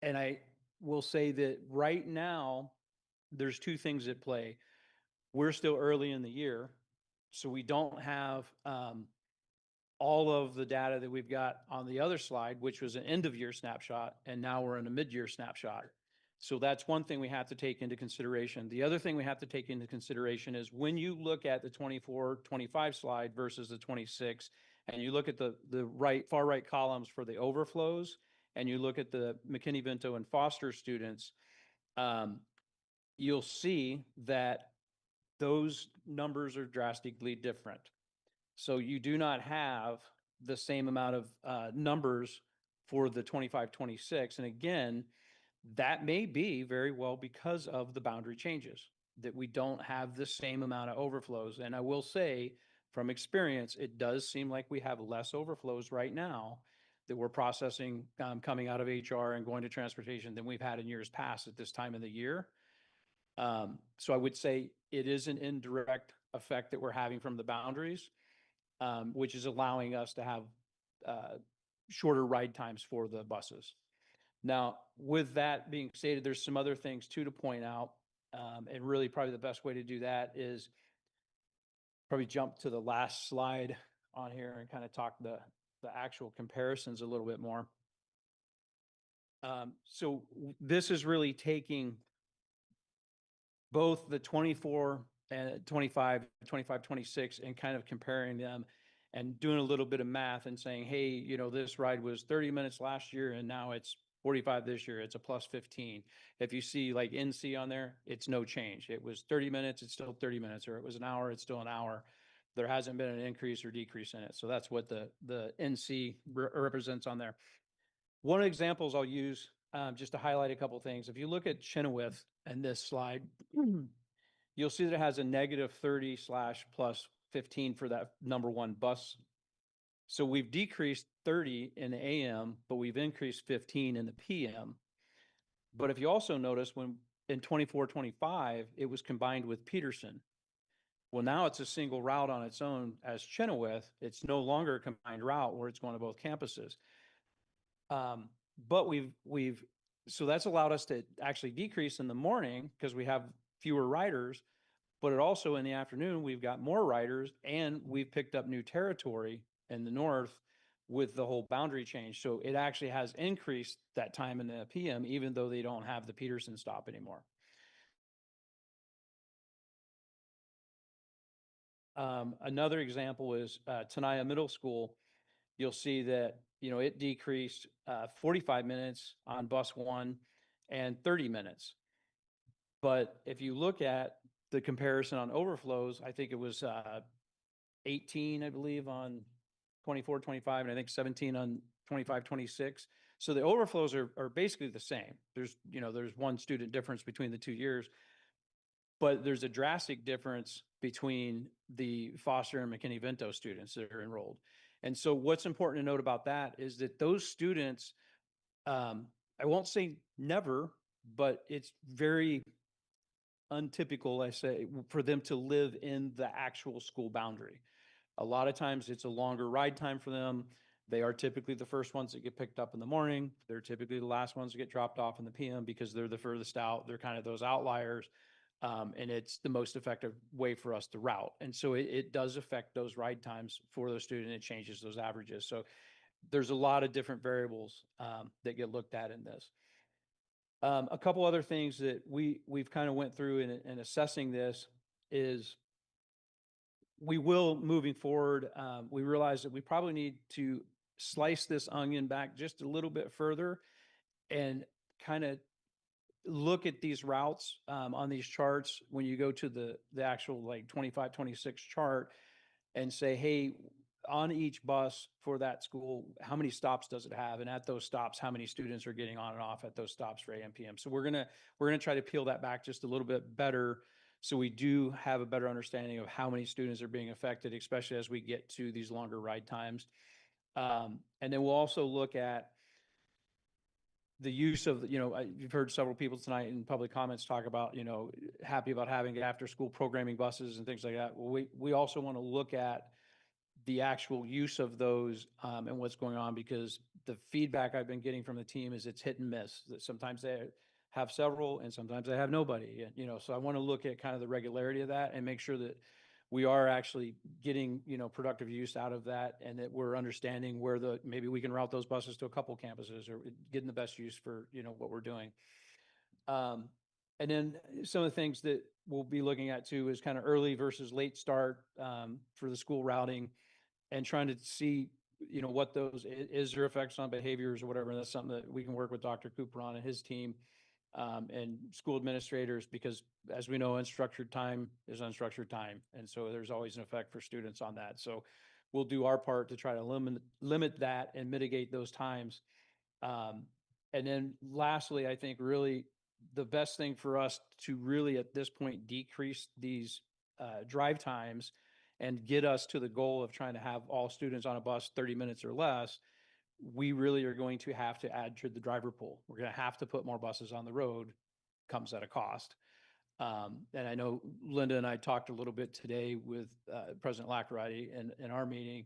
And I will say that right now, there's two things at play. We're still early in the year, so we don't have all of the data that we've got on the other slide, which was an end of year snapshot, and now we're in a mid-year snapshot. So that's one thing we have to take into consideration. The other thing we have to take into consideration is when you look at the 24, 25 slide versus the 26, and you look at the far right columns for the overflows, and you look at the McKinney-Vento and Foster students, you'll see that those numbers are drastically different. So you do not have the same amount of numbers for the 25, 26. And again, that may be very well because of the boundary changes, that we don't have the same amount of overflows. And I will say from experience, it does seem like we have less overflows right now that we're processing coming out of HR and going to transportation than we've had in years past at this time of the year. So I would say it is an indirect effect that we're having from the boundaries, which is allowing us to have shorter ride times for the buses. Now, with that being stated, there's some other things too to point out. And really probably the best way to do that is probably jump to the last slide on here and kind of talk the actual comparisons a little bit more. So this is really taking both the 24 and 25, 25, 26 and kind of comparing them and doing a little bit of math and saying, hey, you know, this ride was 30 minutes last year and now it's 45 this year, it's a plus 15. If you see like NC on there, it's no change. It was 30 minutes, it's still 30 minutes, or it was an hour, it's still an hour. There hasn't been an increase or decrease in it. So that's what the NC represents on there. One of the examples I'll use just to highlight a couple of things. If you look at Chenoweth and this slide, you'll see that it has a negative 30 / plus 15 for that number one bus. So we've decreased 30 in the AM, but we've increased 15 in the PM. But if you also notice when in 24, 25, it was combined with Peterson. Well, now it's a single route on its own as Chenoweth. It's no longer a combined route where it's going to both campuses. But so that's allowed us to actually decrease in the morning because we have fewer riders, but it also in the afternoon, we've got more riders and we've picked up new territory in the north with the whole boundary change. So it actually has increased that time in the PM, even though they don't have the Peterson stop anymore. Another example is Tenaya Middle School. You'll see that, you know, it decreased 45 minutes on bus one and 30 minutes. But if you look at the comparison on overflows, I think it was 18, I believe, on 24, 25, and I think 17 on 25, 26. So the overflows are basically the same. There's one student difference between the 2 years, but there's a drastic difference between the Foster and McKinney-Vento students that are enrolled. And so what's important to note about that is that those students, I won't say never, but it's very untypical, I say, for them to live in the actual school boundary. A lot of times it's a longer ride time for them. They are typically the first ones that get picked up in the morning. They're typically the last ones to get dropped off in the PM because they're the furthest out. They're kind of those outliers. And it's the most effective way for us to route. And so it does affect those ride times for those students. It changes those averages. So there's a lot of different variables that get looked at in this. A couple other things that we've kind of went through in assessing this is we will, moving forward, we realize that we probably need to slice this onion back just a little bit further and kind of look at these routes on these charts when you go to the actual like 25, 26 chart and say, hey, on each bus for that school, how many stops does it have? And at those stops, how many students are getting on and off at those stops for AM, PM? So we're gonna try to peel that back just a little bit better, so we do have a better understanding of how many students are being affected, especially as we get to these longer ride times. And then we'll also look at the use of, you've heard several people tonight in public comments talk about, happy about having after school programming buses and things like that. Well, we also want to look at the actual use of those and what's going on, because the feedback I've been getting from the team is it's hit and miss. That sometimes they have several and sometimes they have nobody. And, so I want to look at kind of the regularity of that and make sure that we are actually getting, productive use out of that, and that we're understanding where maybe we can route those buses to a couple campuses, or getting the best use for, what we're doing. And then some of the things that we'll be looking at too is kind of early versus late start for the school routing, and trying to see, what those, is there effects on behaviors or whatever. And that's something that we can work with Dr. Cooper on and his team and school administrators, because as we know, unstructured time is unstructured time. And so there's always an effect for students on that. So we'll do our part to try to limit that and mitigate those times. And then lastly, I think really the best thing for us to really at this point decrease these drive times and get us to the goal of trying to have all students on a bus 30 minutes or less, we really are going to have to add to the driver pool. We're going to have to put more buses on the road, comes at a cost. And I know Linda and I talked a little bit today with President Laccarati in our meeting.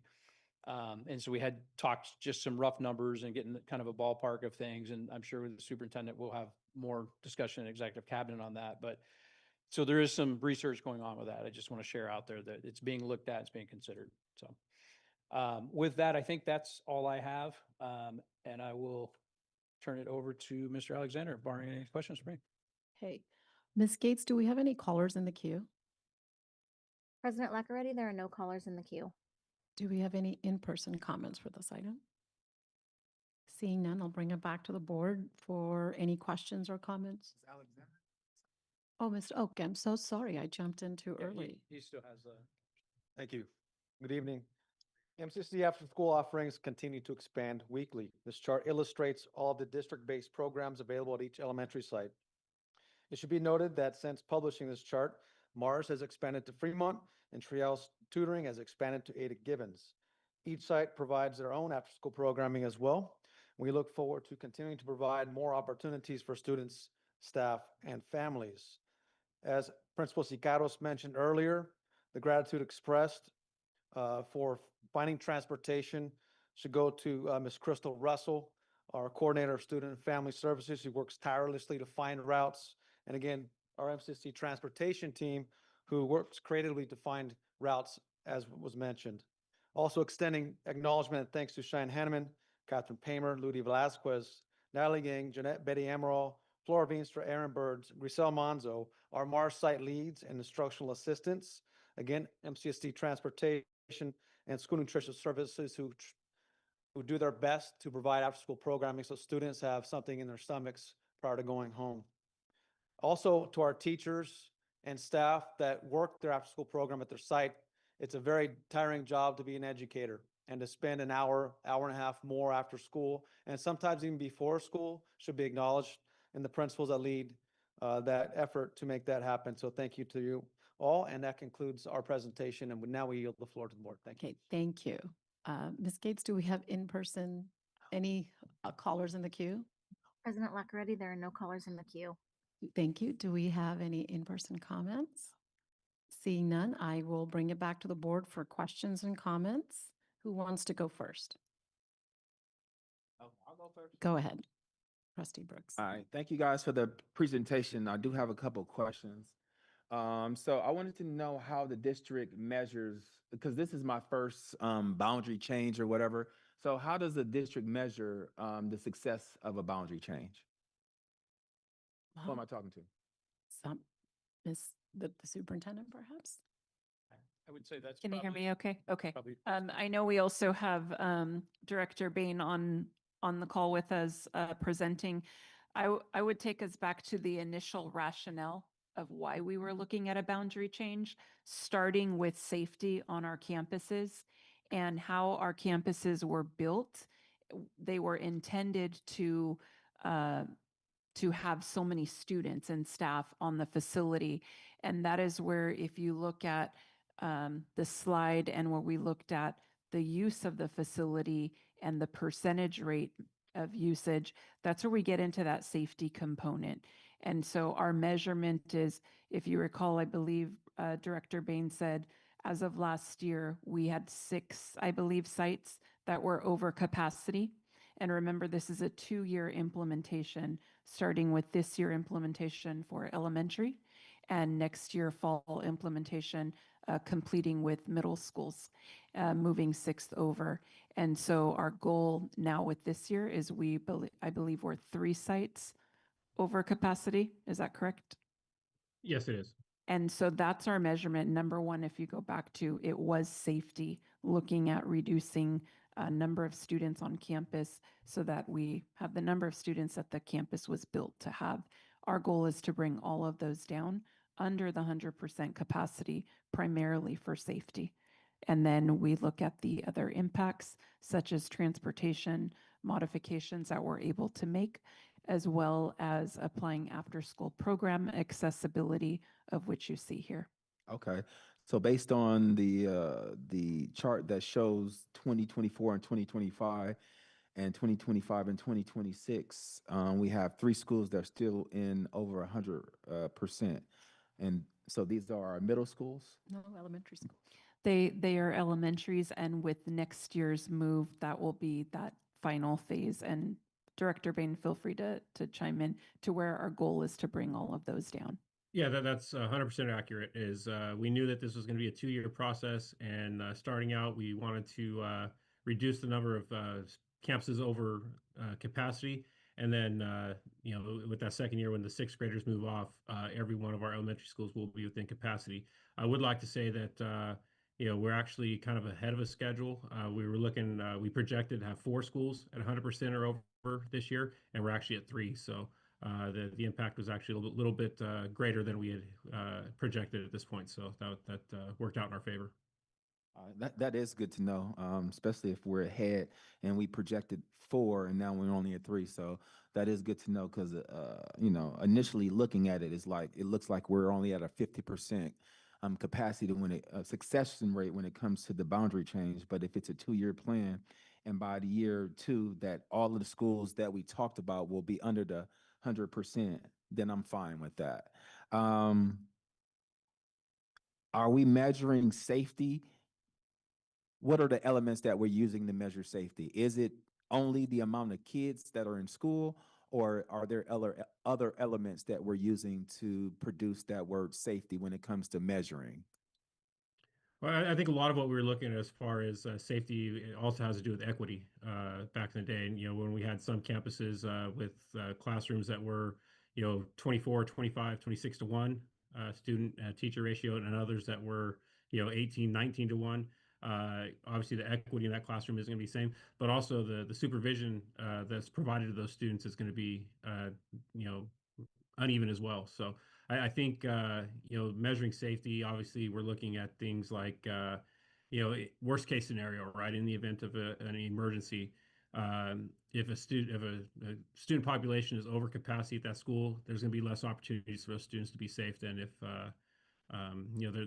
And so we had talked just some rough numbers and getting kind of a ballpark of things. And I'm sure with the superintendent, we'll have more discussion in executive cabinet on that. But so there is some research going on with that. I just want to share out there that it's being looked at, it's being considered. So with that, I think that's all I have. And I will turn it over to Mr. Alexander, barring any questions for me. Hey, Ms. Gates, do we have any callers in the queue? President Laccareti, there are no callers in the queue. Do we have any in-person comments for this item? Seeing none, I'll bring it back to the board for any questions or comments. Oh, Mr. Oak, I'm so sorry. I jumped in too early. He still has a. Thank you. Good evening. MCSD after-school offerings continue to expand weekly. This chart illustrates all of the district-based programs available at each elementary site. It should be noted that since publishing this chart, Mars has expanded to Fremont and Treehouse Tutoring has expanded to Ada Gibbons. Each site provides their own after-school programming as well. We look forward to continuing to provide more opportunities for students, staff, and families. As Principal Sicaros mentioned earlier, the gratitude expressed for finding transportation should go to Ms. Crystal Russell, our coordinator of student and family services, who works tirelessly to find routes. And again, our MCSD transportation team, who works creatively to find routes, as was mentioned. Also extending acknowledgement and thanks to Cheyenne Hanneman, Catherine Paymer, Ludi Velasquez, Natalie Yang, Jeanette Betty Emerald, Flora Veenstra, Aaron Birds, Grisel Monzo, our Mars site leads and instructional assistants. Again, MCSD transportation and school nutrition services who do their best to provide after-school programming so students have something in their stomachs prior to going home. Also, to our teachers and staff that work their after-school program at their site, it's a very tiring job to be an educator and to spend an hour, hour and a half more after school, and sometimes even before school, should be acknowledged, and the principals that lead that effort to make that happen. So thank you to you all, and that concludes our presentation, and now we yield the floor to the board. Thank you. Okay, thank you. Ms. Gates, do we have in-person, any callers in the queue? President Laccareti, there are no callers in the queue. Thank you. Do we have any in-person comments? Seeing none, I will bring it back to the board for questions and comments. Who wants to go first? I'll go first. Go ahead, Trustee Brooks. All right, thank you guys for the presentation. I do have a couple questions. So I wanted to know how the district measures, because this is my first boundary change or whatever. So how does the district measure the success of a boundary change? Who am I talking to? Some, the superintendent perhaps? I would say that's. Can you hear probably- me okay? Okay. Probably. I know we also have Director Bain on the call with us presenting. I would take us back to the initial rationale of why we were looking at a boundary change, starting with safety on our campuses and how our campuses were built. They were intended to have so many students and staff on the facility. And that is where, if you look at the slide and where we looked at the use of the facility and the percentage rate of usage, that's where we get into that safety component. And so our measurement is, if you recall, I believe Director Bain said, as of last year, we had 6, I believe, sites that were over capacity. And remember, this is a 2-year implementation, starting with this year implementation for elementary and next year fall implementation, completing with middle schools, moving 6th over. And so our goal now with this year is I believe we're 3 sites over capacity. Is that correct? Yes, it is. And so that's our measurement. Number one, if you go back to, it was safety, looking at reducing number of students on campus so that we have the number of students that the campus was built to have. Our goal is to bring all of those down under the 100% capacity, primarily for safety. And then we look at the other impacts, such as transportation modifications that we're able to make, as well as applying after-school program accessibility, of which you see here. Okay. So based on the chart that shows 2024 and 2025 and 2025 and 2026, we have 3 schools that are still in over 100%. And so these are our middle schools? No, elementary school. They are elementaries, and with next year's move, that will be that final phase. And Director Bain, feel free to chime in to where our goal is to bring all of those down. Yeah, that's 100% accurate. We knew that this was going to be a 2-year process, and starting out, we wanted to reduce the number of campuses over capacity, and then with that second year, when the 6th graders move off, every one of our elementary schools will be within capacity. I would like to say that we're actually kind of ahead of a schedule. We projected to have 4 schools at 100% or over this year, and we're actually at 3. So. The impact was actually a little bit greater than we had projected at this point. So that worked out in our favor. That is good to know, especially if we're ahead and we projected 4 and now we're only at 3. So that is good to know because, initially looking at it, it looks like we're only at a 50% capacity success rate when it comes to the boundary change. But if it's a 2-year plan, and by the year 2 that all of the schools that we talked about will be under the 100%, then I'm fine with that. Are we measuring safety? What are the elements that we're using to measure safety? Is it only the amount of kids that are in school, or are there other elements that we're using to produce that word safety when it comes to measuring? Well, I think a lot of what we were looking at as far as safety also has to do with equity. Back in the day, and, when we had some campuses with classrooms that were, 24, 25, 26 to 1 student teacher ratio, and others that were, 18, 19 to 1. Obviously, the equity in that classroom is going to be the same, but also the supervision that's provided to those students is going to be, uneven as well. So I think, measuring safety, obviously we're looking at things like, worst case scenario, right? In the event of an emergency, if a student population is over capacity at that school, there's going to be less opportunities for those students to be safe than if,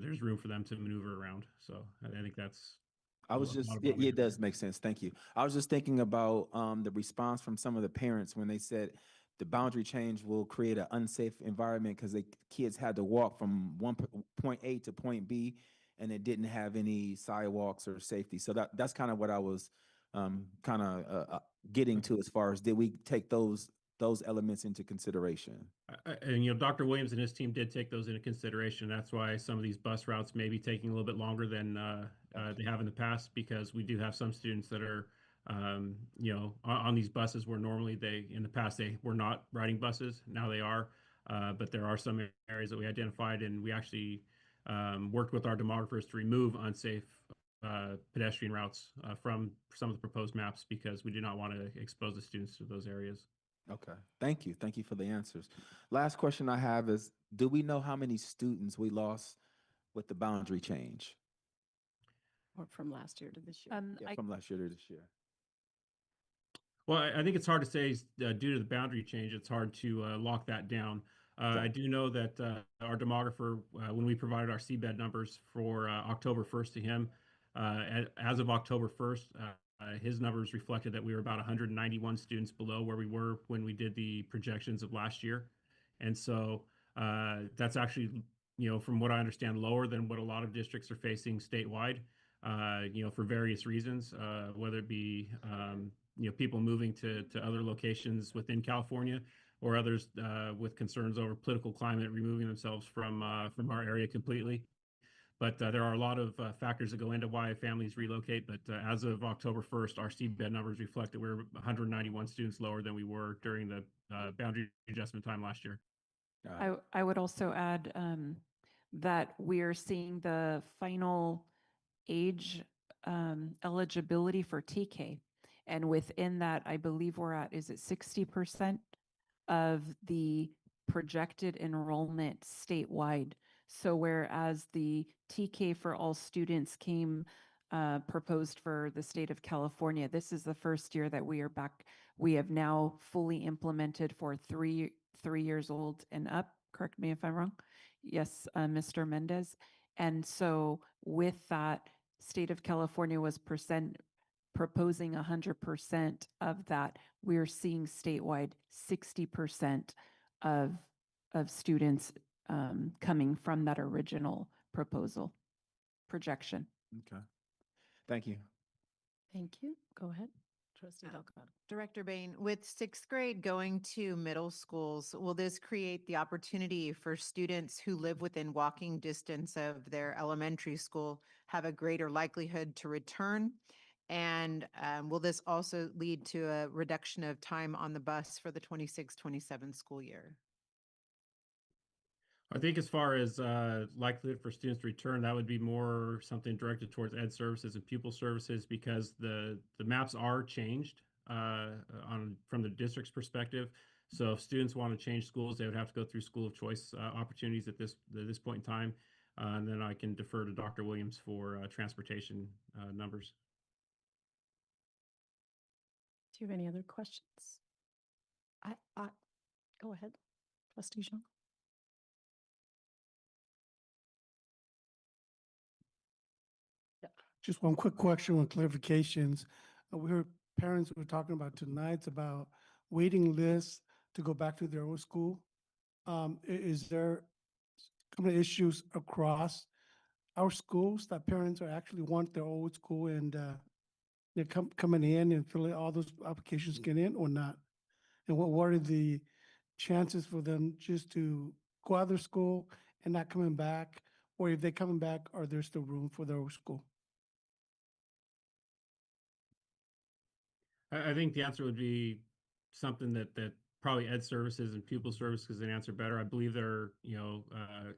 there's room for them to maneuver around. So I think that's. It does make sense. Thank you. I was just thinking about the response from some of the parents when they said the boundary change will create an unsafe environment because the kids had to walk from point A to point B, and it didn't have any sidewalks or safety. So that's kind of what I was getting to as far as, did we take those those elements into consideration? And, Dr. Williams and his team did take those into consideration. That's why some of these bus routes may be taking a little bit longer than they have in the past, because we do have some students that are, on these buses where normally in the past, they were not riding buses. Now they are. But there are some areas that we identified, and we actually worked with our demographers to remove unsafe pedestrian routes from some of the proposed maps, because we do not want to expose the students to those areas. Okay, thank you. Thank you for the answers. Last question I have is, do we know how many students we lost with the boundary change? Or from last year to this year. Yeah, from last year to this year. Well, I think it's hard to say due to the boundary change, it's hard to lock that down. I do know that our demographer, when we provided our seabed numbers for October 1st to him, as of October 1st, his numbers reflected that we were about 191 students below where we were when we did the projections of last year. And so that's actually, from what I understand, lower than what a lot of districts are facing statewide, for various reasons, whether it be, people moving to other locations within California, or others with concerns over political climate removing themselves from our area completely. But there are a lot of factors that go into why families relocate. But as of October 1st, our seedbed numbers reflect that we're 191 students lower than we were during the boundary adjustment time last year. I would also add that we are seeing the final age eligibility for TK. And within that, I believe we're at, is it 60% of the projected enrollment statewide? So whereas the TK for all students came proposed for the state of California, this is the first year that we are back. We have now fully implemented for 3 years old and up. Correct me if I'm wrong. Yes, Mr. Mendez. And so with that, state of California was proposing 100% of that. We're seeing statewide 60% of students coming from that original proposal projection. Okay, thank you. Thank you. Go ahead. Trustee Delgado. Director Bain, with sixth grade going to middle schools, will this create the opportunity for students who live within walking distance of their elementary school have a greater likelihood to return? And will this also lead to a reduction of time on the bus for the 26-27 school year? I think as far as likelihood for students to return, that would be more something directed towards ed services and pupil services, because the maps are changed from the district's perspective. So if students want to change schools, they would have to go through school of choice opportunities at this point in time. And then I can defer to Dr. Williams for transportation numbers. Do you have any other questions? Go ahead, Trustee Jean. Just one quick question on clarifications. We heard parents were talking about tonight about waiting lists to go back to their old school. Is there some issues across our schools that parents are actually want their old school and they're coming in and filling all those applications get in or not? And what are the chances for them just to go out of their school and not coming back? Or if they're coming back, are there still room for their old school? I think the answer would be something that probably ed services and pupil services can answer better. I believe there are,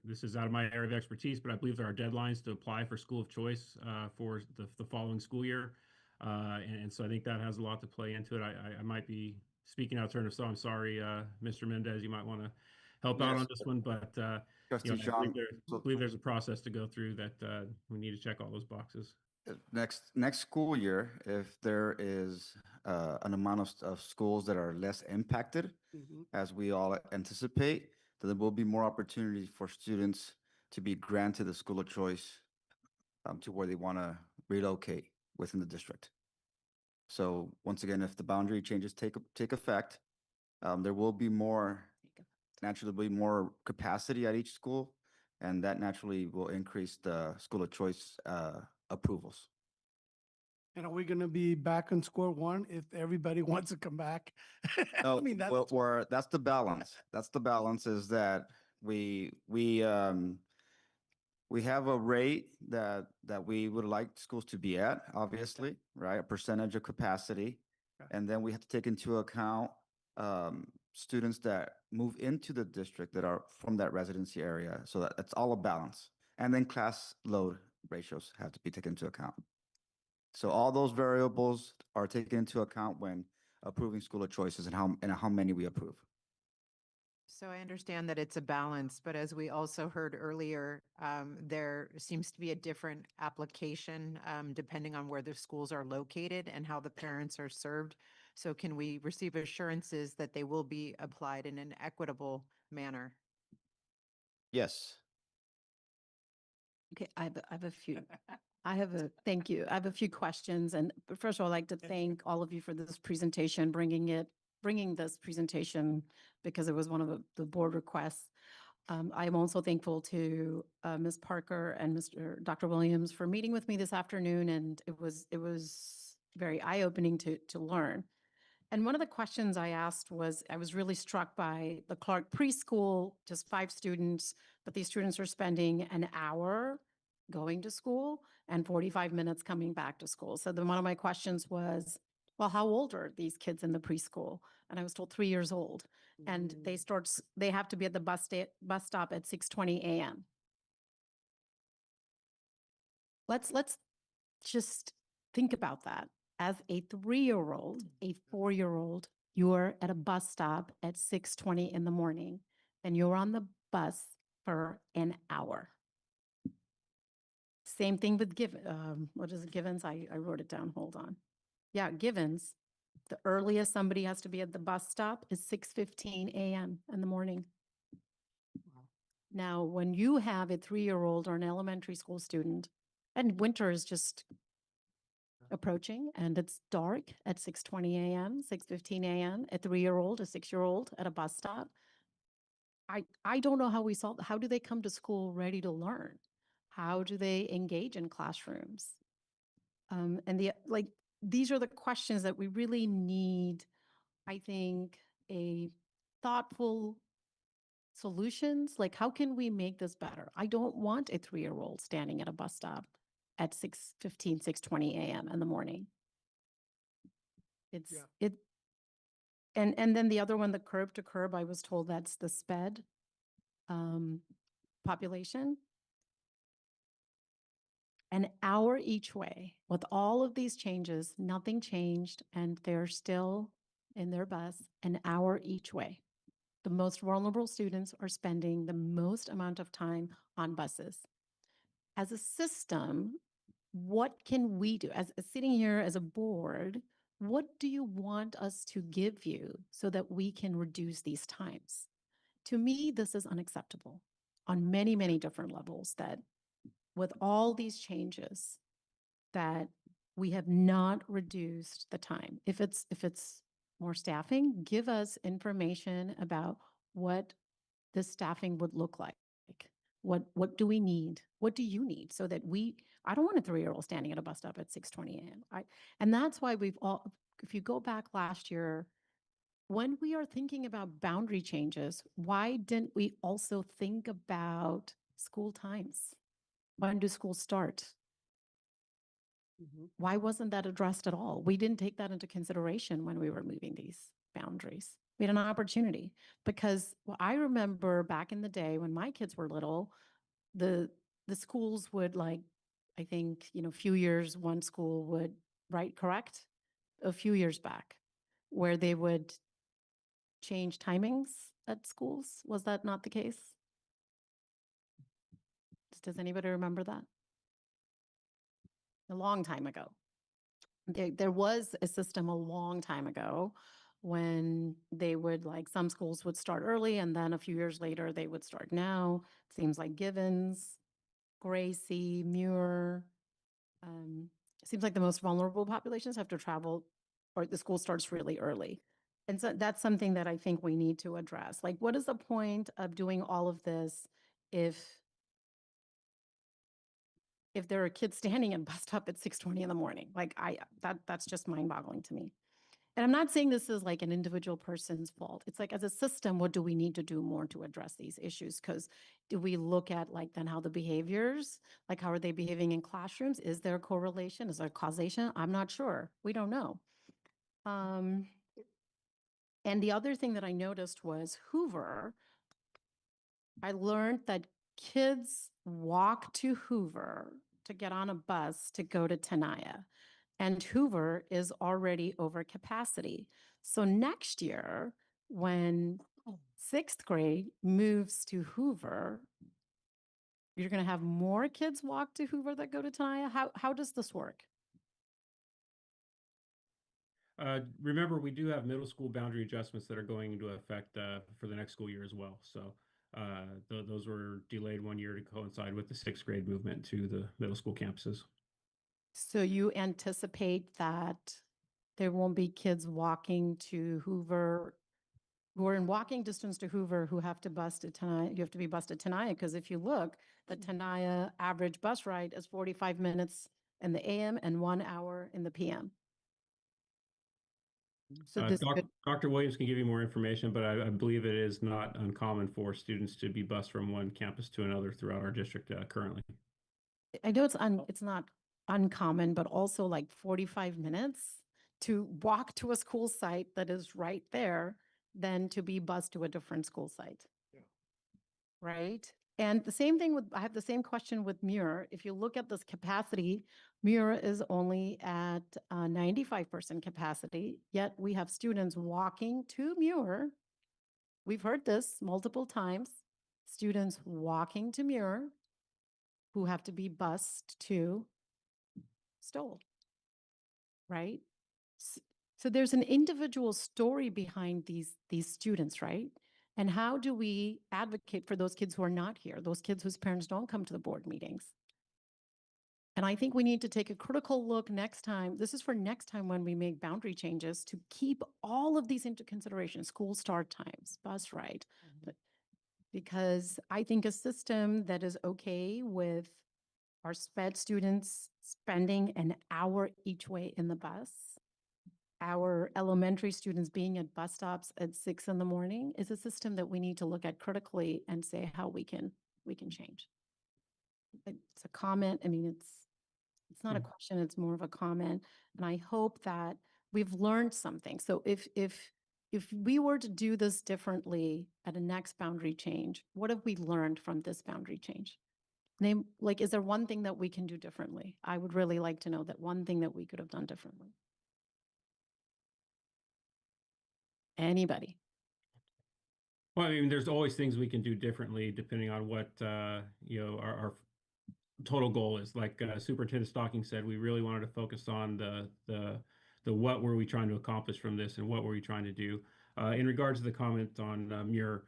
this is out of my area of expertise, but I believe there are deadlines to apply for school of choice for the following school year. And so I think that has a lot to play into it. I might be speaking out of turn, so I'm sorry, Mr. Mendez, you might want to help out on this one, but I believe there's a process to go through that we need to check all those boxes. Next school year, if there is an amount of schools that are less impacted, as we all anticipate, then there will be more opportunity for students to be granted the school of choice to where they want to relocate within the district. So once again, if the boundary changes take effect, there will be naturally more capacity at each school, and that naturally will increase the school of choice approvals. And are we going to be back on square one if everybody wants to come back? No, I mean, that's that's the balance. That's the balance is that we have a rate that we would like schools to be at, obviously, right? A percentage of capacity. And then we have to take into account students that move into the district that are from that residency area. So that it's all a balance. And then class load ratios have to be taken into account. So all those variables are taken into account when approving school of choices and how many we approve. So I understand that it's a balance, but as we also heard earlier, there seems to be a different application depending on where the schools are located and how the parents are served. So can we receive assurances that they will be applied in an equitable manner? Yes. Okay, I have a few. Thank you. I have a few questions. And first of all, I'd like to thank all of you for this presentation, bringing this presentation because it was one of the board requests. I'm also thankful to Ms. Parker and Dr. Williams for meeting with me this afternoon, and it was very eye-opening to learn. And one of the questions I asked was, I was really struck by the Clark preschool, just 5 students, but these students are spending an hour going to school and 45 minutes coming back to school. So then one of my questions was, well, how old are these kids in the preschool? And I was told 3 years old. And they have to be at the bus stop at 6:20 a.m. Let's just think about that. As a 3-year-old, a 4-year-old, you're at a bus stop at 6:20 in the morning, and you're on the bus for an hour. Same thing with what is it, Givens? I wrote it down, hold on. Yeah, Givens, the earliest somebody has to be at the bus stop is 6:15 a.m. in the morning. Now, when you have a 3-year-old or an elementary school student, and winter is just approaching and it's dark at 6:20 a.m., 6:15 a.m., a 3-year-old, a 6-year-old at a bus stop. I don't know how do they come to school ready to learn? How do they engage in classrooms? And these are the questions that we really need, I think, a thoughtful solutions. Like, how can we make this better? I don't want a 3-year-old standing at a bus stop at 6:15, 6:20 a.m. in the morning. And then the other one, the curb to curb, I was told that's the SPED population. An hour each way. With all of these changes, nothing changed, and they're still in their bus an hour each way. The most vulnerable students are spending the most amount of time on buses. As a system, what can we do? As sitting here as a board, what do you want us to give you so that we can reduce these times? To me, this is unacceptable on many, many different levels, that with all these changes, that we have not reduced the time. If it's more staffing, give us information about what the staffing would look like. What do we need? What do you need? So that I don't want a 3-year-old standing at a bus stop at 6:20 a.m. And that's why if you go back last year, when we are thinking about boundary changes, why didn't we also think about school times? When do schools start? Why wasn't that addressed at all? We didn't take that into consideration when we were moving these boundaries. We had an opportunity because I remember back in the day when my kids were little, the schools would I think, a few years, one school would, right, correct? A few years back, where they would change timings at schools. Was that not the case? Does anybody remember that? A long time ago. There was a system a long time ago when they would, some schools would start early and then a few years later they would start. Now, it seems like Givens, Gracie, Muir, it seems like the most vulnerable populations have to travel, or the school starts really early. And so that's something that I think we need to address. Like, what is the point of doing all of this if if there are kids standing at bus stop at 6:20 in the morning. Like that's just mind boggling to me. And I'm not saying this is like an individual person's fault. It's like as a system, what do we need to do more to address these issues? Because do we look at like then how the behaviors, like how are they behaving in classrooms? Is there a correlation? Is there causation? I'm not sure. We don't know. And the other thing that I noticed was Hoover. I learned that kids walk to Hoover to get on a bus to go to Tenaya, and Hoover is already over capacity. So next year, when sixth grade moves to Hoover, you're going to have more kids walk to Hoover that go to Tenaya. How does this work? Remember, we do have middle school boundary adjustments that are going into effect for the next school year as well. So those were delayed 1 year to coincide with the sixth grade movement to the middle school campuses. So you anticipate that there won't be kids walking to Hoover who are in walking distance to Hoover who have to bus to Tenaya. You have to be bused to Tenaya because if you look, the Tenaya average bus ride is 45 minutes in the AM and 1 hour in the PM. So this could, Dr. Williams can give you more information, but I believe it is not uncommon for students to be bused from one campus to another throughout our district currently. I know it's not uncommon, but also like 45 minutes to walk to a school site that is right there than to be bused to a different school site. Yeah. Right? And the same thing with, I have the same question with Muir. If you look at this capacity, Muir is only at 95% capacity, yet we have students walking to Muir. We've heard this multiple times. Students walking to Muir who have to be bused to Stoll, right? So there's an individual story behind these students, right? And how do we advocate for those kids who are not here, those kids whose parents don't come to the board meetings? And I think we need to take a critical look next time. This is for next time when we make boundary changes to keep all of these into consideration, school start times, bus ride. Because I think a system that is okay with our SPED students spending an hour each way in the bus, our elementary students being at bus stops at 6 in the morning is a system that we need to look at critically and say how we can change. It's a comment. I mean, it's not a question, it's more of a comment. And I hope that we've learned something. So if we were to do this differently at a next boundary change, what have we learned from this boundary change? Is there one thing that we can do differently? I would really like to know that one thing that we could have done differently. Anybody? Well, I mean, there's always things we can do differently depending on what our total goal is. Like Superintendent Stocking said, we really wanted to focus on the what were we trying to accomplish from this and what were we trying to do. In regards to the comment on Muir,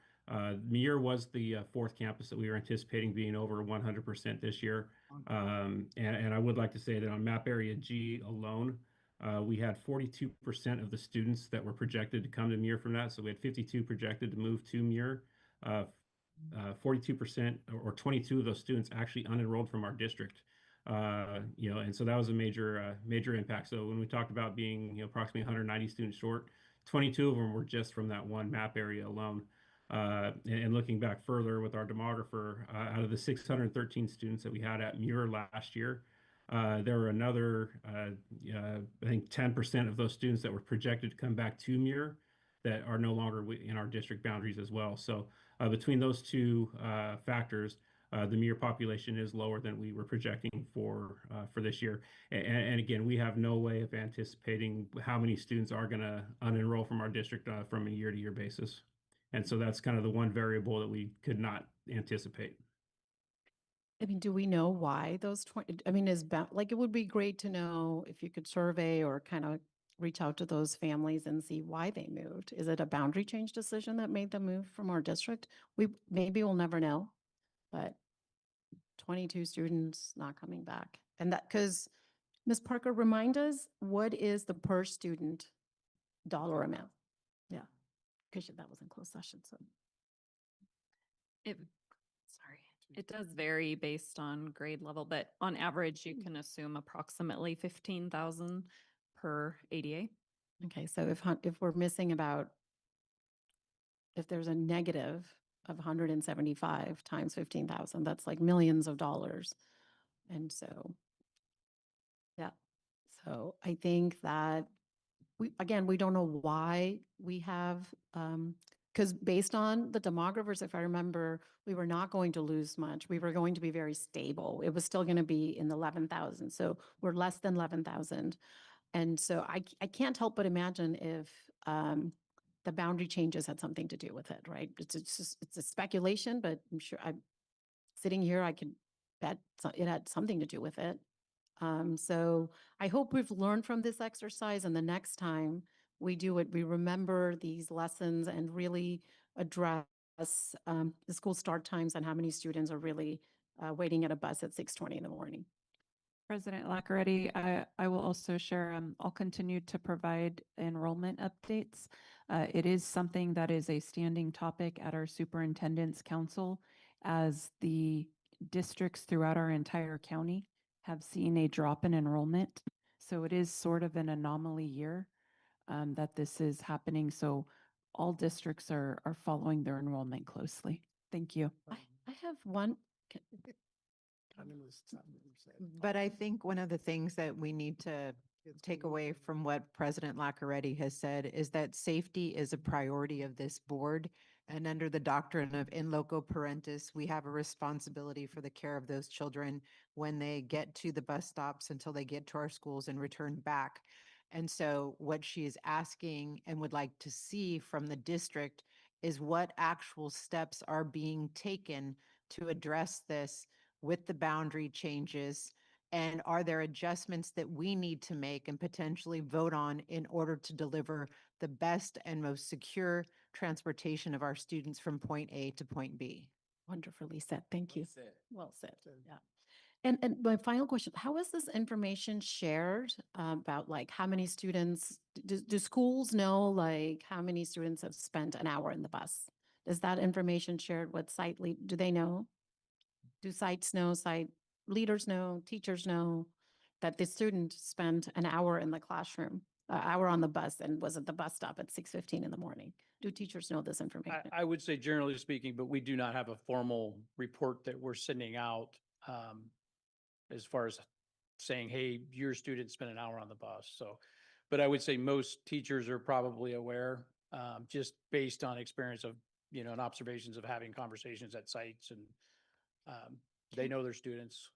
Muir was the fourth campus that we were anticipating being over 100% this year. And I would like to say that on map area G alone, we had 42% of the students that were projected to come to Muir from that. So we had 52 projected to move to Muir. 42% or 22 of those students actually unenrolled from our district. And so that was a major impact. So when we talked about being approximately 190 students short, 22 of them were just from that one map area alone. And looking back further with our demographer, out of the 613 students that we had at Muir last year, there were another, I think 10% of those students that were projected to come back to Muir that are no longer in our district boundaries as well. So between those two factors, the Muir population is lower than we were projecting for this year. And again, we have no way of anticipating how many students are going to unenroll from our district from a year-to-year basis. And so that's kind of the one variable that we could not anticipate. I mean, do we know why those 20, I mean, it would be great to know if you could survey or kind of reach out to those families and see why they moved. Is it a boundary change decision that made them move from our district? Maybe we'll never know, but 22 students not coming back. And that, because Ms. Parker, remind us, what is the per student dollar amount? Yeah, because that was in closed session, so. Sorry. It does vary based on grade level, but on average, you can assume approximately 15,000 per ADA. Okay, so if we're missing about, if there's a negative of 175 times 15,000, that's like millions of dollars. And so, yeah. So I think that we don't know why we have, because based on the demographers, if I remember, we were not going to lose much. We were going to be very stable. It was still going to be in the 11,000. So we're less than 11,000. And so I can't help but imagine if the boundary changes had something to do with it, right? It's a speculation, but I'm sure I'm sitting here, I could bet it had something to do with it. So I hope we've learned from this exercise, and the next time we do it, we remember these lessons and really address the school start times and how many students are really waiting at a bus at 6:20 in the morning. President Lackaretti, I will also share, I'll continue to provide enrollment updates. It is something that is a standing topic at our Superintendent's Council, as the districts throughout our entire county have seen a drop in enrollment. So it is sort of an anomaly year that this is happening. So all districts are following their enrollment closely. Thank you. I have one. But I think one of the things that we need to take away from what President Lackaretti has said is that safety is a priority of this board. And under the doctrine of in loco parentis, we have a responsibility for the care of those children when they get to the bus stops until they get to our schools and return back. And so what she is asking and would like to see from the district is what actual steps are being taken to address this with the boundary changes, and are there adjustments that we need to make and potentially vote on in order to deliver the best and most secure transportation of our students from point A to point B? Wonderfully said. Thank you. Well said. Yeah. And my final question, how is this information shared about like how many students, do schools know like how many students have spent an hour in the bus? Is that information shared with site lead? Do they know? Do sites know, site leaders know, teachers know that the student spent an hour in the classroom, an hour on the bus, and was at the bus stop at 6:15 in the morning? Do teachers know this information? I would say generally speaking, but we do not have a formal report that we're sending out as far as saying, hey, your student spent an hour on the bus. So, but I would say most teachers are probably aware, just based on experience of, and observations of having conversations at sites, and they know their students.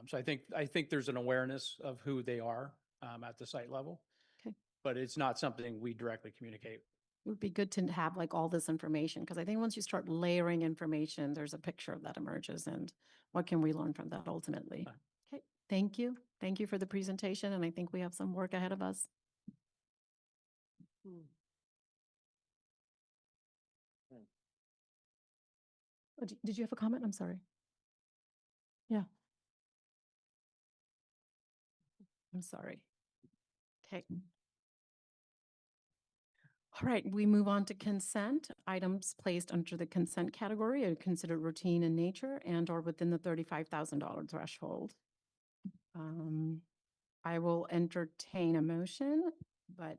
So I think there's an awareness of who they are at the site level. Okay. But it's not something we directly communicate. It would be good to have like all this information, because I think once you start layering information, there's a picture that emerges, and what can we learn from that ultimately? Okay, thank you. Thank you for the presentation, and I think we have some work ahead of us. Oh, did you have a comment? I'm sorry. Yeah. I'm sorry. Okay. All right, we move on to consent. Items placed under the consent category are considered routine in nature and or within the $35,000 threshold. I will entertain a motion, but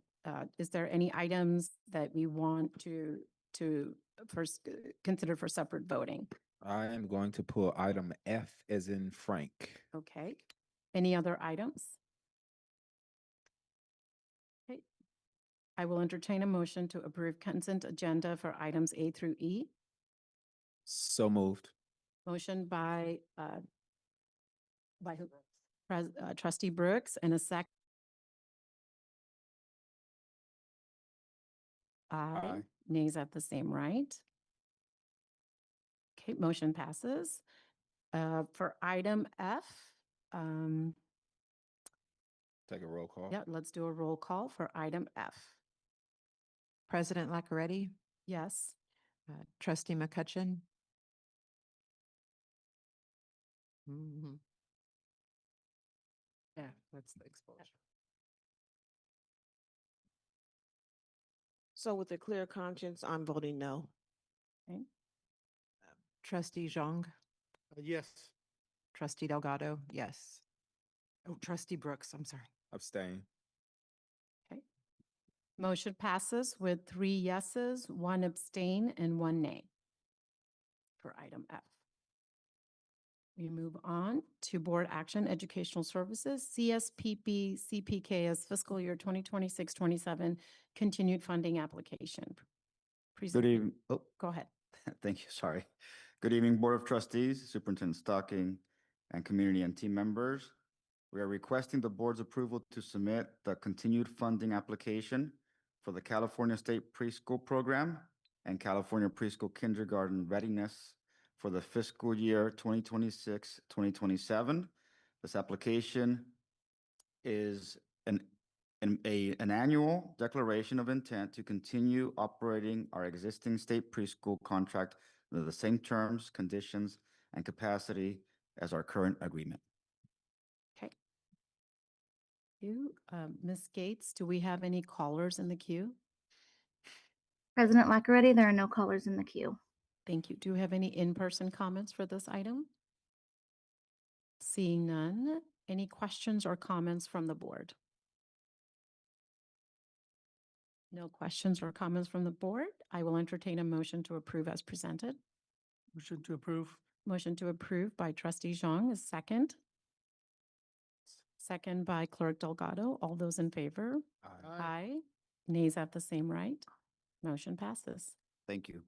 is there any items that we want to first consider for separate voting? I am going to pull item F as in Frank. Okay. Any other items? Okay. I will entertain a motion to approve consent agenda for items A through E. So moved. Motion by who? Trustee Brooks, and a second. Aye. Nays at the same right. Okay, motion passes. For item F, Take a roll call. yeah, let's do a roll call for item F. President Lackaretti, Yes. Trustee McCutcheon. Yeah, that's the exposure. So with a clear conscience, I'm voting no. Okay. Trustee Zhang. Yes. Trustee Delgado, yes. Oh, Trustee Brooks, I'm sorry. Abstain. Okay. Motion passes with 3 yeses, 1 abstain, and 1 nay for item F. We move on to Board Action Educational Services, CSPP CPKS fiscal year 2026-27 continued funding application. Good evening. Oh, Go ahead. thank you. Sorry. Good evening, Board of Trustees, Superintendent Stocking, and community and team members. We are requesting the board's approval to submit the continued funding application for the California State Preschool Program and California Preschool Kindergarten Readiness for the fiscal year 2026-2027. This application is an annual declaration of intent to continue operating our existing state preschool contract under the same terms, conditions, and capacity as our current agreement. Okay. Ms. Gates, do we have any callers in the queue? President Lackeretti, there are no callers in the queue. Thank you. Do we have any in-person comments for this item? Seeing none, any questions or comments from the board? No questions or comments from the board. I will entertain a motion to approve as presented. Motion to approve. Motion to approve by Trustee Zhang is second. Second by Clerk Delgado. All those in favor? Aye. Nays have the same right. Motion passes. Thank you.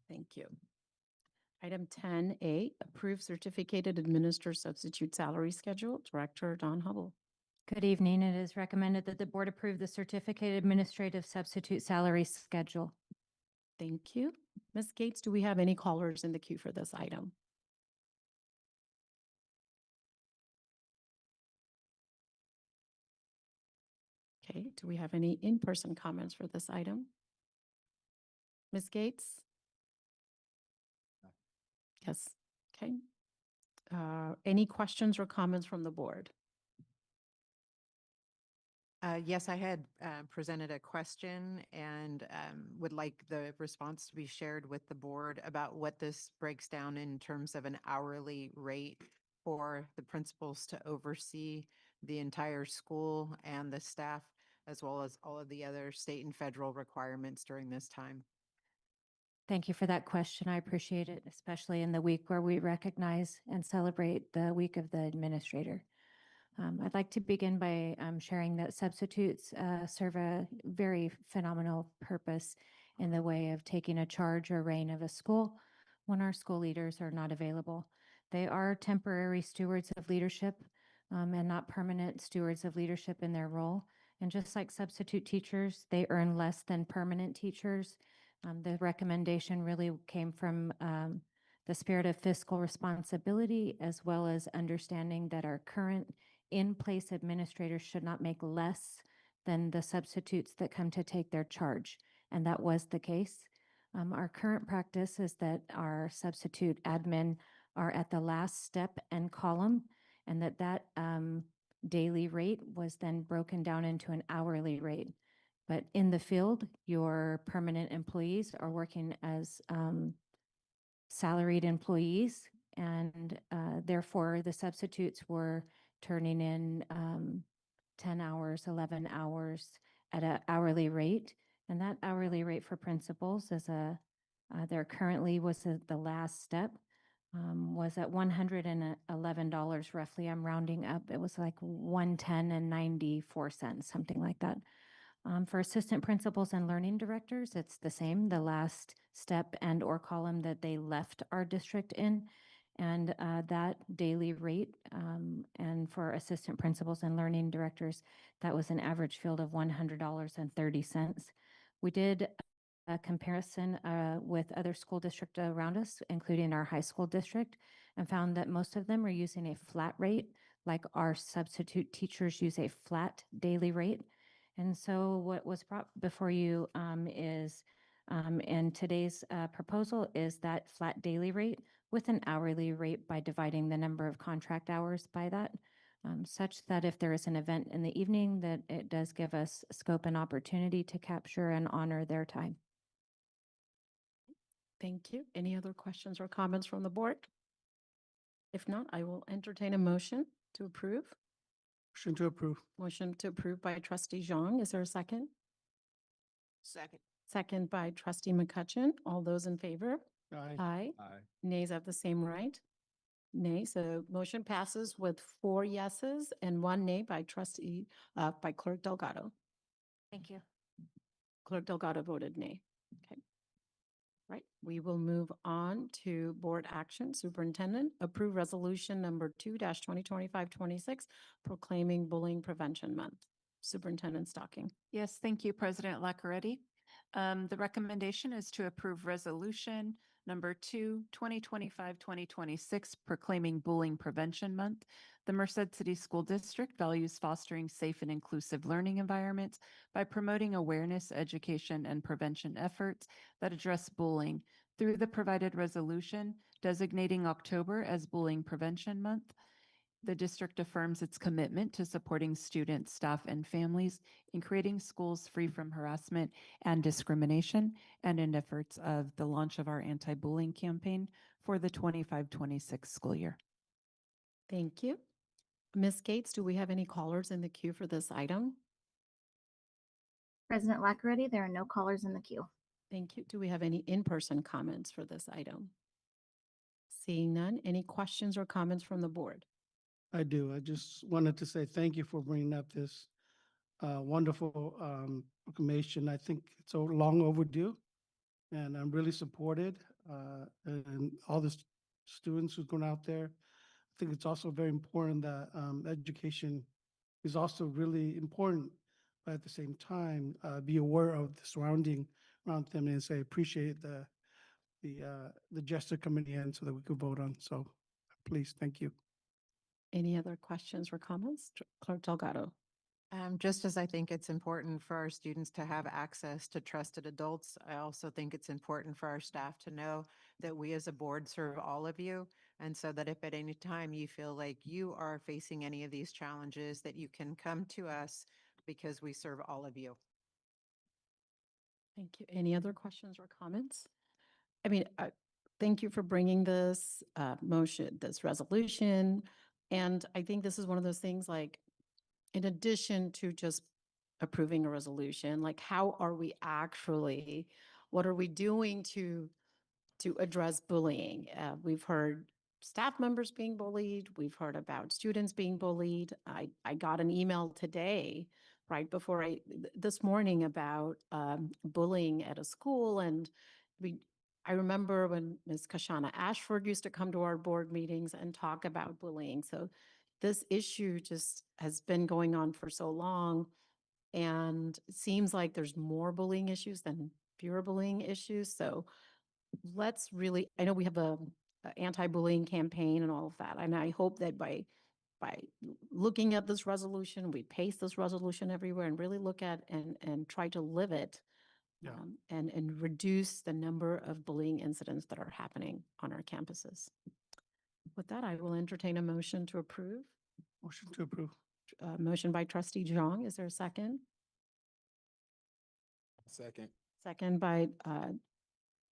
Thank you. Item 10A, approve certificated administrator substitute salary schedule. Director Don Hubble. Good evening. It is recommended that the board approve the certificated administrative substitute salary schedule. Thank you. Ms. Gates, do we have any callers in the queue for this item? Okay, do we have any in-person comments for this item? Ms. Gates? Yes, okay. Any questions or comments from the board? Yes, I had presented a question and would like the response to be shared with the board about what this breaks down in terms of an hourly rate for the principals to oversee the entire school and the staff, as well as all of the other state and federal requirements during this time. Thank you for that question. I appreciate it, especially in the week where we recognize and celebrate the Week of the Administrator. I'd like to begin by sharing that substitutes serve a very phenomenal purpose in the way of taking a charge or reign of a school when our school leaders are not available. They are temporary stewards of leadership and not permanent stewards of leadership in their role. And just like substitute teachers, they earn less than permanent teachers. The recommendation really came from the spirit of fiscal responsibility, as well as understanding that our current in-place administrators should not make less than the substitutes that come to take their charge. And that was the case. Our current practice is that our substitute admin are at the last step and column, and that daily rate was then broken down into an hourly rate. But in the field, your permanent employees are working as salaried employees, and therefore the substitutes were turning in 10 hours, 11 hours at an hourly rate. And that hourly rate for principals is there currently was the last step, was at $111 roughly. I'm rounding up. It was like 110 and 94 cents, something like that. For assistant principals and learning directors, it's the same, the last step and or column that they left our district in. And that daily rate, and for assistant principals and learning directors, that was an average field of $100.30. We did a comparison with other school districts around us, including our high school district, and found that most of them are using a flat rate, like our substitute teachers use a flat daily rate. And so what was brought before you is, in today's proposal, is that flat daily rate with an hourly rate by dividing the number of contract hours by that, such that if there is an event in the evening, that it does give us scope and opportunity to capture and honor their time. Thank you. Any other questions or comments from the board? If not, I will entertain a motion to approve. Motion to approve. Motion to approve by trustee Zhang. Is there a second? Second. Second by trustee McCutcheon. All those in favor? Aye. Aye. Aye. Nays have the same right. Nay, so motion passes with 4 yeses and 1 nay by by Clerk Delgado. Thank you. Clerk Delgado voted nay. Okay. Right, we will move on to board action. Superintendent, approve resolution number 2-2025-26 proclaiming Bullying Prevention Month. Superintendent Stocking. Yes, thank you, President Lacqueretti. The recommendation is to approve resolution number 2025-2026 proclaiming Bullying Prevention Month. The Merced City School District values fostering safe and inclusive learning environments by promoting awareness, education, and prevention efforts that address bullying through the provided resolution designating October as Bullying Prevention Month. The district affirms its commitment to supporting students, staff, and families in creating schools free from harassment and discrimination, and in efforts of the launch of our anti-bullying campaign for the 25-26 school year. Thank you. Ms. Gates, do we have any callers in the queue for this item? President Lacqueretti, there are no callers in the queue. Thank you. Do we have any in-person comments for this item? Seeing none, any questions or comments from the board? I do. I just wanted to say thank you for bringing up this wonderful proclamation. I think it's so long overdue, and I'm really supported. And all the students who's going out there, I think it's also very important that education is also really important, but at the same time, be aware of the surrounding around them and say appreciate the gesture coming in so that we could vote on. So please, thank you. Any other questions or comments? Clerk Delgado. Just as I think it's important for our students to have access to trusted adults, I also think it's important for our staff to know that we as a board serve all of you. And so that if at any time you feel like you are facing any of these challenges, that you can come to us because we serve all of you. Thank you. Any other questions or comments? I mean, thank you for bringing this motion, this resolution. And I think this is one of those things like, in addition to just approving a resolution, like how are we actually, what are we doing to address bullying? We've heard staff members being bullied. We've heard about students being bullied. I got an email today, right before this morning about bullying at a school. And I remember when Ms. Kashana Ashford used to come to our board meetings and talk about bullying. So this issue just has been going on for so long. And it seems like there's more bullying issues than fewer bullying issues. So let's really, I know we have a anti-bullying campaign and all of that. And I hope that by looking at this resolution, we paste this resolution everywhere and really look at and try to live it. Yeah. And reduce the number of bullying incidents that are happening on our campuses. With that, I will entertain a motion to approve. Motion to approve. Motion by trustee Zhang. Is there a second? Second. Second by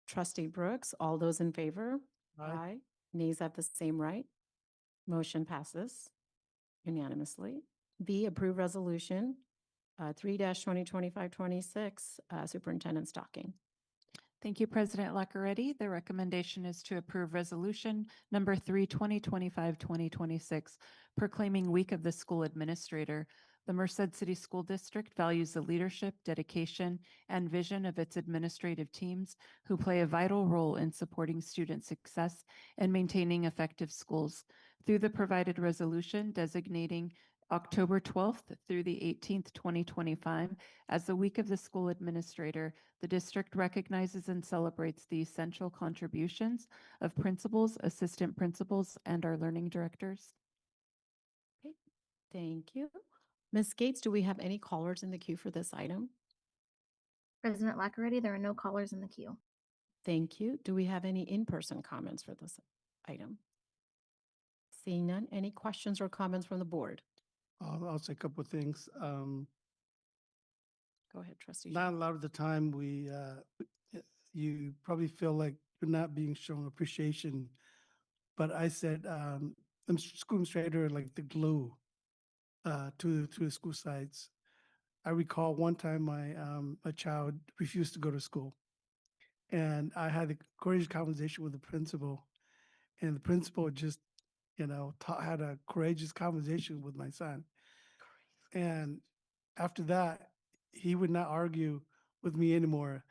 trustee Brooks. All those in favor? Aye. Nays have the same right. Motion passes unanimously. B, approve resolution 3-2025-26, Superintendent Stocking. Thank you, President Lacqueretti. The recommendation is to approve resolution number 3-2025-2026 proclaiming Week of the School Administrator. The Merced City School District values the leadership, dedication, and vision of its administrative teams who play a vital role in supporting student success and maintaining effective schools. Through the provided resolution designating October 12th through the 18th, 2025, as the Week of the School Administrator, the district recognizes and celebrates the essential contributions of principals, assistant principals, and our learning directors. Okay, thank you. Ms. Gates, do we have any callers in the queue for this item? President Lacqueretti, there are no callers in the queue. Thank you. Do we have any in-person comments for this item? Seeing none, any questions or comments from the board? I'll say a couple of things. Go ahead, trustee. Not a lot of the time you probably feel like you're not being shown appreciation but I said, I'm school administrator, like the glue to the school sites. I recall one time my child refused to go to school, and I had a courageous conversation with the principal, and the principal just, had a courageous conversation with my son. And after that, he would not argue with me anymore.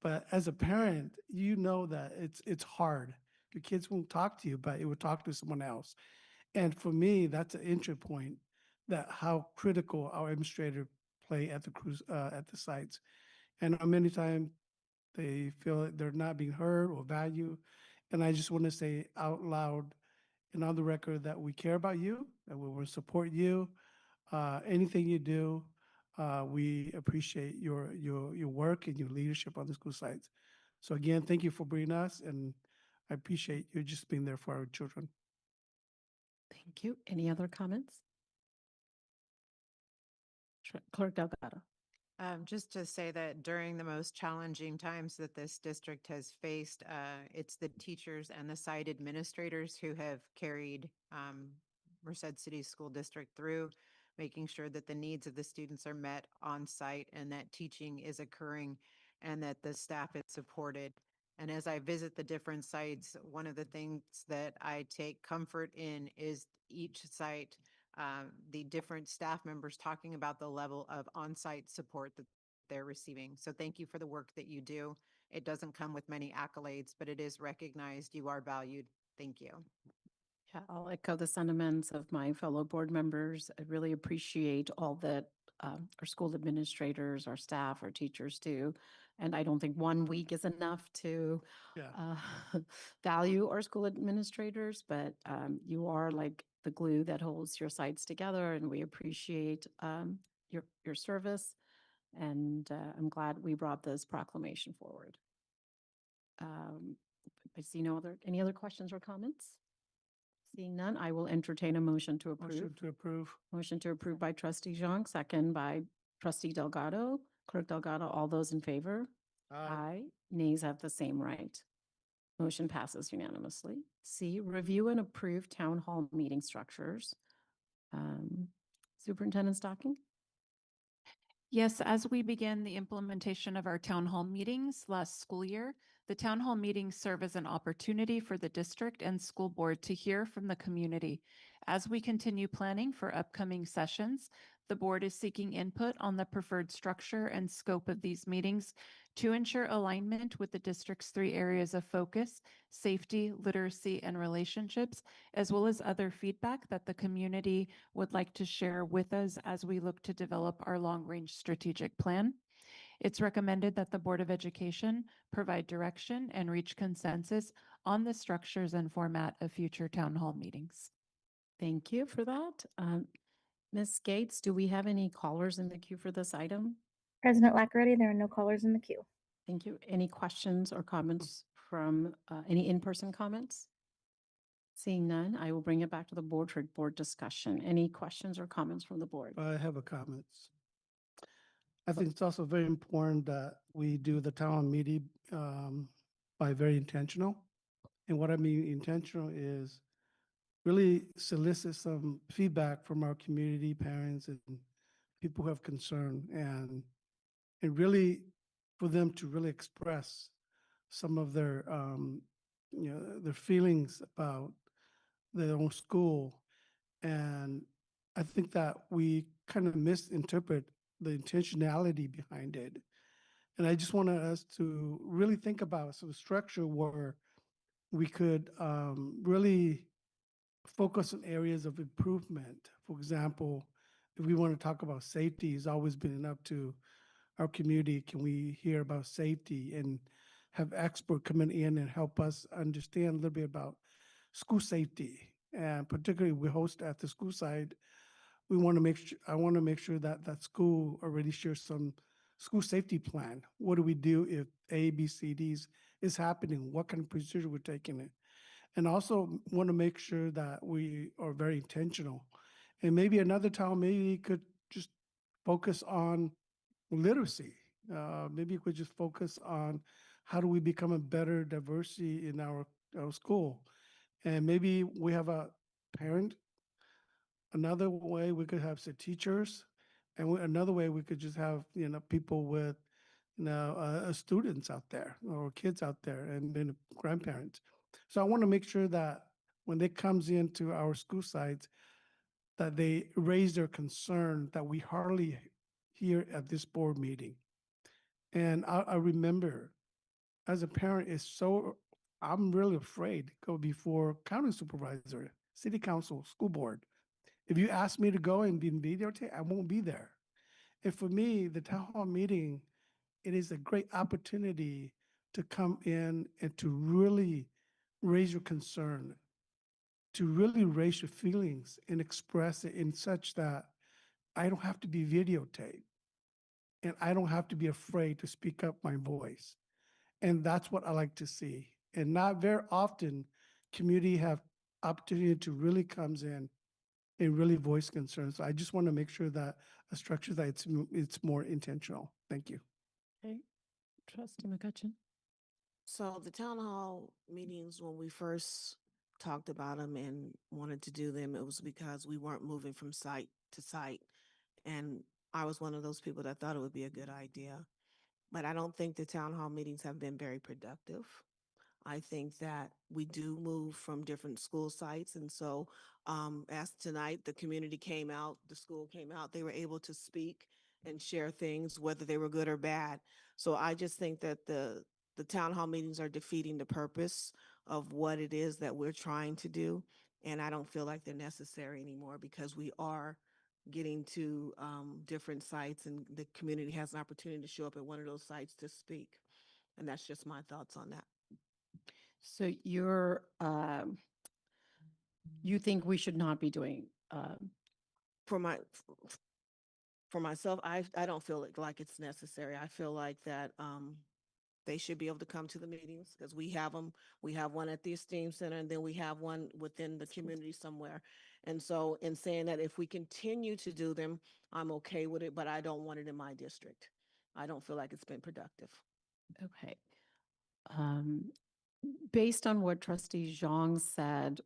But as a parent, you know that it's hard. Your kids won't talk to you, but it would talk to someone else. And for me, that's an entry point that how critical our administrator play at the sites. And many times they feel that they're not being heard or valued. And I just want to say out loud and on the record that we care about you and we will support you. Anything you do, we appreciate your work and your leadership on the school sites. So again, thank you for bringing us, and I appreciate you just being there for our children. Thank you. Any other comments? Clerk Delgado. Just to say that during the most challenging times that this district has faced, it's the teachers and the site administrators who have carried Merced City School District through, making sure that the needs of the students are met on site and that teaching is occurring and that the staff is supported. And as I visit the different sites, one of the things that I take comfort in is each site the different staff members talking about the level of on-site support that they're receiving. So thank you for the work that you do. It doesn't come with many accolades, but it is recognized. You are valued. Thank you. Yeah, I'll echo the sentiments of my fellow board members. I really appreciate all that our school administrators, our staff, our teachers do. And I don't think 1 week is enough to value our school administrators, but you are like the glue that holds your sites together, and we appreciate your service. And I'm glad we brought this proclamation forward. I see any other questions or comments? Seeing none, I will entertain a motion to approve. Motion to approve. Motion to approve by trustee Zhang, second by trustee Delgado. Clerk Delgado, all those in favor? Aye. Nays have the same right. Motion passes unanimously. C, review and approve town hall meeting structures. Superintendent Stocking? Yes, as we begin the implementation of our town hall meetings last school year, the town hall meetings serve as an opportunity for the district and school board to hear from the community. As we continue planning for upcoming sessions, the board is seeking input on the preferred structure and scope of these meetings to ensure alignment with the district's 3 areas of focus: safety, literacy, and relationships, as well as other feedback that the community would like to share with us as we look to develop our long-range strategic plan. It's recommended that the Board of Education provide direction and reach consensus on the structures and format of future town hall meetings. Thank you for that. Ms. Gates, do we have any callers in the queue for this item? President Lackeretti, there are no callers in the queue. Thank you. Any questions or comments from any in-person comments? Seeing none, I will bring it back to the board for board discussion. Any questions or comments from the board? I have a comments. I think it's also very important that we do the town meeting by very intentional. And what I mean intentional is really solicit some feedback from our community, parents, and people who have concern, and really for them to really express some of their their feelings about their own school. And I think that we kind of misinterpret the intentionality behind it. And I just wanted us to really think about some structure where we could really focus on areas of improvement. For example, if we want to talk about safety, it's always been up to our community. Can we hear about safety and have expert coming in and help us understand a little bit about school safety? And particularly we host at the school side, we want to make sure, I want to make sure that that school already shares some school safety plan. What do we do if A, B, C, D's is happening? What kind of procedure we're taking it? And also want to make sure that we are very intentional. And maybe another town maybe could just focus on literacy. Maybe we could just focus on how do we become a better diversity in our school. And maybe we have a parent. Another way we could have some teachers, and another way we could just have, people with, students out there or kids out there and then grandparents. So I want to make sure that when they comes into our school sites, that they raise their concern that we hardly hear at this board meeting. And I remember as a parent, I'm really afraid to go before county supervisor, city council, school board. If you ask me to go and be in videotape, I won't be there. And for me, the town hall meeting, it is a great opportunity to come in and to really raise your concern, to really raise your feelings and express it in such that I don't have to be videotaped and I don't have to be afraid to speak up my voice. And that's what I like to see. And not very often community have opportunity to really comes in and really voice concerns. So I just want to make sure that a structure that it's more intentional. Thank you. Okay, Trustee McCutcheon. So the town hall meetings, when we first talked about them and wanted to do them, it was because we weren't moving from site to site. And I was one of those people that thought it would be a good idea. But I don't think the town hall meetings have been very productive. I think that we do move from different school sites. And so as tonight, the community came out, the school came out, they were able to speak and share things, whether they were good or bad. So I just think that the town hall meetings are defeating the purpose of what it is that we're trying to do. And I don't feel like they're necessary anymore because we are getting to different sites and the community has an opportunity to show up at one of those sites to speak. And that's just my thoughts on that. So you think we should not be doing, For myself, I don't feel like it's necessary. I feel like that they should be able to come to the meetings because we have them. We have one at the Esteem Center and then we have one within the community somewhere. And so in saying that if we continue to do them, I'm okay with it, but I don't want it in my district. I don't feel like it's been productive. okay. Based on what Trustee Zhang said,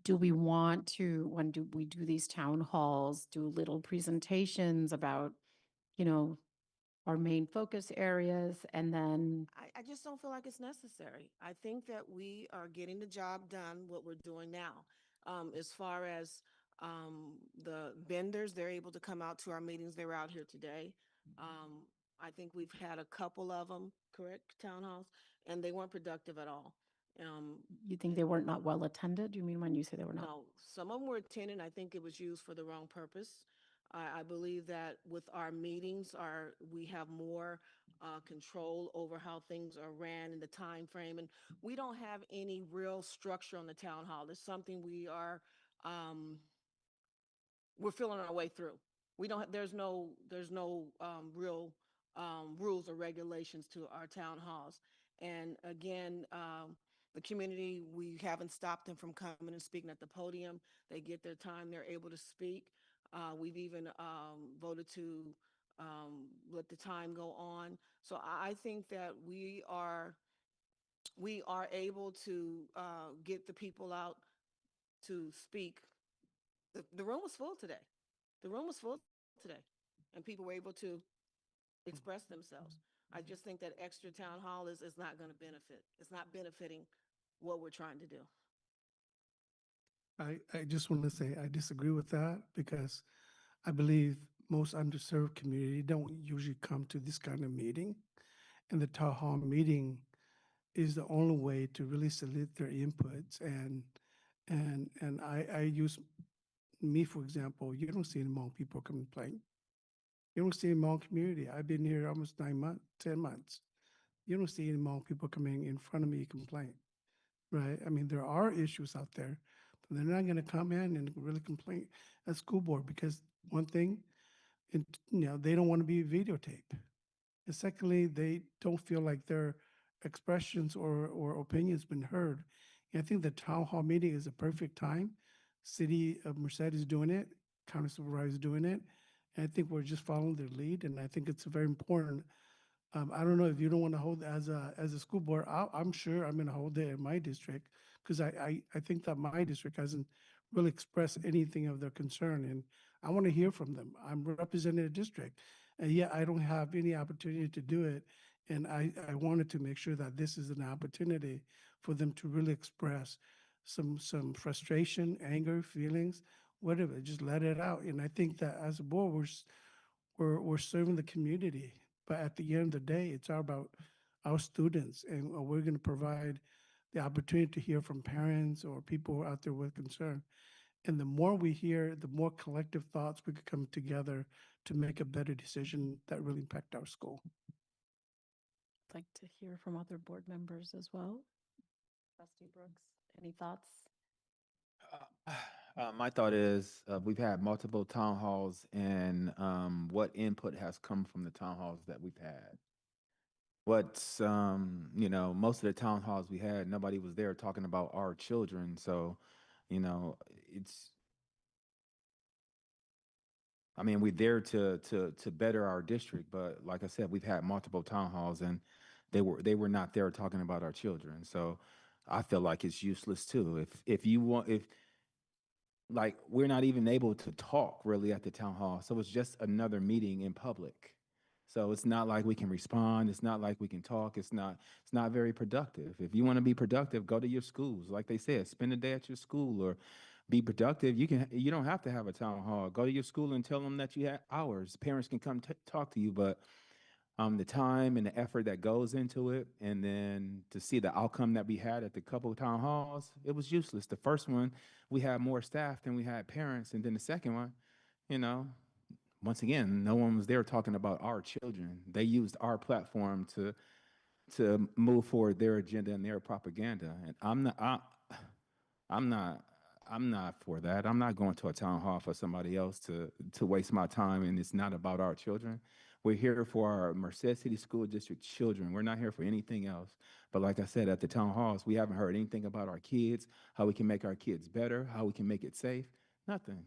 do we want to, when do we do these town halls, do little presentations about, our main focus areas and then, I just don't feel like it's necessary. I think that we are getting the job done, what we're doing now. As far as the vendors, they're able to come out to our meetings. They were out here today. I think we've had a couple of them, correct, town halls, and they weren't productive at all. you think they were not well attended? You mean when you say they were not? No, some of them were attended. I think it was used for the wrong purpose. I believe that with our meetings, we have more control over how things are ran and the time frame. And we don't have any real structure on the town hall. It's something we're feeling our way through. We don't, there's no real rules or regulations to our town halls. And again, the community, we haven't stopped them from coming and speaking at the podium. They get their time, they're able to speak. We've even voted to let the time go on. So I think that we are able to get the people out to speak. The room was full today. The room was full today, and people were able to express themselves. I just think that extra town hall is not going to benefit. It's not benefiting what we're trying to do. I just want to say I disagree with that because I believe most underserved community don't usually come to this kind of meeting. And the town hall meeting is the only way to really solicit their inputs. And I use me, for example, you don't see any Hmong people complain. You don't see any Hmong community. I've been here almost 9 months, 10 months. You don't see any Hmong people coming in front of me complain, right? I mean, there are issues out there, but they're not going to come in and really complain at school board because one thing, they don't want to be videotaped. And secondly, they don't feel like their expressions or opinions been heard. And I think the town hall meeting is a perfect time. City of Merced is doing it, county supervisor is doing it. And I think we're just following their lead. And I think it's very important. I don't know if you don't want to hold as a school board. I'm sure I'm going to hold it in my district because I think that my district hasn't really expressed anything of their concern, and I want to hear from them. I'm representing a district, and yet I don't have any opportunity to do it. And I wanted to make sure that this is an opportunity for them to really express some frustration, anger, feelings, whatever, just let it out. And I think that as a board, we're serving the community. But at the end of the day, it's all about our students, and we're going to provide the opportunity to hear from parents or people who are out there with concern. And the more we hear, the more collective thoughts we could come together to make a better decision that really impact our school. I'd like to hear from other board members as well. Trustee Brooks, any thoughts? My thought is we've had multiple town halls, and what input has come from the town halls that we've had. What's most of the town halls we had, nobody was there talking about our children. So, it's. I mean, we're there to better our district, but like I said, we've had multiple town halls, and they were not there talking about our children. So, I feel like it's useless too. If you want if like we're not even able to talk really at the town hall. So it's just another meeting in public. So it's not like we can respond. It's not like we can talk. It's not very productive. If you want to be productive, go to your schools. Like they said, spend a day at your school or be productive. You don't have to have a town hall. Go to your school and tell them that you have hours. Parents can come talk to you, but the time and the effort that goes into it, and then to see the outcome that we had at the couple of town halls, it was useless. The first one, we had more staff than we had parents, and then the second one, you know, once again, no one was there talking about our children. They used our platform to move forward their agenda and their propaganda, and I'm not. I'm not for that. I'm not going to a town hall for somebody else to waste my time, and it's not about our children. We're here for our Merced City School District children. We're not here for anything else. But like I said, at the town halls, we haven't heard anything about our kids, how we can make our kids better, how we can make it safe. Nothing.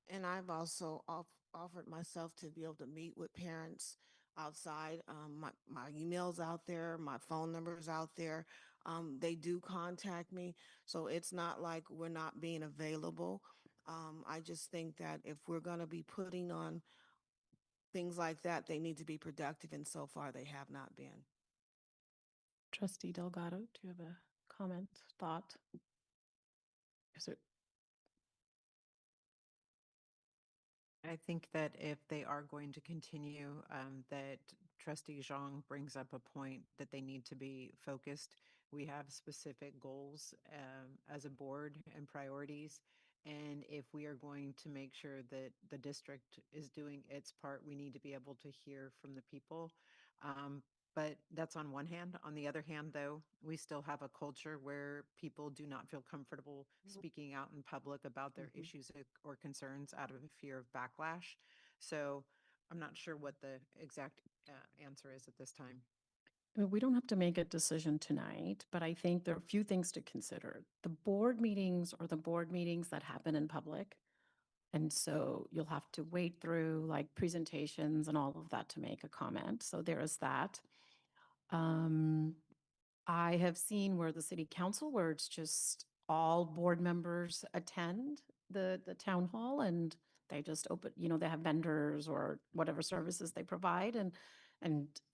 And I've also offered myself to be able to meet with parents outside. My email's out there, my phone number's out there. They do contact me, so it's not like we're not being available. I just think that if we're going to be putting on things like that, they need to be productive, and so far they have not been. Trustee Delgado, do you have a comment, thought? Is it? I think that if they are going to continue, that Trustee Zhang brings up a point that they need to be focused. We have specific goals as a board and priorities. And if we are going to make sure that the district is doing its part, we need to be able to hear from the people. But that's on one hand. On the other hand, though, we still have a culture where people do not feel comfortable speaking out in public about their issues or concerns out of a fear of backlash. So I'm not sure what the exact answer is at this time. Well, we don't have to make a decision tonight, but I think there are a few things to consider. The board meetings are the board meetings that happen in public. And so you'll have to wait through like presentations and all of that to make a comment. So there is that. I have seen where the city council, where it's just all board members attend the town hall and they just open, they have vendors or whatever services they provide and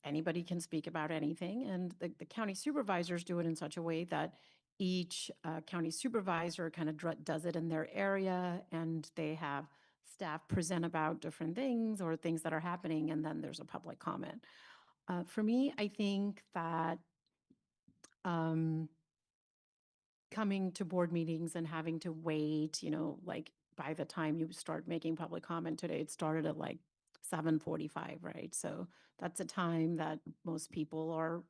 anybody can speak about anything. And the county supervisors do it in such a way that each county supervisor kind of does it in their area and they have staff present about different things or things that are happening and then there's a public comment. For me, I think that coming to board meetings and having to wait, like by the time you start making public comment today, it started at like 7:45, right? So that's a time that most people are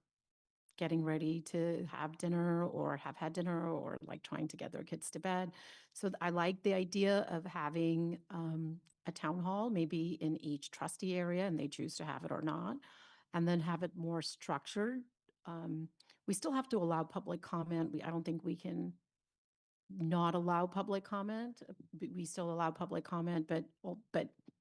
getting ready to have dinner or have had dinner or like trying to get their kids to bed. So I like the idea of having a town hall, maybe in each trustee area, and they choose to have it or not, and then have it more structured. We still have to allow public comment. I don't think we can not allow public comment. We still allow public comment, but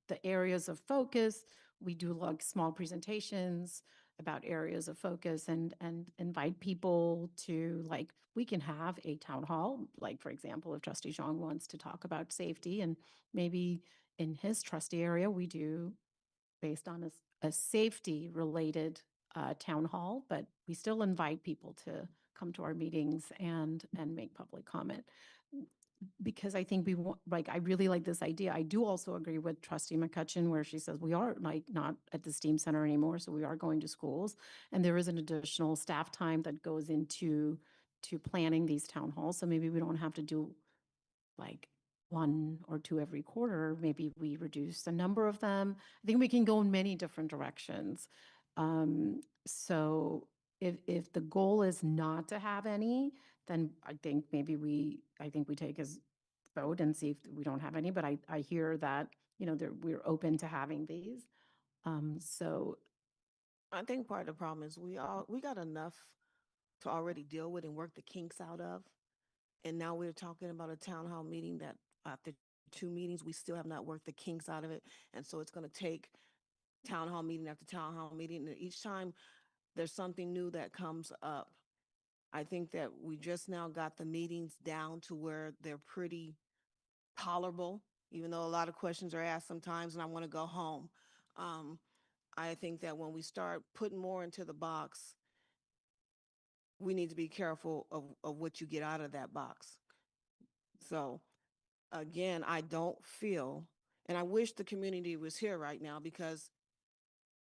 the areas of focus, we do like small presentations, about areas of focus and invite people to, like, we can have a town hall, like, for example, if Trustee Zhang wants to talk about safety, and maybe in his trustee area, we do based on a safety related town hall, but we still invite people to come to our meetings and make public comment. Because I think we want, like, I really like this idea. I do also agree with Trustee McCutcheon where she says we are like not at the STEAM Center anymore, so we are going to schools. And there is an additional staff time that goes into planning these town halls. So maybe we don't have to do like 1 or 2 every quarter. Maybe we reduce the number of them. I think we can go in many different directions. So if the goal is not to have any, then I think maybe we take as vote and see if we don't have any, but I hear that, we're open to having these. So I think part of the problem is we got enough to already deal with and work the kinks out of. And now we're talking about a town hall meeting that after 2 meetings, we still have not worked the kinks out of it. And so it's going to take town hall meeting after town hall meeting. And each time there's something new that comes up. I think that we just now got the meetings down to where they're pretty tolerable, even though a lot of questions are asked sometimes and I want to go home. I think that when we start putting more into the box, we need to be careful of what you get out of that box. So again, I don't feel, and I wish the community was here right now because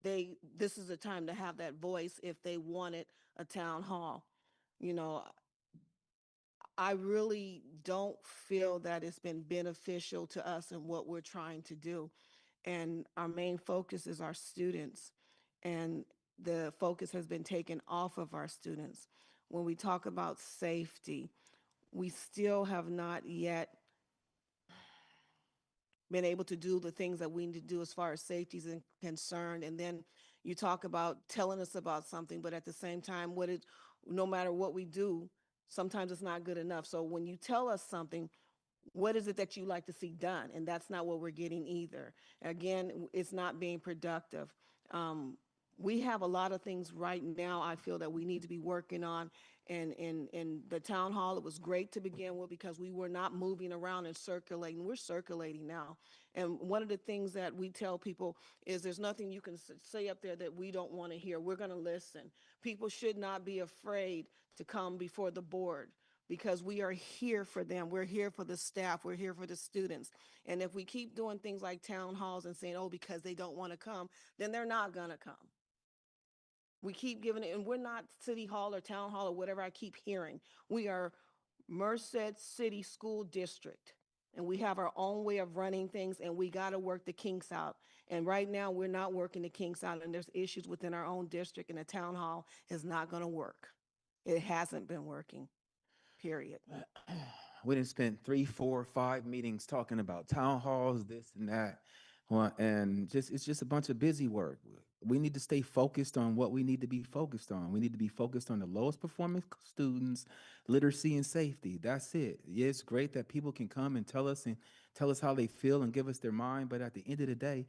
this is the time to have that voice if they wanted a town hall. You know, I really don't feel that it's been beneficial to us in what we're trying to do. And our main focus is our students. And the focus has been taken off of our students. When we talk about safety, we still have not yet been able to do the things that we need to do as far as safety is concerned. And then you talk about telling us about something, but at the same time, no matter what we do, sometimes it's not good enough. So when you tell us something, what is it that you like to see done? And that's not what we're getting either. Again, it's not being productive. We have a lot of things right now I feel that we need to be working on. And in the town hall, it was great to begin with because we were not moving around and circulating. We're circulating now. And one of the things that we tell people is there's nothing you can say up there that we don't want to hear. We're going to listen. People should not be afraid to come before the board because we are here for them. We're here for the staff. We're here for the students. And if we keep doing things like town halls and saying, oh, because they don't want to come, then they're not going to come. We keep giving it, and we're not city hall or town hall or whatever I keep hearing. We are Merced City School District, and we have our own way of running things, and we got to work the kinks out. And right now, we're not working the kinks out, and there's issues within our own district, and the town hall is not going to work. It hasn't been working, period. We didn't spend 3, 4, 5 meetings talking about town halls, this and that. Well, and it's just a bunch of busy work. We need to stay focused on what we need to be focused on. We need to be focused on the lowest performing students, literacy and safety. That's it. Yeah, it's great that people can come and tell us how they feel and give us their mind. But at the end of the day,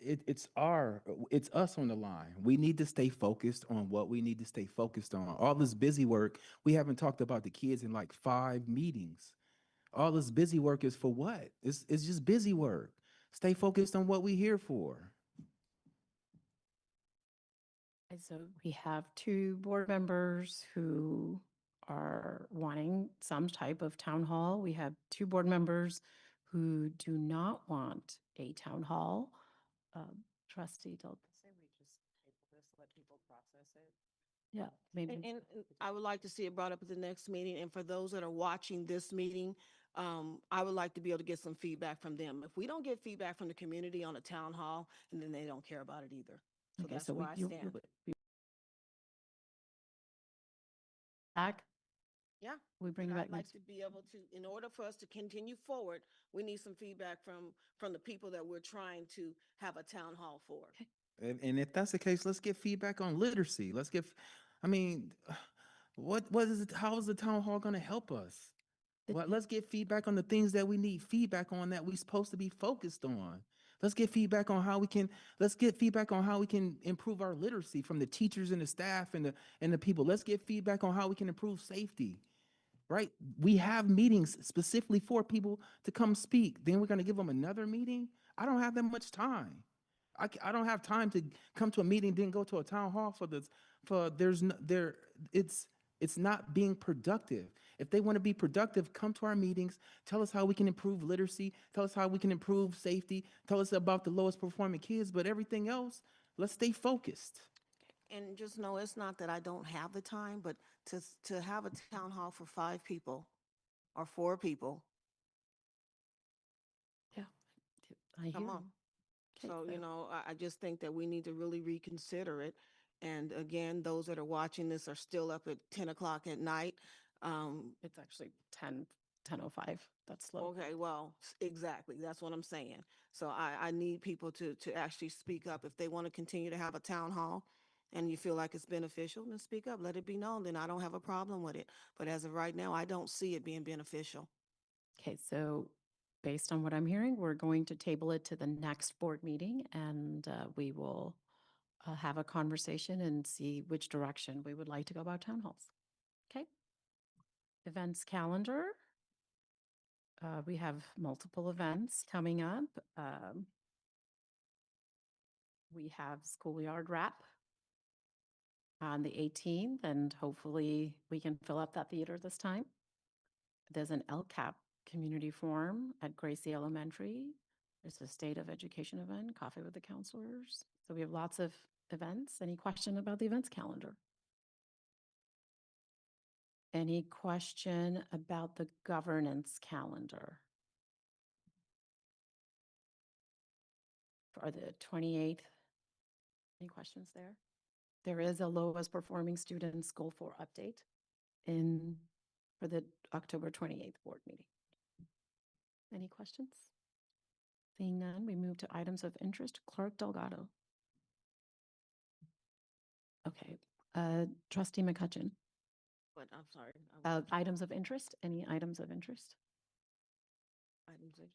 it's us on the line. We need to stay focused on what we need to stay focused on. All this busy work, we haven't talked about the kids in like 5 meetings. All this busy work is for what? It's just busy work. Stay focused on what we're here for. And so we have 2 board members who are wanting some type of town hall. We have 2 board members who do not want a town hall. Trustee Del. Say we just table this, let people process it. Yeah, maybe. And I would like to see it brought up at the next meeting. And for those that are watching this meeting, I would like to be able to get some feedback from them. If we don't get feedback from the community on a town hall, and then they don't care about it either. So Okay, that's so where I stand. Back? Yeah. We bring it I'd back like next. to be able to, in order for us to continue forward, we need some feedback from the people that we're trying to have a town hall for. And if that's the case, let's get feedback on literacy. I mean, what is it? How is the town hall going to help us? Let's get feedback on the things that we need feedback on that we're supposed to be focused on. Let's get feedback on how we can, let's get feedback on how we can improve our literacy from the teachers and the staff and the people. Let's get feedback on how we can improve safety. Right? We have meetings specifically for people to come speak. Then we're going to give them another meeting. I don't have that much time. I don't have time to come to a meeting, then go to a town hall for this. For there's no, there. It's not being productive. If they want to be productive, come to our meetings. Tell us how we can improve literacy. Tell us how we can improve safety. Tell us about the lowest performing kids. But everything else, let's stay focused. And just know it's not that I don't have the time, but to have a town hall for 5 people or 4 people, Yeah, I hear. come you. on. Okay, So, you know, I just think that we need to really reconsider it. And again, those that are watching this are still up at 10 o'clock at night. It's actually 10:05. That's slow. Okay, well, exactly. That's what I'm saying. So I need people to actually speak up. If they want to continue to have a town hall and you feel like it's beneficial, then speak up. Let it be known. Then I don't have a problem with it. But as of right now, I don't see it being beneficial. Okay, so based on what I'm hearing, we're going to table it to the next board meeting and we will have a conversation and see which direction we would like to go about town halls. Okay. Events calendar. We have multiple events coming up. We have schoolyard wrap on the 18th, and hopefully we can fill up that theater this time. There's an LCAP community forum at Gracie Elementary. There's a state of education event, coffee with the counselors. So we have lots of events. Any question about the events calendar? Any question about the governance calendar? For the 28th, any questions there? There is a lowest performing student school for update for the October 28th board meeting. Any questions? Seeing none, we move to items of interest. Clerk Delgado. Okay, Trustee McCutcheon. But I'm sorry. Items of interest, any items of interest?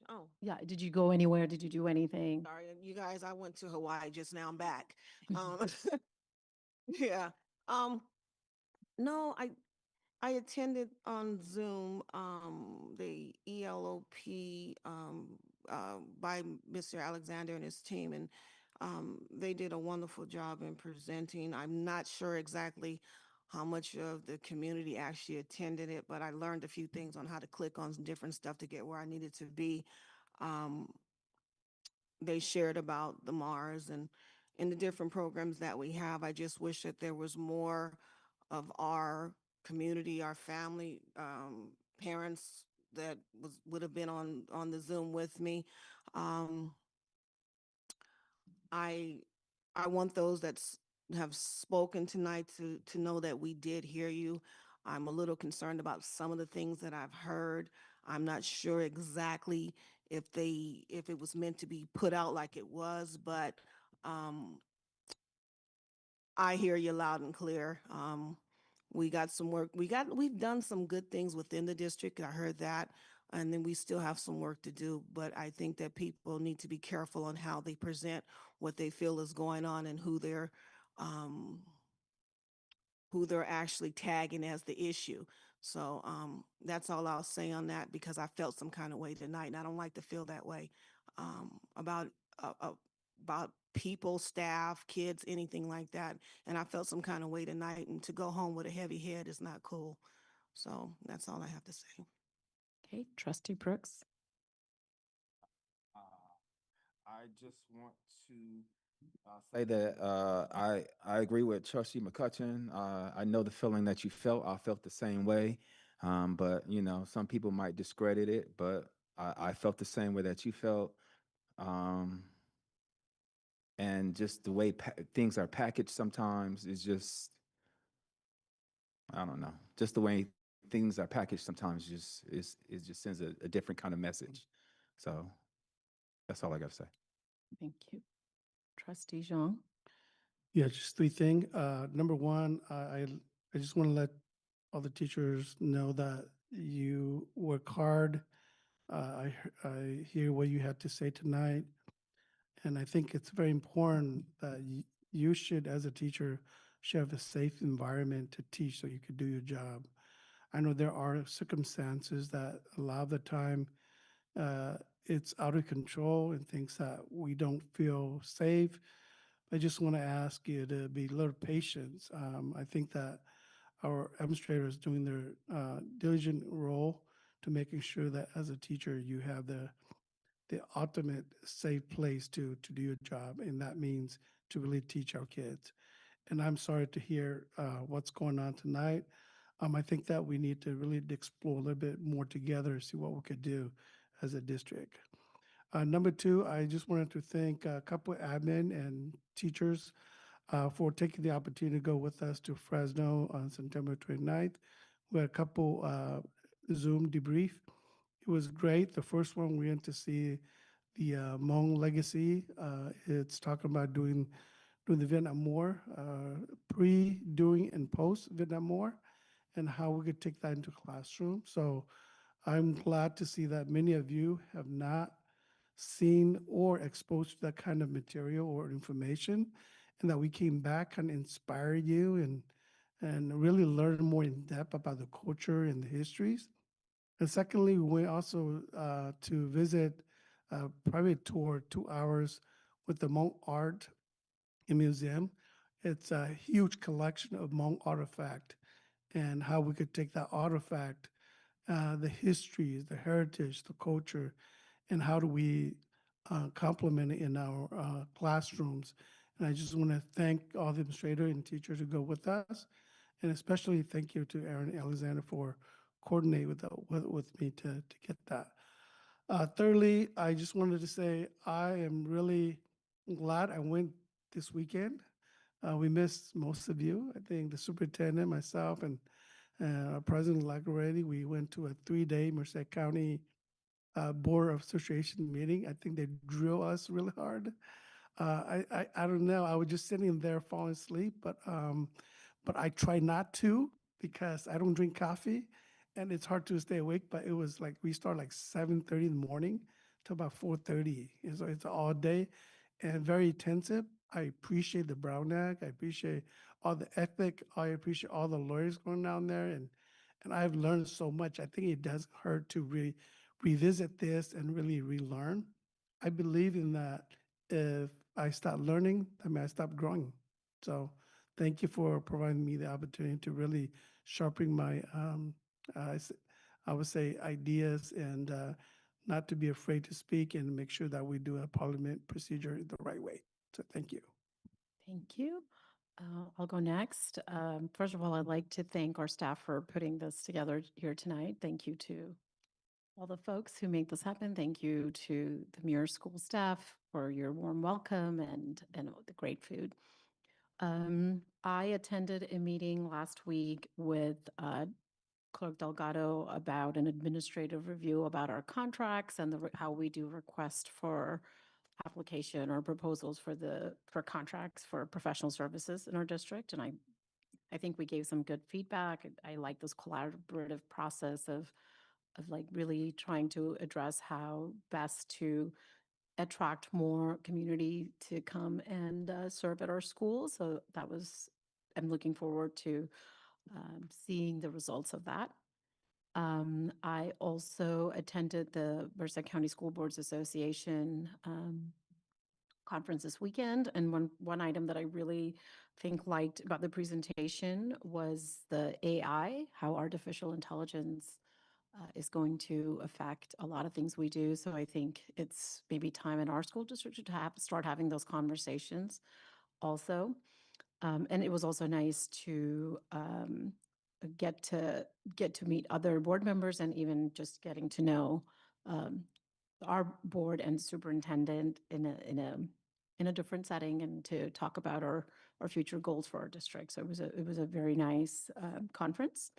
Oh, Yeah, did you go anywhere? Did you do anything? sorry, you guys, I went to Hawaii just now. I'm back. Yeah. No, I attended on Zoom, the ELOP, by Mr. Alexander and his team, and, they did a wonderful job in presenting. I'm not sure exactly how much of the community actually attended it, but I learned a few things on how to click on some different stuff to get where I needed to be. Um, they shared about the Mars and the different programs that we have. I just wish that there was more of our community, our family, parents that would have been on the Zoom with me. Um, I I want those that have spoken tonight to know that we did hear you. I'm a little concerned about some of the things that I've heard. I'm not sure exactly if it was meant to be put out like it was, but um, I hear you loud and clear. We got some work. We've done some good things within the district. I heard that. And then we still have some work to do. But I think that people need to be careful on how they present what they feel is going on and um, who they're actually tagging as the issue. So that's all I'll say on that because I felt some kind of way tonight, and I don't like to feel that way about about people, staff, kids, anything like that. And I felt some kind of way tonight, and to go home with a heavy head is not cool. So that's all I have to say. Okay, Trustee Brooks. I just want to say that I agree with Trustee McCutcheon. I know the feeling that you felt. I felt the same way. But you know, some people might discredit it, but I felt the same way that you felt. And just the way things are packaged sometimes is just, I don't know, just the way things are packaged sometimes just is just sends a different kind of message. So that's all I got to say. Thank you. Trustee Zhang. Yeah, just 3 things. Number one, I just want to let all the teachers know that you work hard. I hear what you had to say tonight. And I think it's very important that you should, as a teacher, should have a safe environment to teach so you could do your job. I know there are circumstances that a lot of the time uh, it's out of control and things that we don't feel safe. I just want to ask you to be a little patient. I think that our administrators doing their diligent role to making sure that as a teacher you have the ultimate safe place to do your job, and that means to really teach our kids. And I'm sorry to hear what's going on tonight. I think that we need to really explore a little bit more together, see what we could do as a district. Number two, I just wanted to thank a couple of admin and teachers for taking the opportunity to go with us to Fresno on September 29th. We had a couple Zoom debrief. It was great. The first one we went to see the Hmong legacy. It's talking about doing the Vietnam War, pre, during, and post Vietnam War, and how we could take that into classroom. So I'm glad to see that many of you have not seen or exposed to that kind of material or information, and that we came back and inspired you and really learn more in depth about the culture and the histories. And secondly, we went also to visit a private tour, 2 hours with the Hmong Art Museum. It's a huge collection of Hmong artifact and how we could take that artifact, the histories, the heritage, the culture, and how do we complement it in our classrooms. And I just want to thank all the administrators and teachers who go with us, and especially thank you to Aaron Alexander for coordinating with me to get that. Thirdly, I just wanted to say I am really glad I went this weekend. We missed most of you. I think the superintendent, myself, and our president, Lagoretti, we went to a 3-day Merced County Board of Association meeting. I think they drill us really hard. I don't know. I was just sitting there falling asleep, but I try not to because I don't drink coffee, and it's hard to stay awake. But it was like we start like 7:30 in the morning to about 4:30. And so it's all day and very intensive. I appreciate the Brown Act. I appreciate all the ethic. I appreciate all the lawyers going down there, and I've learned so much. I think it doesn't hurt to really revisit this and really relearn. I believe in that. If I start learning, I mean, I stop growing. So thank you for providing me the opportunity to really sharpen my, I would say, ideas and not to be afraid to speak and make sure that we do a parliament procedure the right way. So thank you. Thank you. I'll go next. First of all, I'd like to thank our staff for putting this together here tonight. Thank you to all the folks who made this happen. Thank you to the Muir School staff for your warm welcome and the great food. I attended a meeting last week with Clerk Delgado about an administrative review about our contracts and how we do request for application or proposals for contracts for professional services in our district. And I think we gave some good feedback. I like this collaborative process of like really trying to address how best to attract more community to come and serve at our schools. So I'm looking forward to seeing the results of that. I also attended the Merced County School Boards Association conference this weekend. And one item that I really think liked about the presentation was the AI, how artificial intelligence is going to affect a lot of things we do. So I think it's maybe time in our school district to start having those conversations also. And it was also nice to get to meet other board members and even just getting to know our board and superintendent in a different setting and to talk about our future goals for our district. So it was a very nice conference.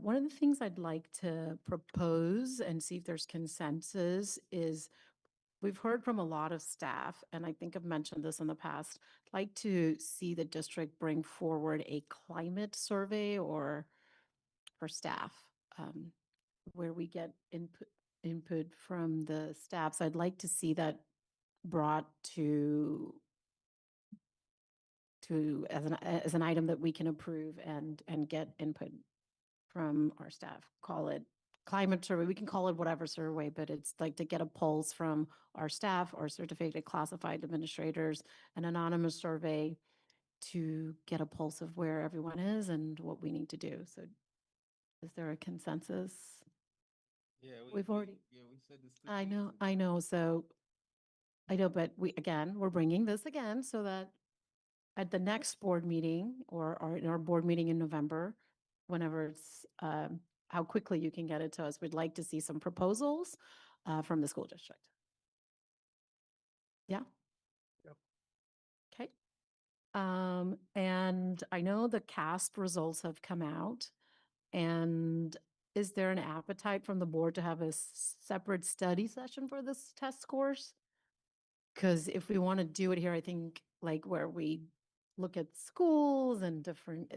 One of the things I'd like to propose and see if there's consensus is we've heard from a lot of staff, and I think I've mentioned this in the past, like to see the district bring forward a climate survey or for staff, where we get input from the staff. So I'd like to see that brought as an item that we can approve and get input from our staff. Call it climate survey, we can call it whatever survey, but it's like to get a pulse from our staff or certificated classified administrators, an anonymous survey to get a pulse of where everyone is and what we need to do. So is there a consensus? Yeah, We've already, we said this. I know. So I know, but we're bringing this again so that at the next board meeting or in our board meeting in November, whenever it's, how quickly you can get it to us, we'd like to see some proposals from the school district. Yeah? Yep. Okay. And I know the CASP results have come out. And is there an appetite from the board to have a separate study session for this test scores? Because if we want to do it here, I think like where we look at schools and different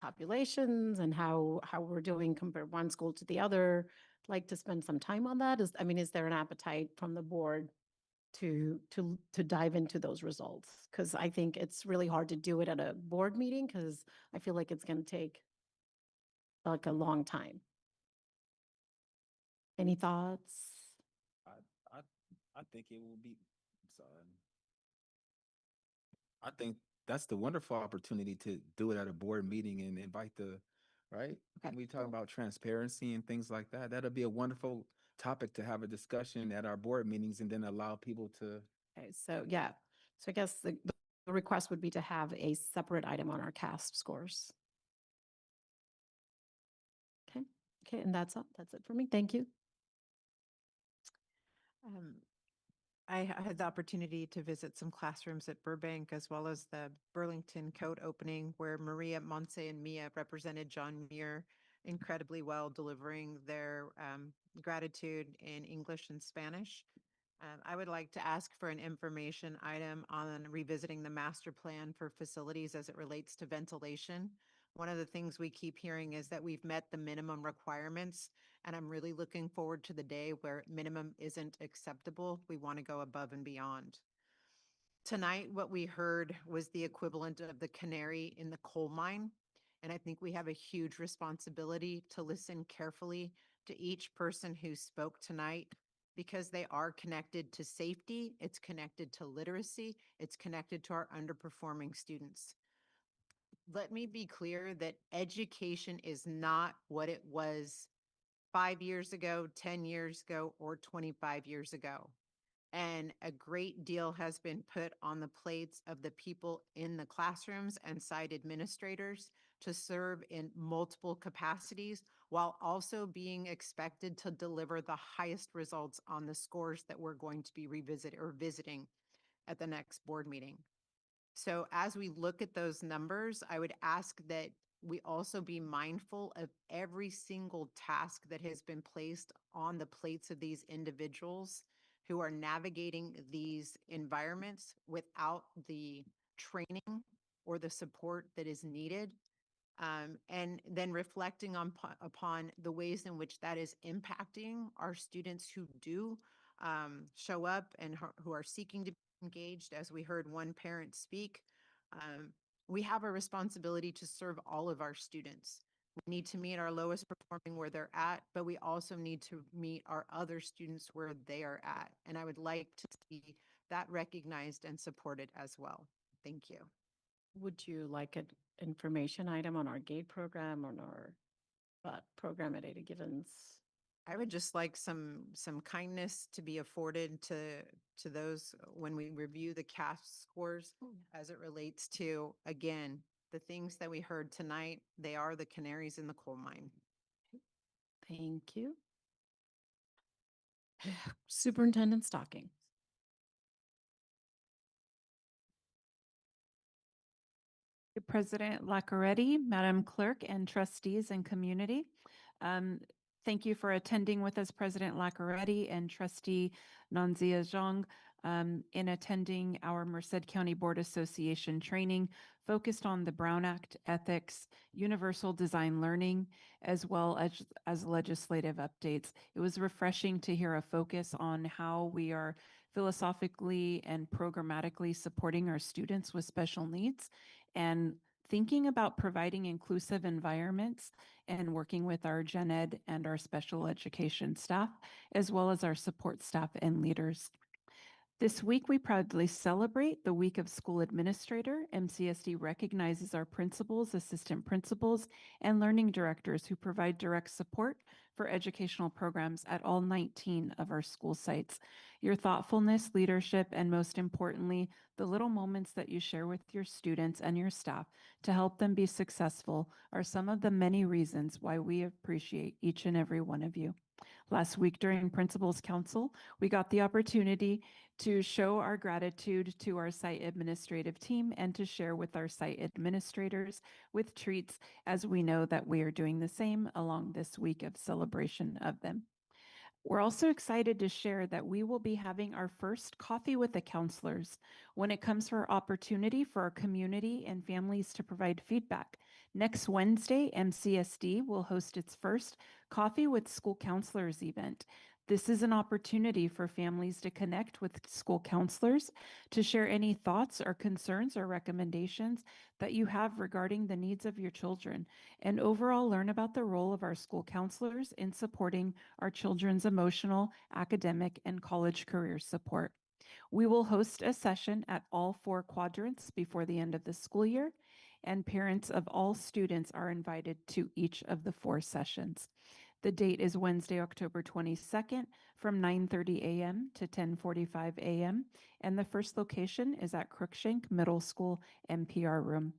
populations and how we're doing compare one school to the other, like to spend some time on that. Is there an appetite from the board to dive into those results? Because I think it's really hard to do it at a board meeting because I feel like it's going to take like a long time. Any thoughts? I think it will be. I'm sorry. I think that's the wonderful opportunity to do it at a board meeting and invite right? Okay. We talk about transparency and things like that. That'll be a wonderful topic to have a discussion at our board meetings and then allow people to. Okay, so yeah, so I guess the request would be to have a separate item on our CASP scores. Okay, and that's it for me. Thank you. I had the opportunity to visit some classrooms at Burbank as well as the Burlington Code opening where Maria Monse and Mia represented John Muir incredibly well, delivering their gratitude in English and Spanish. I would like to ask for an information item on revisiting the master plan for facilities as it relates to ventilation. One of the things we keep hearing is that we've met the minimum requirements, and I'm really looking forward to the day where minimum isn't acceptable. We want to go above and beyond. Tonight, what we heard was the equivalent of the canary in the coal mine, and I think we have a huge responsibility to listen carefully to each person who spoke tonight because they are connected to safety, it's connected to literacy, it's connected to our underperforming students. Let me be clear that education is not what it was 5 years ago, 10 years ago, or 25 years ago. And a great deal has been put on the plates of the people in the classrooms and site administrators to serve in multiple capacities while also being expected to deliver the highest results on the scores that we're going to be visiting at the next board meeting. So as we look at those numbers, I would ask that we also be mindful of every single task that has been placed on the plates of these individuals who are navigating these environments without the training or the support that is needed. And then reflecting upon the ways in which that is impacting our students who do show up and who are seeking to be engaged. As we heard one parent speak, we have a responsibility to serve all of our students. We need to meet our lowest performing where they're at, but we also need to meet our other students where they are at. And I would like to see that recognized and supported as well. Thank you. Would you like an information item on our GATE program, on our program at Ada Givens? I would just like some kindness to be afforded to those when we review the CASP scores as it relates to, again, the things that we heard tonight. They are the canaries in the coal mine. Thank you. Superintendent Stocking. President Lacqueretti, Madam Clerk, and trustees and community. Thank you for attending with us, President Lacqueretti and Trustee Nanzia Zhang. in attending our Merced County Board Association training focused on the Brown Act, ethics, universal design learning, as well as legislative updates. It was refreshing to hear a focus on how we are philosophically and programmatically supporting our students with special needs and thinking about providing inclusive environments and working with our gen ed and our special education staff, as well as our support staff and leaders. This week, we proudly celebrate the Week of School Administrator. MCSD recognizes our principals, assistant principals, and learning directors who provide direct support for educational programs at all 19 of our school sites. Your thoughtfulness, leadership, and most importantly, the little moments that you share with your students and your staff to help them be successful are some of the many reasons why we appreciate each and every one of you. Last week during Principals Council, we got the opportunity to show our gratitude to our site administrative team and to share with our site administrators with treats, as we know that we are doing the same along this week of celebration of them. We're also excited to share that we will be having our first Coffee with the Counselors when it comes to our opportunity for our community and families to provide feedback. Next Wednesday, MCSD will host its first Coffee with School Counselors event. This is an opportunity for families to connect with school counselors, to share any thoughts or concerns or recommendations that you have regarding the needs of your children, and overall learn about the role of our school counselors in supporting our children's emotional, academic, and college career support. We will host a session at all 4 quadrants before the end of the school year, and parents of all students are invited to each of the 4 sessions. The date is Wednesday, October 22nd from 9:30 a.m. to 10:45 a.m. and the first location is at Crookshank Middle School MPR room.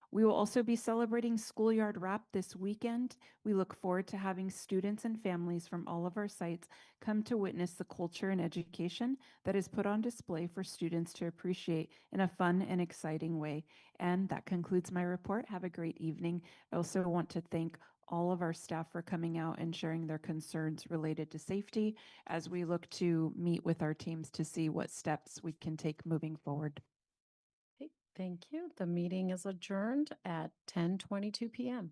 We will also be celebrating Schoolyard Wrap this weekend. We look forward to having students and families from all of our sites come to witness the culture and education that is put on display for students to appreciate in a fun and exciting way. And that concludes my report. Have a great evening. I also want to thank all of our staff for coming out and sharing their concerns related to safety as we look to meet with our teams to see what steps we can take moving forward. Okay, thank you. The meeting is adjourned at 10:22 p.m.